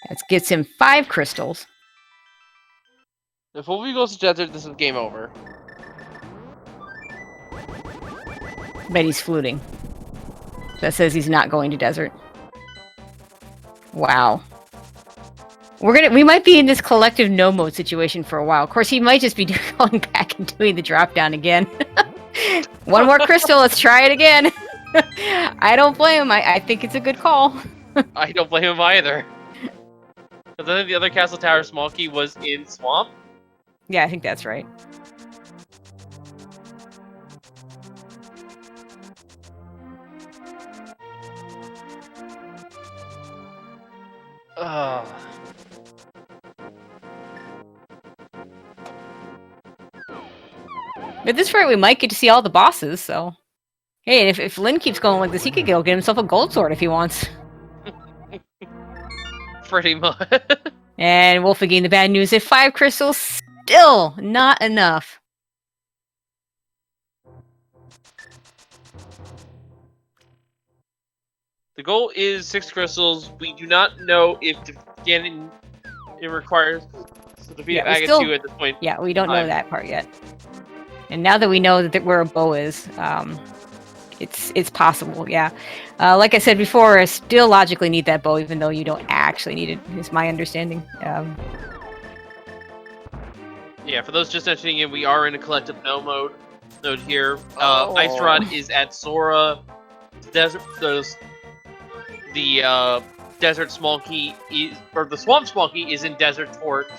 That gets him 5 crystals. If Wulfy goes to Desert, this is game over. But he's fluting. That says he's not going to Desert. Wow. We might be in this collective no mode situation for a while. Of course, he might just be going back and doing the drop down again. One more crystal, let's try it again. I don't blame him. I think it's a good call. I don't blame him either. Because I think the other Castle Tower small key was in Swamp. Yeah, I think that's right. Ugh. At this point, we might get to see all the bosses, so... Hey, and if Lin keeps going like this, he could go get himself a gold sword if he wants. Pretty much. And Wolf again, the bad news is 5 crystals, still not enough. The goal is 6 crystals. We do not know if Ganon it requires to defeat Agatu at this point. Yeah, we don't know that part yet. And now that we know that where a bow is, it's possible, yeah. Like I said before, I still logically need that bow, even though you don't actually need it, is my understanding. Yeah, for those just entering in, we are in a collective no mode here. Ice Rod is at Sora. The Desert Small Key is, or the Swamp Small Key is in Desert Torch.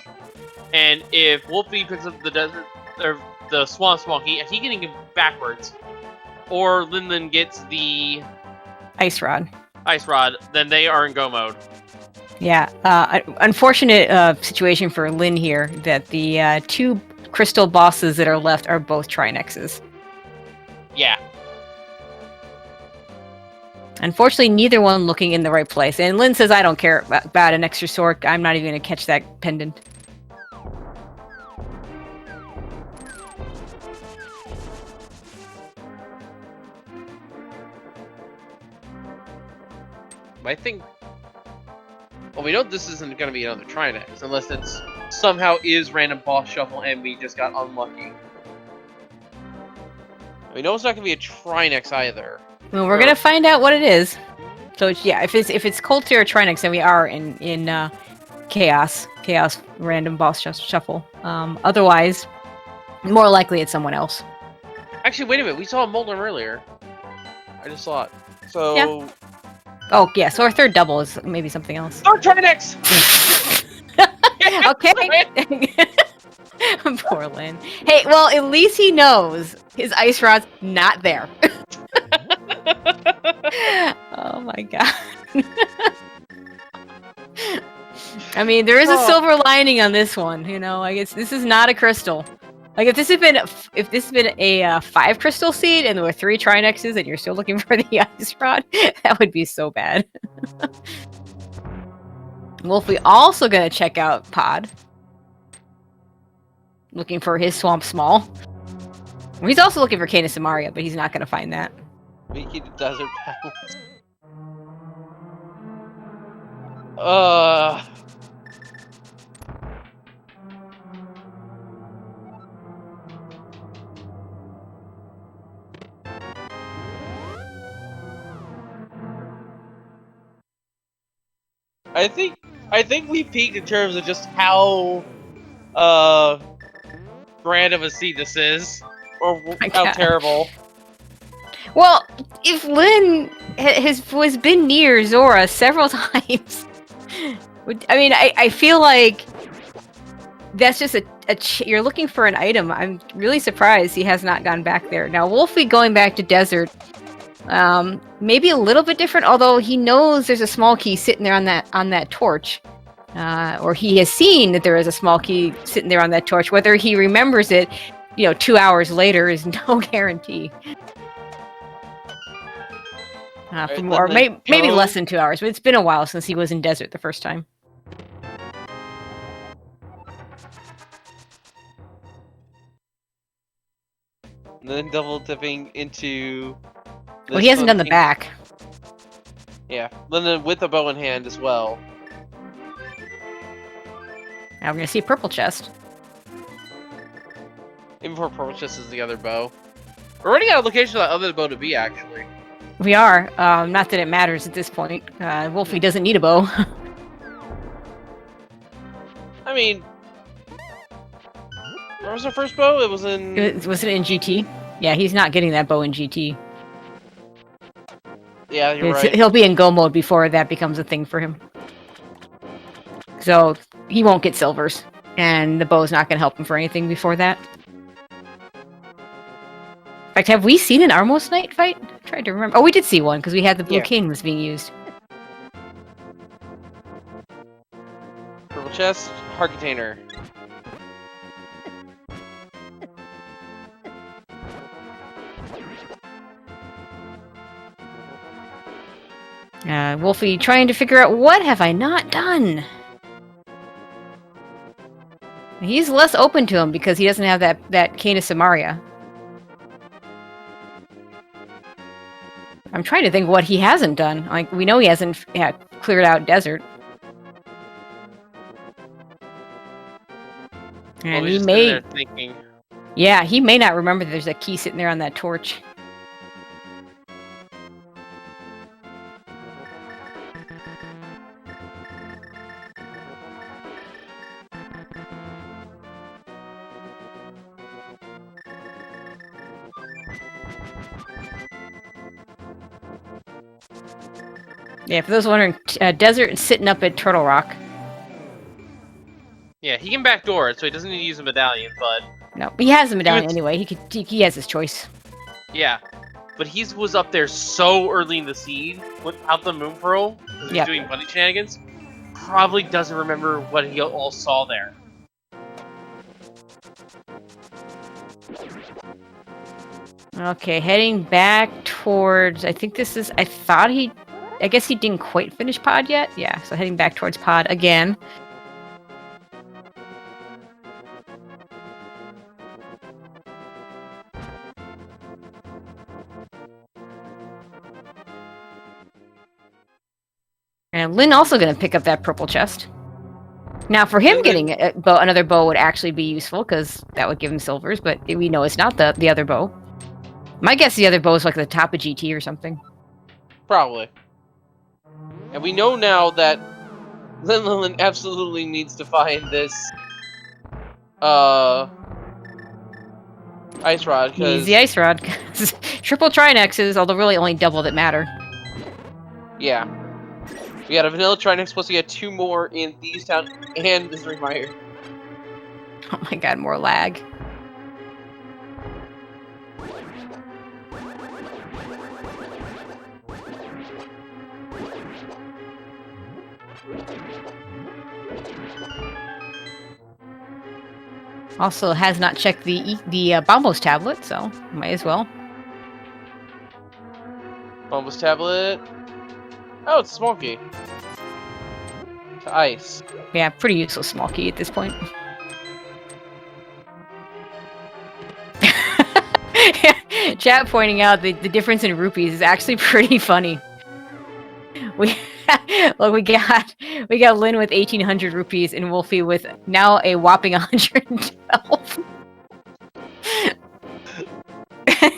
And if Wulfy picks up the Desert, or the Swamp Small Key, he getting it backwards, or Linlinlin gets the Ice Rod, then they are in go mode. Yeah, unfortunate situation for Lin here, that the 2 crystal bosses that are left are both Trinexes. Yeah. Unfortunately, neither one looking in the right place. And Lin says, I don't care about an extra sword. I'm not even going to catch that pendant. I think... Well, we know this isn't going to be another Trinex, unless it's somehow is random boss shuffle and we just got unlucky. We know it's not going to be a Trinex either. Well, we're going to find out what it is. So, yeah, if it's Colty or Trinex, then we are in Chaos random boss shuffle. Otherwise, more likely it's someone else. Actually, wait a minute. We saw a Moldorm earlier. I just saw it. So... Yeah. Oh, yeah, so our third double is maybe something else. Third Trinex! Okay. Poor Lin. Hey, well, at least he knows his Ice Rod's not there. Oh my god. I mean, there is a silver lining on this one, you know. I guess this is not a crystal. Like if this had been a 5 crystal seed and there were 3 Trinexes and you're still looking for the Ice Rod, that would be so bad. Wulfy also gonna check out Pod, looking for his Swamp Small. He's also looking for Canis and Maria, but he's not gonna find that. Making the desert balance. I think we peaked in terms of just how brand of a seed this is, or how God. terrible. Well, if Lin was been near Zora several times, I mean, I feel like that's just you're looking for an item. I'm really surprised he has not gone back there. Now, Wulfy going back to desert, maybe a little bit different. Although he knows there's a small key sitting there on that torch, or he has seen that there is a small key sitting there on that torch. Whether he remembers it, 2 hours later is no guarantee. Right, Or maybe go. less than 2 hours, but it's been a while since he was in desert the first time. And then double dipping into. Well, he hasn't done the back. Yeah, then with a bow in hand as well. Now we're gonna see a purple chest. Even before purple chest is the other bow. We're running out of location for that other bow to be, actually. We are. Not that it matters at this point. Wulfy doesn't need a bow. I mean, where was our first bow? It was in. Was it in GT? Yeah, he's not getting that bow in GT. Yeah, you're right. He'll be in Go mode before that becomes a thing for him. So he won't get silvers, and the bow's not going to help him for anything before that. In fact, have we seen an Armos Knight fight? I tried to remember. Oh, we did see one because we had the blue cane was being used. Purple chest, heart container. Wulfy trying to figure out what have I not done. He's less open to him because he doesn't have that cane of Samaria. I'm trying to think what he hasn't done. Like, we know he hasn't cleared out desert. And he may... Thinking. Yeah, he may not remember that there's a key sitting there on that torch. Yeah, for those wondering, desert is sitting up at Turtle Rock. Yeah, he can backdoor it, so he doesn't need to use a medallion, but... No, he has a medallion anyway. He has his choice. Yeah, but he was up there so early in the seed, without the moon pearl, because he's doing bunny shenanigans, probably doesn't remember what he all saw there. Okay, heading back towards... I think this is... I guess he didn't quite finish pod yet? Yeah, so heading back towards pod again. And Lin also going to pick up that purple chest. Now, for him, getting another bow would actually be useful, because that would give him silvers, but we know it's not the other bow. My guess the other bow is like the top of GT or something. Probably. And we know now that Linlinlin absolutely needs to find this ice rod. He's the ice rod. Triple Trinexes, although really only double that matter. Yeah. We got a vanilla Trinex, plus we got 2 more in Thieves Town and Misery Mire. Oh my god, more lag. Also has not checked the Bombos tablet, so might as well. Bombos tablet. Oh, it's a small key. To ice. Yeah, pretty useless small key at this point. Chat pointing out the difference in rupees is actually pretty funny. Look, we got Lin with 1,800 rupees and Wulfy with now a whopping 112.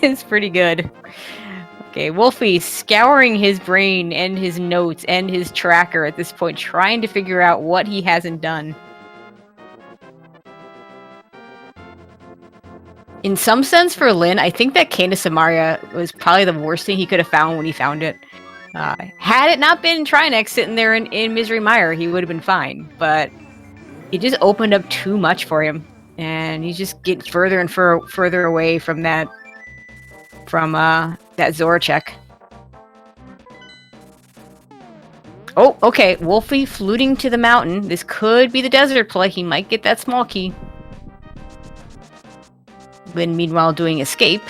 It's pretty good. Okay, Wulfy scouring his brain and his notes and his tracker at this point, trying to figure out what he hasn't done. In some sense, for Lin, I think that Cane of Samaria was probably the worst thing he could have found when he found it. Had it not been Trinex sitting there in Misery Mire, he would have been fine. But it just opened up too much for him, and he just gets further and further away from that Zora check. Oh, okay. Wulfy fluting to the mountain. This could be the desert play. He might get that small key. Lin, meanwhile, doing escape.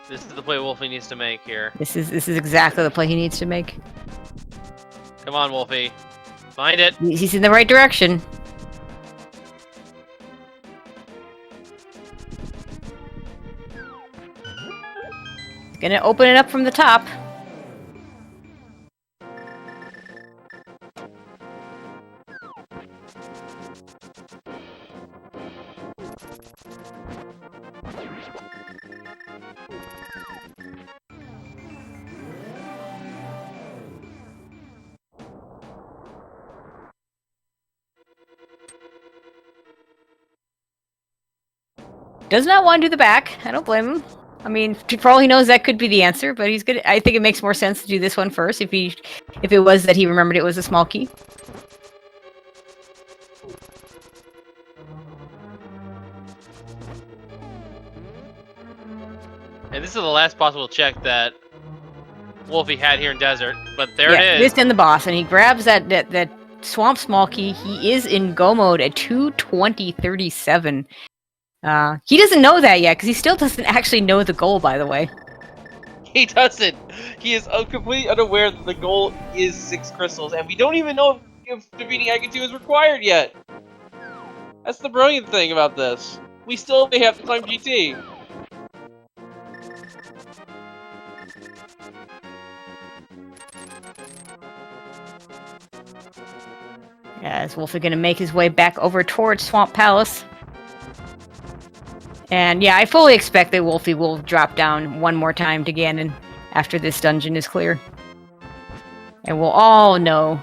This is the play Wulfy needs to make here. This is exactly the play he needs to make. Come on, Wulfy. Find it. He's in the right direction. He's gonna open it up from the top. Does not want to do the back. I don't blame him. I mean, for all he knows, that could be the answer, but he's good. I think it makes more sense to do this one first if it was that he remembered it was a small key. And this is the last possible check that Wulfy had here in Desert, but there it is. This and the boss, and he grabs that swamp small key. He is in go mode at 2:20:37. He doesn't know that yet, because he still doesn't actually know the goal, by the way. He doesn't. He is completely unaware that the goal is 6 crystals, and we don't even know if defeating Agatu is required yet. That's the brilliant thing about this. We still may have to climb GT. Yeah, is Wulfy going to make his way back over towards Swamp Palace? And yeah, I fully expect that Wulfy will drop down one more time to Ganon after this dungeon is clear. And we'll all know.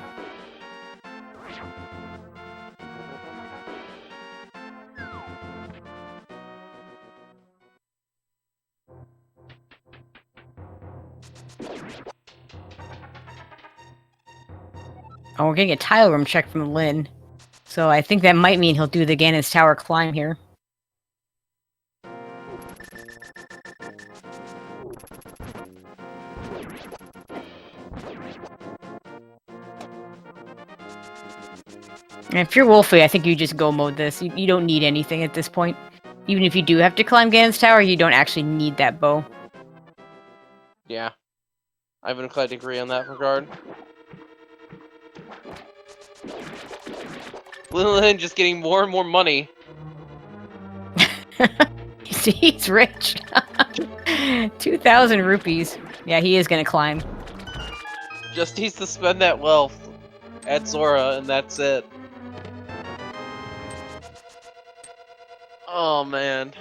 Oh, we're getting a tile room check from Lin. So I think that might mean he'll do the Ganon's Tower climb here. And if you're Wulfy, I think you just go mode this. You don't need anything at this point. Even if you do have to climb Ganon's Tower, you don't actually need that bow. Yeah. I have an inclined agree on that regard. Linlinlin just getting more and more money. He's rich. 2,000 rupees. Yeah, he is gonna climb. Just needs to spend that wealth at Zora, and that's it. Oh, man.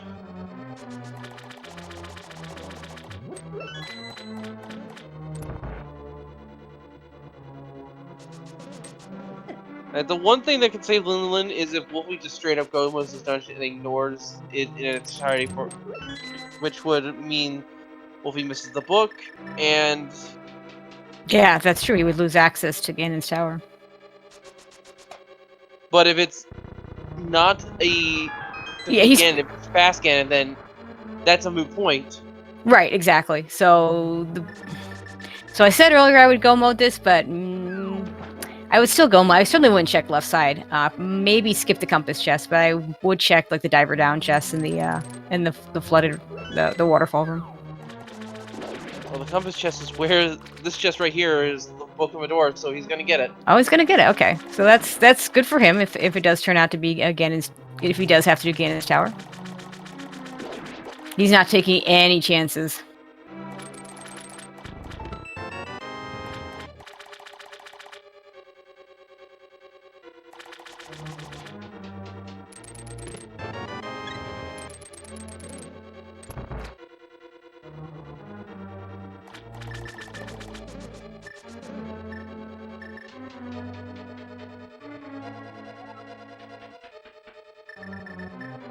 And the one thing that can save Linlinlin is if Wulfy just straight up goes with his dungeon and ignores it in its entirety, which would mean Wulfy misses the book, and... Yeah, that's true. He would lose access to Ganon's Tower. But if it's not a... Yeah, if it's fast Ganon, then that's a moot point. Right, exactly. So I said earlier I would go mode this, but I would still go mode. I certainly wouldn't check left side. Maybe skip the compass chest, but I would check like the diver down chest and the flooded the waterfall room. Well, the compass chest is where this chest right here is the book of Ador, so he's gonna get it. Oh, he's gonna get it. Okay, so that's good for him if it does turn out to be if he does have to do Ganon's Tower. He's not taking any chances.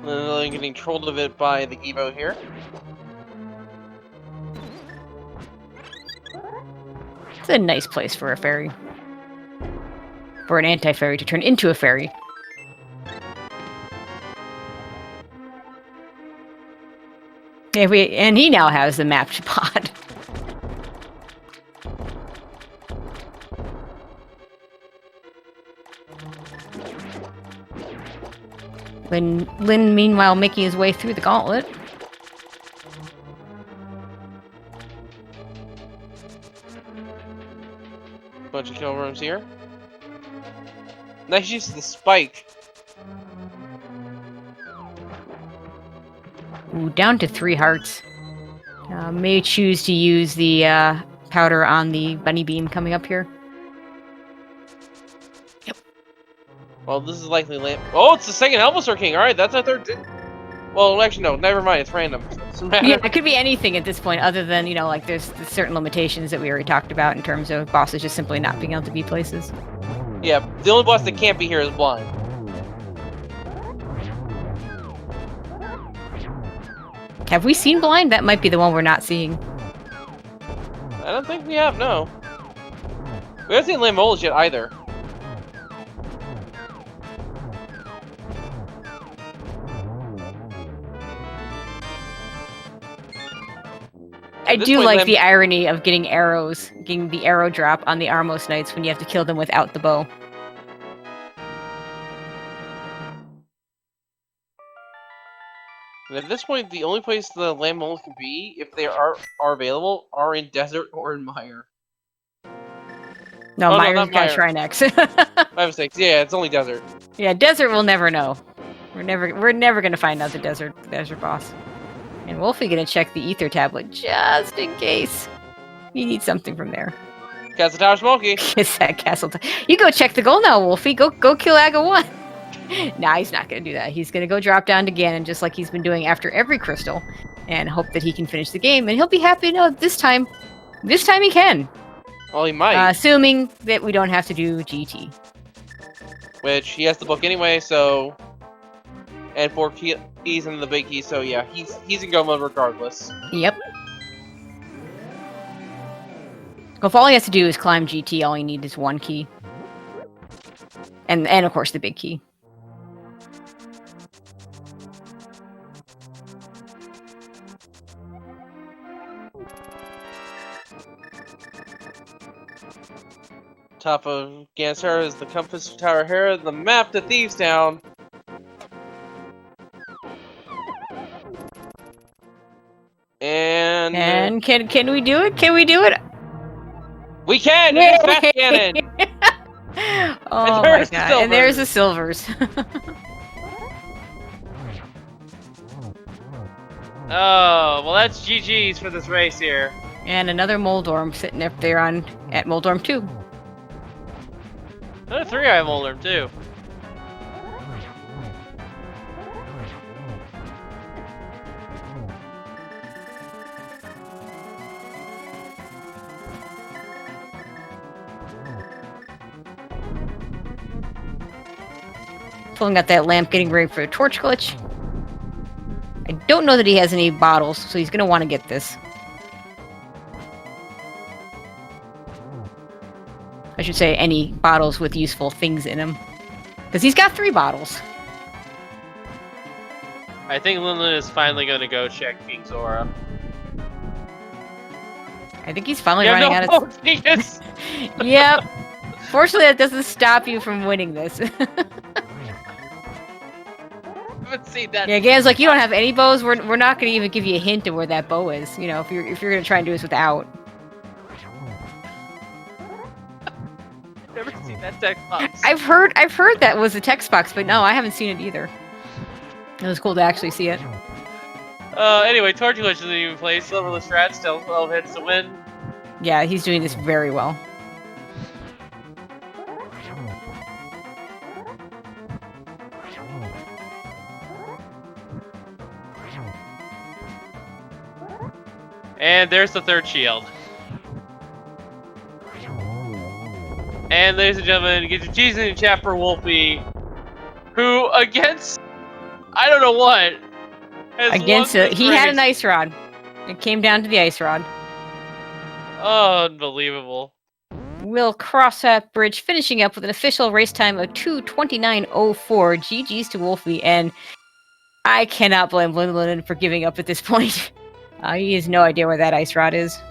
Linlinlin getting trolled a bit by the Evo here. It's a nice place for a fairy. For an anti-fairy to turn into a fairy. Yeah, and he now has the mapped pod. Lin, meanwhile, making his way through the gauntlet. Bunch of kill rooms here. Nice use of the spike. Ooh, down to 3 hearts. May choose to use the powder on the bunny beam coming up here. Yep. Well, this is likely lamp. Oh, it's the second Elvis King. All right, that's our third. Well, actually, no. Never mind. It's random. Yeah, it could be anything at this point, other than, you know, like there's certain limitations that we already talked about in terms of bosses just simply not being able to be places. Yeah, the only boss that can't be here is blind. Have we seen blind? That might be the one we're not seeing. I don't think we have. No. We haven't seen Lammolas yet either. I do like the irony of getting arrows, getting the arrow drop on the Armos Knights when you have to kill them without the bow. And at this point, the only place the Lammolas can be, if they are available, are in desert or in mire. No, Mire's not got Mire. Shrine My mistake. Yeah, it's only desert. Yeah, desert we'll never know. We're never gonna find out the desert boss. And Wulfy gonna check the ether tablet just in case he needs something from there. Castle Tower Smoky. Kiss that castle. You go check the goal now, Wulfy. Go kill Aga 1. Nah, he's not gonna do that. He's gonna go drop down to Ganon just like he's been doing after every crystal, and hope that he can finish the game. And he'll be happy to know that this time he can. Well, he might. Assuming that we don't have to do GT. Which he has the book anyway, so. And 4 keys and the big key, so yeah, he's in go mode regardless. Yep. Well, if all he has to do is climb GT, all he needs is 1 key. And of course the big key. Top of Gansara is the compass of Tower Hera, the map to Thieves Town. And can we do it? Can we do it? We can! It is fast cannon! Oh my god. And there's the silvers. Oh, well that's GG's for this race here. And another Moldorm sitting up there at Moldorm 2. Another 3-eye Moldorm too. Pulling out that lamp, getting ready for a torch glitch. I don't know that he has any bottles, so he's gonna want to get this. I should say any bottles with useful things in them. Because he's got 3 bottles. I think Linlinlin is finally going to go check King's Aura. I think he's finally running out of... Yes. Yep. Fortunately, that doesn't stop you from winning this. Seen that. Yeah, Gan's like, you don't have any bows. We're not going to even give you a hint of where that bow is. You know, if you're going to try and do this without. Never seen that text box. I've heard that was a text box, but no, I haven't seen it either. It was cool to actually see it. Anyway, Torch Glitch isn't even played. Silverless Rat still 12 hits to win. Yeah, he's doing this very well. And there's the 3rd shield. And ladies and gentlemen, get your cheese in the chat for Wulfy, who against I don't know what. Against won this he had an race. ice rod. It came down to the ice rod. Oh, unbelievable. We'll cross that bridge, finishing up with an official race time of 2:29:04. GG's to Wulfy, and I cannot blame Linlinlin for giving up at this point. He has no idea where that ice rod is.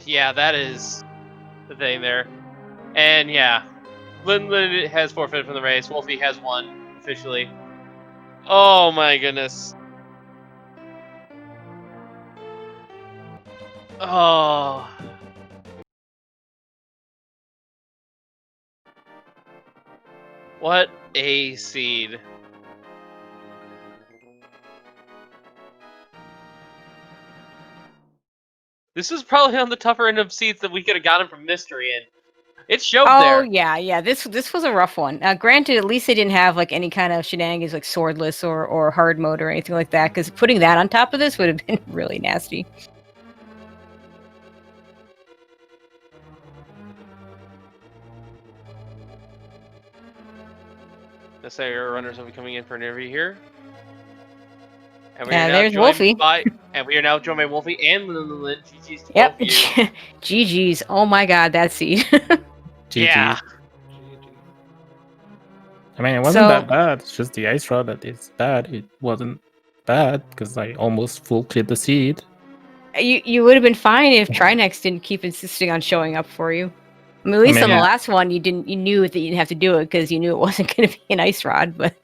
Yeah, that is the thing there. And yeah, Linlinlin has forfeited from the race. Wulfy has won officially. Oh my goodness. Oh. What a seed. This is probably on the tougher end of seeds that we could have gotten from Mystery, and it showed Oh there. yeah. This was a rough one. Granted, at least they didn't have like any kind of shenanigans like swordless or hard mode or anything like that. Because putting that on top of this would have been really nasty. Let's say our runners will be coming in for an interview here. And we Yeah, are now there's joined Wulfy. by Wulfy and Linlinlin. GG's to Yep. both of you. GG's. Oh my god, that seed. Yeah. I mean, it wasn't that bad. It's just the ice rod that is bad. It wasn't bad because I almost full cleared the seed. You would have been fine if Trinex didn't keep insisting on showing up for you. I mean, at least on the last one, you knew that you didn't have to do it because you knew it wasn't going to be an ice rod. But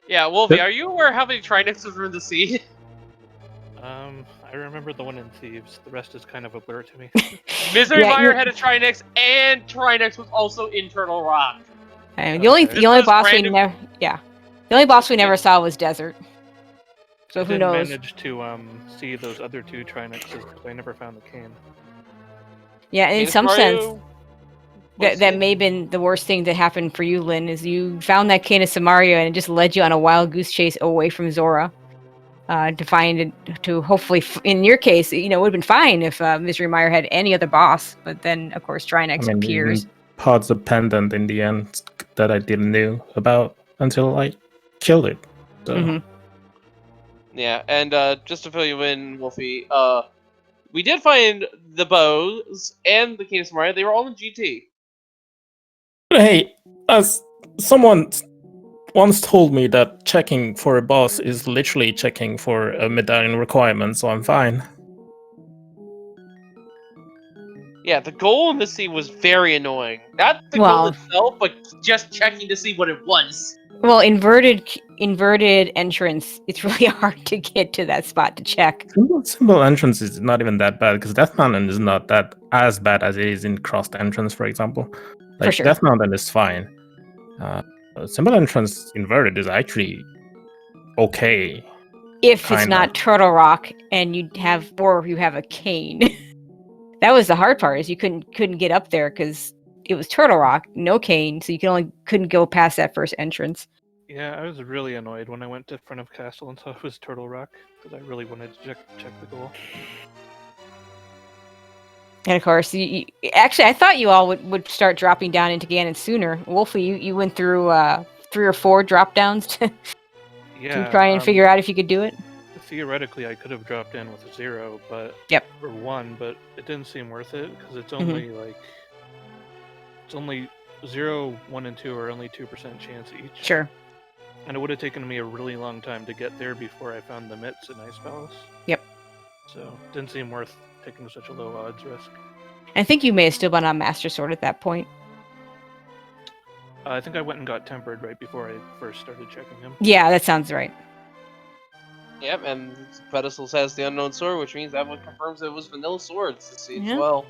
yeah, Wulfy, are you aware how many Trinexes were in the seed? I remember the one in Thieves. The rest is kind of a blur to me. Misery Mire had a Trinex, and Trinex was also in Turtle Rock. the only boss we never the only boss we never saw was Desert. So who knows? I managed to see those other two Trinexes, but I never found the cane. Yeah, in some sense, that may have been the worst thing that happened for you, Lynn, is you found that cane of Samaria and it just led you on a wild goose chase away from Zora. To hopefully, in your case, it would have been fine if Misery Mire had any other boss, but then, of course, Trinex appears. Pods of Pendant in the end that I didn't know about until I killed it. So. Yeah, and just to fill you in, Wulfy, we did find the bows and the Cane of Samaria. They were all in GT. Hey, as someone once told me that checking for a boss is literally checking for a medallion requirement, so I'm fine. Yeah, the goal in the sea was very annoying. Not the goal itself, but just checking to see what it was. Well, inverted entrance, it's really hard to get to that spot to check. Simple entrance is not even that bad, because Death Mountain is not that as bad as it is in crossed entrance, for example. For sure. Death Mountain is fine. Simple entrance inverted is actually okay. If it's not Turtle Rock and you have a cane. That was the hard part, is you couldn't get up there because it was Turtle Rock, no cane, so you couldn't go past that first entrance. Yeah, I was really annoyed when I went to front of castle and saw it was Turtle Rock, because I really wanted to check the goal. And of course, actually, I thought you all would start dropping down into Ganon sooner. Wulfy, you went through 3 or 4 drop downs to try and figure out if you could do it. Theoretically, I could have dropped in with a 0, but or 1, but it didn't seem worth it because it's only it's only 0, 1, and 2 are only 2% chance each. Sure. And it would have taken me a really long time to get there before I found the mitts in Ice Palace. Yep. So it didn't seem worth taking such a low odds risk. I think you may have still been on Master Sword at that point. I think I went and got tempered right before I first started checking him. Yeah, that sounds right. Yep, and Pedestals has the Unknown Sword, which means that one confirms it was Vanilla Swords to see as well.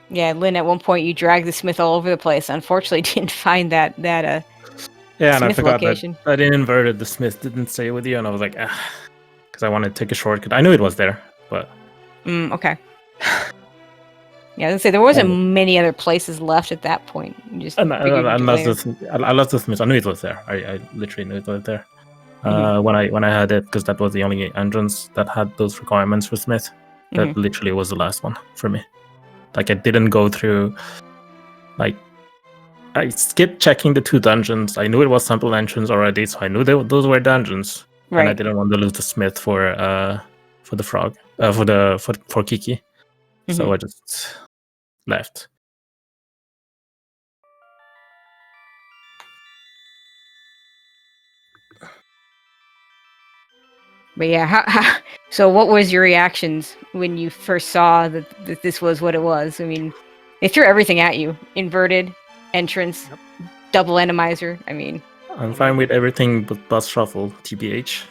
Yeah, Lynn, at one point you dragged the smith all over the place. Unfortunately, didn't find that yeah, smith and I forgot location. that I didn't invert it. The smith didn't stay with you, and I was like, because I wanted to take a shortcut. I knew it was there, but okay. Yeah, I was gonna say there wasn't many other places left at that point. You just I lost the smith. I knew it was there. I literally knew it was there. when I had it, because that was the only entrance that had those requirements for Smith. That literally was the last one for me. Like, I didn't go through, like, I skipped checking the 2 dungeons. I knew it was sample entrance already, so I knew those were dungeons. Right. And I didn't want to lose the Smith for the frog, for Kiki. So I just left. But yeah, so what was your reactions when you first saw that this was what it was? I mean, they threw everything at you. Inverted, entrance, double randomizer. I mean... I'm fine with everything but bus shuffle, TBH.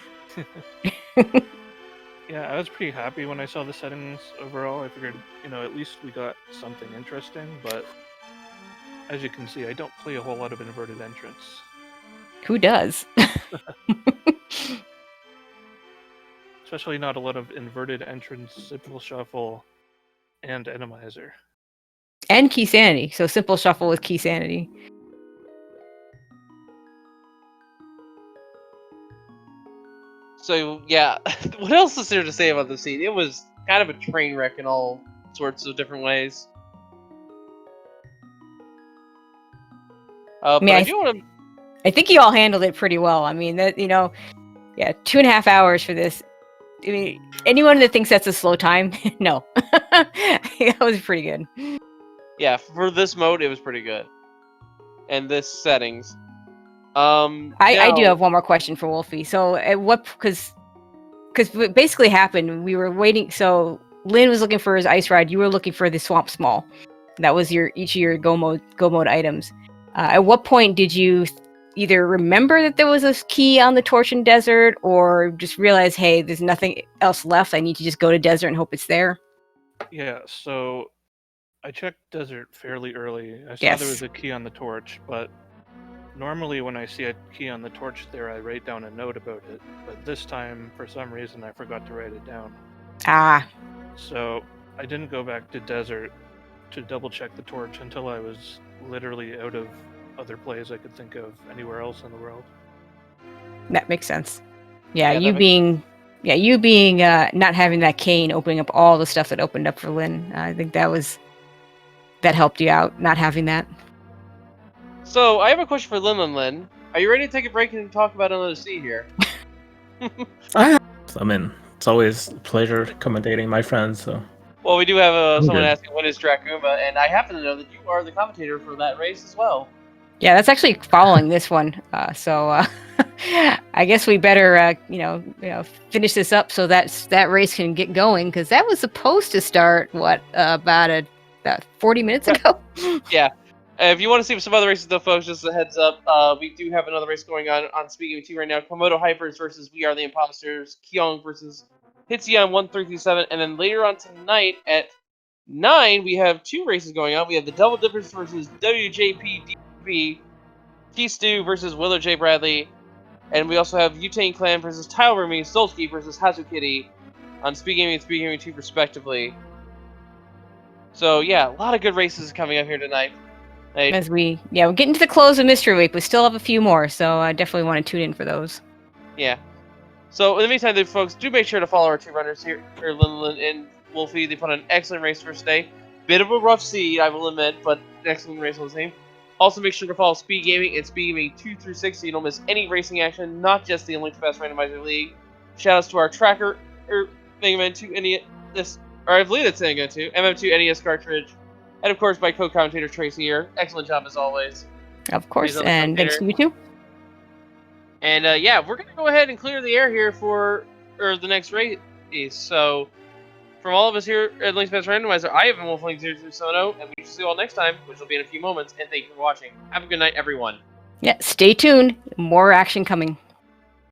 Yeah, I was pretty happy when I saw the settings overall. I figured, at least we got something interesting, but as you can see, I don't play a whole lot of inverted entrance. Who does? Especially not a lot of inverted entrance, simple shuffle, and randomizer. And key sanity. So simple shuffle with key sanity. So yeah, what else is there to say about the scene? It was kind of a train wreck in all sorts of different ways. But I do want to. I think you all handled it pretty well. I mean, that 2.5 hours for this. I mean, anyone that thinks that's a slow time, no, that was pretty good. Yeah, for this mode, it was pretty good, and this settings. I do have one more question for Wulfy. So, at what because what basically happened, we were waiting. So, Lin was looking for his ice ride. You were looking for the swamp small. That was each of your go mode items. At what point did you either remember that there was a key on the Torsion Desert, or just realize, hey, there's nothing else left, I need to just go to desert and hope it's there? Yeah, so I checked desert fairly early. I saw there was a key on the torch, but normally when I see a key on the torch there, I write down a note about it. But this time, for some reason, I forgot to write it down. Ah. So I didn't go back to desert to double check the torch until I was literally out of other plays I could think of anywhere else in the world. That makes sense. You being not having that cane opening up all the stuff that opened up for Lin. I think that helped you out, not having that. So I have a question for Linlinlin. Are you ready to take a break and talk about another scene here? I mean, it's always a pleasure commentating my friends. So. Well, we do have someone asking what is Dracuma, and I happen to know that you are the commentator for that race as well. Yeah, that's actually following this one. So I guess we better, finish this up so that race can get going, because that was supposed to start about 40 minutes ago. Yeah. If you want to see some other races, though, folks, just a heads up, we do have another race going on SpeedGaming 2 right now. Komodo Hypers versus We Are the Imposters. Kyong versus Hitsuyan 1337. And then later on tonight at 9, we have 2 races going on. We have the Double Dippers versus WJPDB. Key versus Willow J. Bradley. And we also have Utane Clan versus Tile Rumi, Solsky versus Hazukitty on SpeedGaming and SpeedGaming 2 respectively. So, yeah, a lot of good races coming up here tonight. As we're getting to the close of Mystery Week. We still have a few more, so I definitely want to tune in for those. Yeah. So, in the meantime, folks, do make sure to follow our 2 runners here, Linlinlin and Wulfy. They put on an excellent race for today. Bit of a rough seed, I will admit, but an excellent race all the same. Also, make sure to follow SpeedGaming and SpeedGaming 2 through 6 so you don't miss any racing action, not just the Olympic Fast Randomizer League. Shoutouts to our tracker, Mega Man 2 NES, or I believe it's Mega Man 2, MM2 NES cartridge. And of course, my co-commentator Tracy here. Excellent job as always. Of course, and thanks to you too. And we're going to go ahead and clear the air here for the next race. So, from all of us here at Link's Best Randomizer, I have been Wulfling0370, and we will see you all next time, which will be in a few moments. And thank you for watching. Have a good night, everyone. Yeah, stay tuned. More action coming.